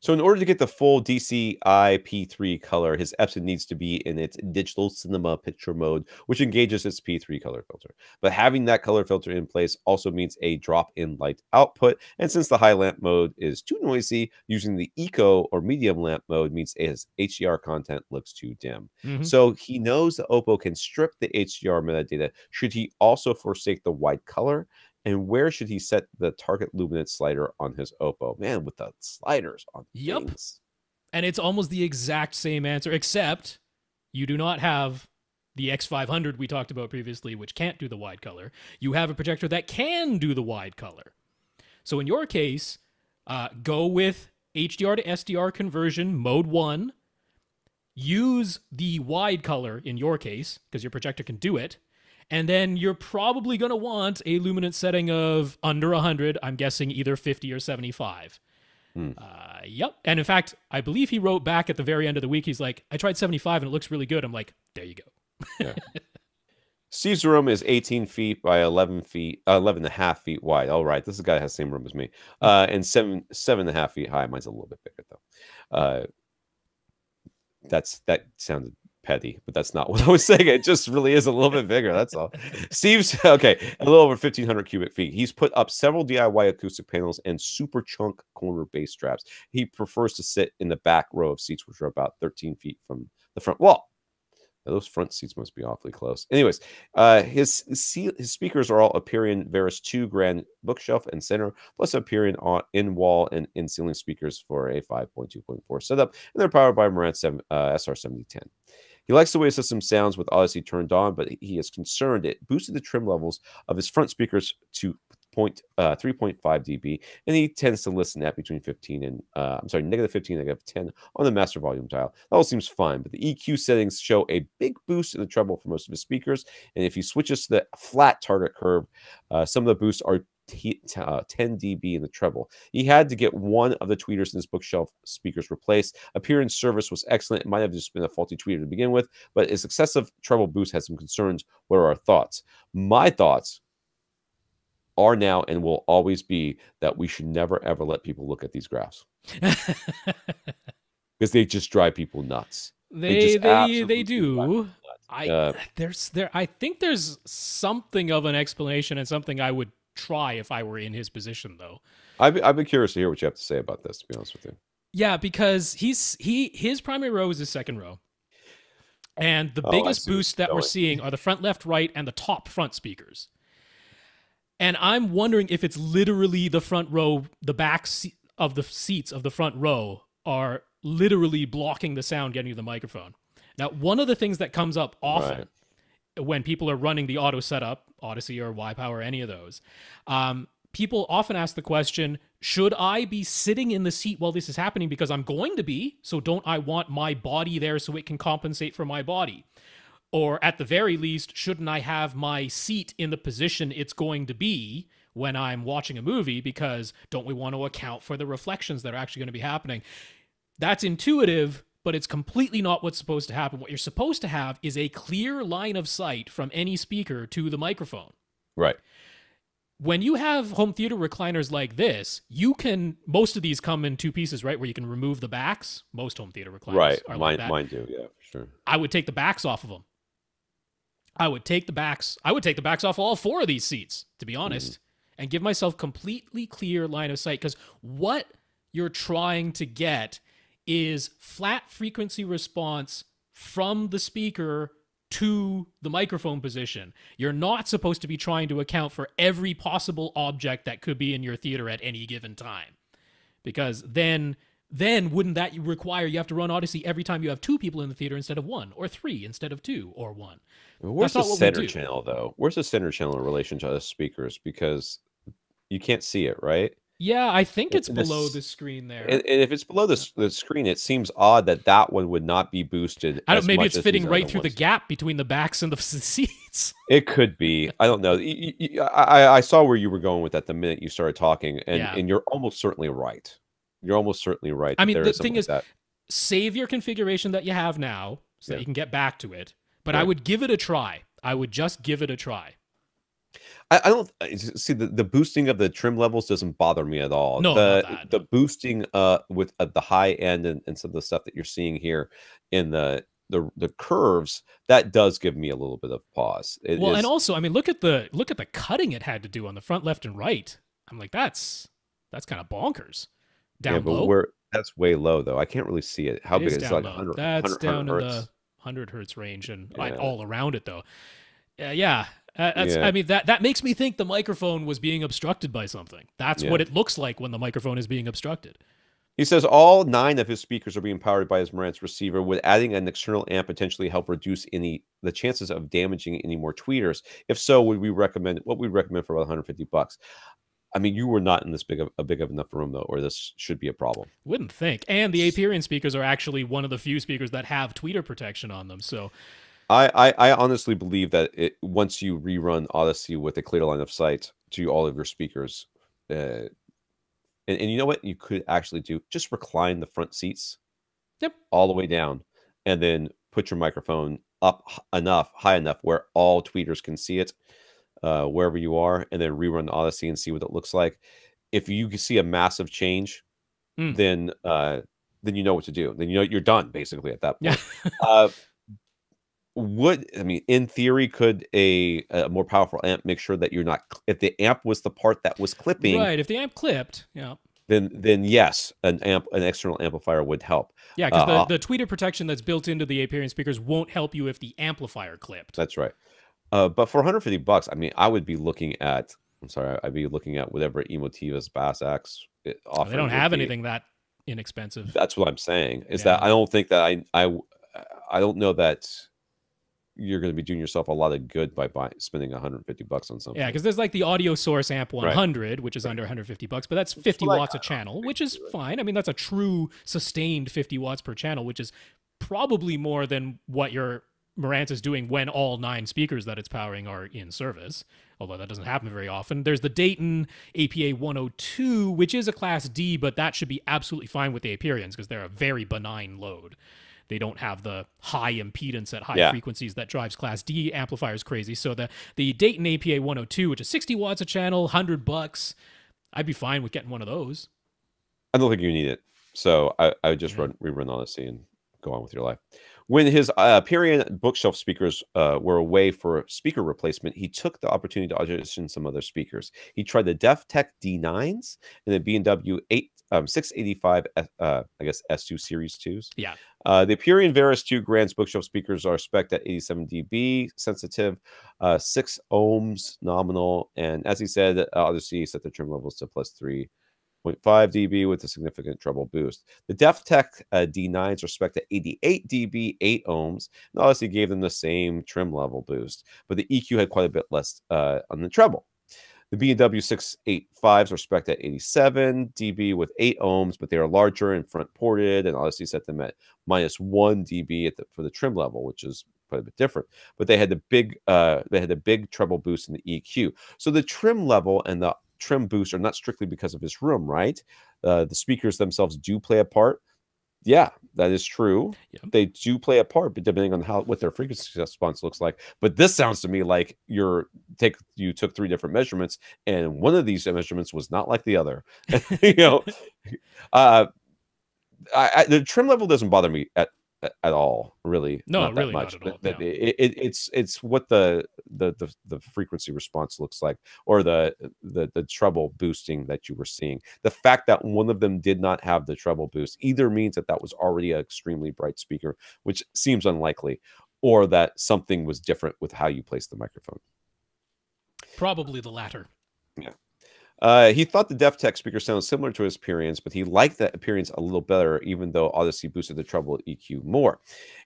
So in order to get the full DCI P3 color, his Epson needs to be in its digital cinema picture mode, which engages its P3 color filter. But having that color filter in place also means a drop in light output. And since the high lamp mode is too noisy, using the eco or medium lamp mode means his HDR content looks too dim. So he knows the Oppo can strip the HDR metadata. Should he also forsake the white color? And where should he set the target luminance slider on his Oppo? Man, with the sliders on things. And it's almost the exact same answer, except you do not have the X500 we talked about previously, which can't do the wide color. You have a projector that can do the wide color. So in your case, go with HDR to SDR conversion, mode 1. Use the wide color in your case, because your projector can do it. And then you're probably going to want a luminance setting of under 100. I'm guessing either 50 or 75. Yep. And in fact, I believe he wrote back at the very end of the week. He's like, I tried 75 and it looks really good. I'm like, there you go. Yeah. Steve's room is 18 feet by 11 and a half feet wide. All right. This is a guy that has the same room as me. And seven and a half feet high. Mine's a little bit bigger though. That sounded petty, but that's not what I was saying. It just really is a little bit bigger. That's all. Steve's okay, a little over 1,500 cubic feet. He's put up several DIY acoustic panels and super chunk corner bass straps. He prefers to sit in the back row of seats, which are about 13 feet from the front wall. Now, those front seats must be awfully close. Anyways, his speakers are all Aperion Veris 2 Grand Bookshelf and Center, plus Aperion in-wall and in-ceiling speakers for a 5.2.4 setup, and they're powered by Marantz SR7010. He likes the way the system sounds with Odyssey turned on, but he is concerned it boosted the trim levels of his front speakers to 3.5 dB, and he tends to listen at between negative 15 and negative 10 on the master volume dial. That all seems fine, but the EQ settings show a big boost in the treble for most of his speakers, and if he switches to the flat target curve, some of the boosts are 10 dB in the treble. He had to get one of the tweeters in his bookshelf speakers replaced. Appearance service was excellent. It might have just been a faulty tweeter to begin with, but his excessive treble boost has some concerns. What are our thoughts? My thoughts are now and will always be that we should never ever let people look at these graphs because they just drive people nuts. They do. I think there's something of an explanation and something I would try if I were in his position, though. I've been curious to hear what you have to say about this, to be honest with you. Yeah, because his primary row is his second row. And the biggest boost that we're seeing are the front left, right, and the top front speakers. And I'm wondering if it's literally the front row, the back of the seats of the front row are literally blocking the sound getting to the microphone. Now, one of the things that comes up often when people are running the auto setup, Odyssey or YPower or any of those, people often ask the question, should I be sitting in the seat while this is happening? Because I'm going to be, so don't I want my body there so it can compensate for my body? Or at the very least, shouldn't I have my seat in the position it's going to be when I'm watching a movie, because don't we want to account for the reflections that are actually going to be happening? That's intuitive, but it's completely not what's supposed to happen. What you're supposed to have is a clear line of sight from any speaker to the microphone. Right. When you have home theater recliners like this, you can, most of these come in two pieces, right? Where you can remove the backs. Most home theater recliners are like that. Mine do, yeah, for sure. I would take the backs off of them. I would take the backs off all four of these seats, to be honest, and give myself completely clear line of sight. Because what you're trying to get is flat frequency response from the speaker to the microphone position. You're not supposed to be trying to account for every possible object that could be in your theater at any given time. Because then wouldn't that require you have to run Odyssey every time you have two people in the theater instead of one, or three instead of two, or one? Where's the center channel, though? Where's the center channel in relation to the speakers? Because you can't see it, right? Yeah, I think it's below the screen there. And if it's below the screen, it seems odd that one would not be boosted. I don't. Maybe it's fitting right through the gap between the backs and the seats. It could be. I don't know. I saw where you were going with that the minute you started talking, and you're almost certainly right. You're almost certainly right. I mean, the thing is, save your configuration that you have now so that you can get back to it. But I would give it a try. I would just give it a try. I don't see the boosting of the trim levels doesn't bother me at all. No, the boosting with the high end and some of the stuff that you're seeing here in the curves, that does give me a little bit of pause. And also, I mean, look at the cutting it had to do on the front, left, and right. I'm like, that's kind of bonkers. Down low. That's way low though. I can't really see it. How big is it? Like 100? That's 100 down in hertz? the 100 hertz range, and all around it though. I mean, that makes me think the microphone was being obstructed by something. That's what it looks like when the microphone is being obstructed. He says all 9 of his speakers are being powered by his Marantz receiver. Would adding an external amp potentially help reduce the chances of damaging any more tweeters? If so, what we recommend for about $150? I mean, you were not in this big of enough room though, or this should be a problem. Wouldn't think. And the AVRant speakers are actually one of the few speakers that have tweeter protection on them. So I honestly believe that once you rerun Odyssey with a clear line of sight to all of your speakers, and you know what you could actually do? Just recline the front seats, all the way down, and then put your microphone up high enough where all tweeters can see it, wherever you are, and then rerun Odyssey and see what it looks like. If you can see a massive change, then you know what to do. Then you know you're done basically at that point. In theory, could a more powerful amp make sure that you're not, if the amp was the part that was clipping, right? If the amp clipped, then yes, an external amplifier would help. Yeah, because the tweeter protection that's built into the AVRant speakers won't help you if the amplifier clipped. That's right. But for $150, I mean, I would be looking at. I'd be looking at whatever Emotiva's Bass X offers. They don't have anything that inexpensive. That's what I'm saying. Is that I don't think that I don't know that you're going to be doing yourself a lot of good by spending $150 on something. Yeah, because there's like the Audio Source Amp 100, which is under $150, but that's 50 watts a channel, which is fine. I mean, that's a true sustained 50 watts per channel, which is probably more than what your Marantz is doing when all 9 speakers that it's powering are in service, although that doesn't happen very often. There's the Dayton APA 102, which is a Class D, but that should be absolutely fine with the Aperions because they're a very benign load. They don't have the high impedance at high frequencies that drives Class D amplifiers crazy. So the Dayton APA 102, which is 60 watts a channel, $100, I'd be fine with getting one of those. I don't think you need it. So I would just rerun Odyssey and go on with your life. When his Aperion bookshelf speakers were away for speaker replacement, he took the opportunity to audition some other speakers. He tried the DefTech D9s and the B&W 685, I guess S2 Series 2s. Yeah. The Aperion Veris 2 Grand's bookshelf speakers are spec'd at 87 dB, sensitive, 6 ohms nominal, and as he said, Odyssey set the trim levels to plus 3.5 dB with a significant treble boost. The DefTech D9s are spec'd at 88 dB, 8 ohms, and Odyssey gave them the same trim level boost, but the EQ had quite a bit less on the treble. The B&W 685s are spec'd at 87 dB with 8 ohms, but they are larger and front ported, and Odyssey set them at minus 1 dB for the trim level, which is quite a bit different. But they had the big treble boost in the EQ. So the trim level and the trim boosts are not strictly because of his room, right? The speakers themselves do play a part. Yeah, that is true. Yeah. They do play a part, but depending on what their frequency response looks like. But this sounds to me like you took 3 different measurements, and one of these measurements was not like the other. You know, the trim level doesn't bother me at all, really. No, not really that much. not at all. That it's what the frequency response looks like, or the treble boosting that you were seeing. The fact that one of them did not have the treble boost either means that was already an extremely bright speaker, which seems unlikely, or that something was different with how you place the microphone. Probably the latter. Yeah. He thought the DefTech speaker sounded similar to his appearance, but he liked that appearance a little better, even though Odyssey boosted the treble EQ more.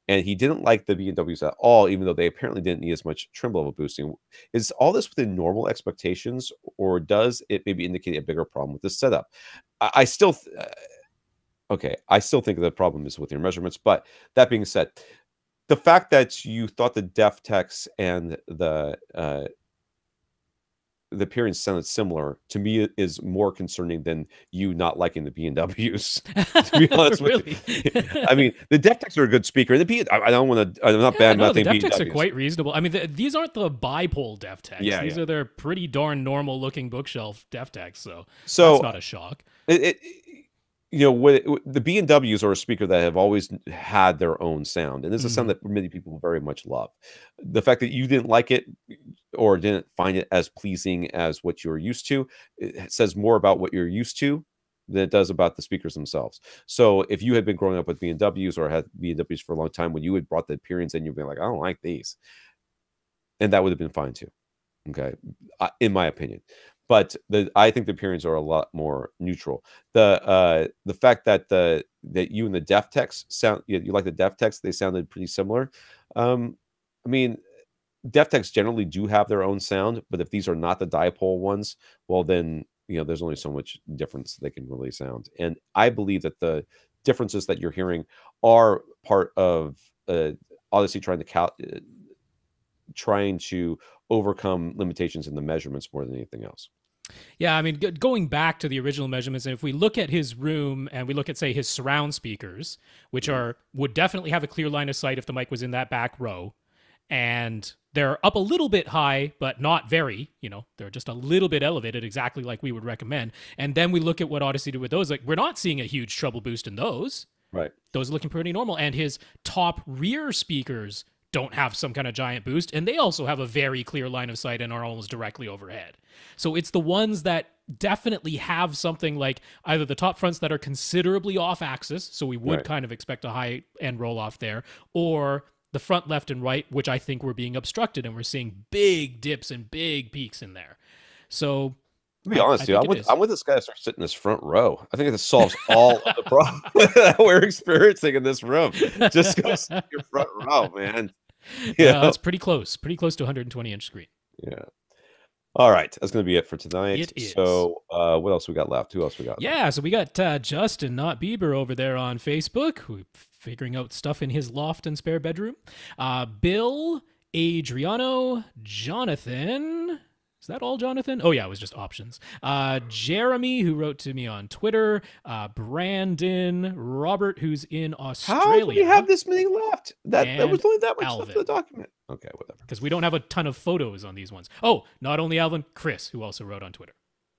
And he didn't like the B&Ws at all, even though they apparently didn't need as much trim level boosting. Is all this within normal expectations, or does it maybe indicate a bigger problem with the setup? I still, I still think the problem is with your measurements. But that being said, the fact that you thought the DefTechs and the appearance sounded similar to me is more concerning than you not liking the B&Ws. To be honest with you, I mean, the DefTechs are a good speaker. I don't want to. I'm not bad. No, the B&Ws DefTechs are quite reasonable. I mean, these aren't the bipole DefTechs. Yeah, these are their pretty darn normal looking bookshelf DefTechs. So that's not a shock. The B&Ws are a speaker that have always had their own sound, and it's a sound that many people very much love. The fact that you didn't like it or didn't find it as pleasing as what you're used to, it says more about what you're used to than it does about the speakers themselves. So if you had been growing up with B&Ws or had B&Ws for a long time, when you had brought the appearance in, you'd be like, I don't like these, and that would have been fine too. Okay, in my opinion. But I think the appearance are a lot more neutral. The fact that you and the DefTechs sound, you like the DefTechs, they sounded pretty similar. I mean, DefTechs generally do have their own sound, but if these are not the dipole ones, well then there's only so much difference they can really sound. And I believe that the differences that you're hearing are part of Odyssey trying to overcome limitations in the measurements more than anything else. Yeah, I mean, going back to the original measurements, and if we look at his room and we look at, say, his surround speakers, which would definitely have a clear line of sight if the mic was in that back row, and they're up a little bit high, but not very, they're just a little bit elevated, exactly like we would recommend. And then we look at what Odyssey did with those. Like, we're not seeing a huge treble boost in those. Right. Those are looking pretty normal. And his top rear speakers don't have some kind of giant boost, and they also have a very clear line of sight and are almost directly overhead. So it's the ones that definitely have something like either the top fronts that are considerably off axis, so we would kind of expect a high end roll off there, or the front left and right, which I think we're being obstructed, and we're seing big dips and big peaks in there. So to be honest, dude, I'm with this guy that starts sitting in this front row. I think this solves all of the problems that we're experiencing in this room. Just go sit in your front row, man. Yeah, it's pretty close to 120-inch screen. Yeah. All right, that's going to be it for tonight. It is. So, what else we got left? Who else we got? Yeah, so we got Justin, not Bieber, over there on Facebook, who figuring out stuff in his loft and spare bedroom. Bill, Adriano, Jonathan. Is that all, Jonathan? Oh, yeah, it was just options. Jeremy, who wrote to me on Twitter. Brandon. Robert, who's in Australia. How do we have this many left? That was only that much left of the document. Okay, whatever. Because we don't have a ton of photos on these ones. Oh, not only Alvin, Chris, who also wrote on Twitter.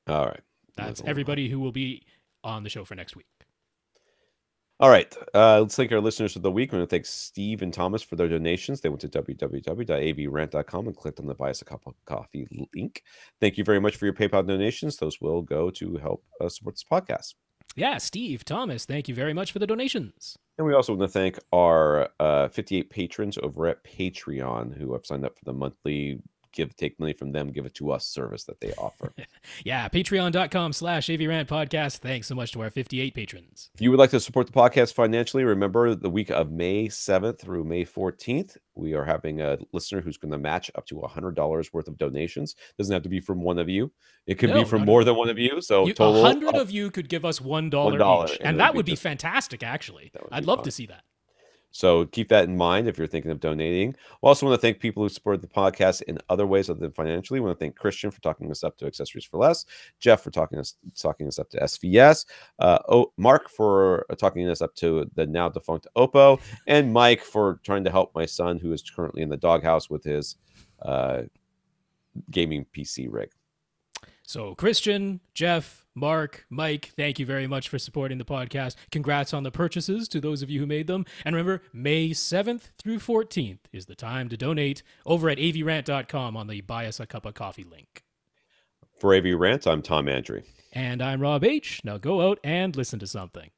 All right. That's everybody who will be on the show for next week. All right. Let's thank our listeners of the week. I'm going to thank Steve and Thomas for their donations. They went to www.avrant.com and clicked on the Buy Us a Cup of Coffee link. Thank you very much for your PayPal donations. Those will go to help support this podcast. Yeah, Steve, Thomas, thank you very much for the donations. And we also want to thank our 58 patrons over at Patreon who have signed up for the monthly take money from them, give it to us service that they offer. Yeah, patreon.com/AVRant Podcast. Thanks so much to our 58 patrons. If you would like to support the podcast financially, remember the week of May 7th through May 14th, we are having a listener who's going to match up to $100 worth of donations. Doesn't have to be from one of you. It could be from more than one of you. So total 100 of you could give us $1 each. And that would be fantastic, actually. I'd love to see that. So keep that in mind if you're thinking of donating. We also want to thank people who support the podcast in other ways other than financially. We want to thank Christian for talking us up to Accessories for Less, Jeff for talking us up to SVS, Mark for talking us up to the now defunct Oppo, and Mike for trying to help my son who is currently in the doghouse with his gaming PC rig. So Christian, Jeff, Mark, Mike, thank you very much for supporting the podcast. Congrats on the purchases to those of you who made them. And remember, May 7th through 14th is the time to donate over at avrant.com on the Buy Us a Cup of Coffee link. For AV Rant, I'm Tom Andry. And I'm Rob H. Now go out and listen to something.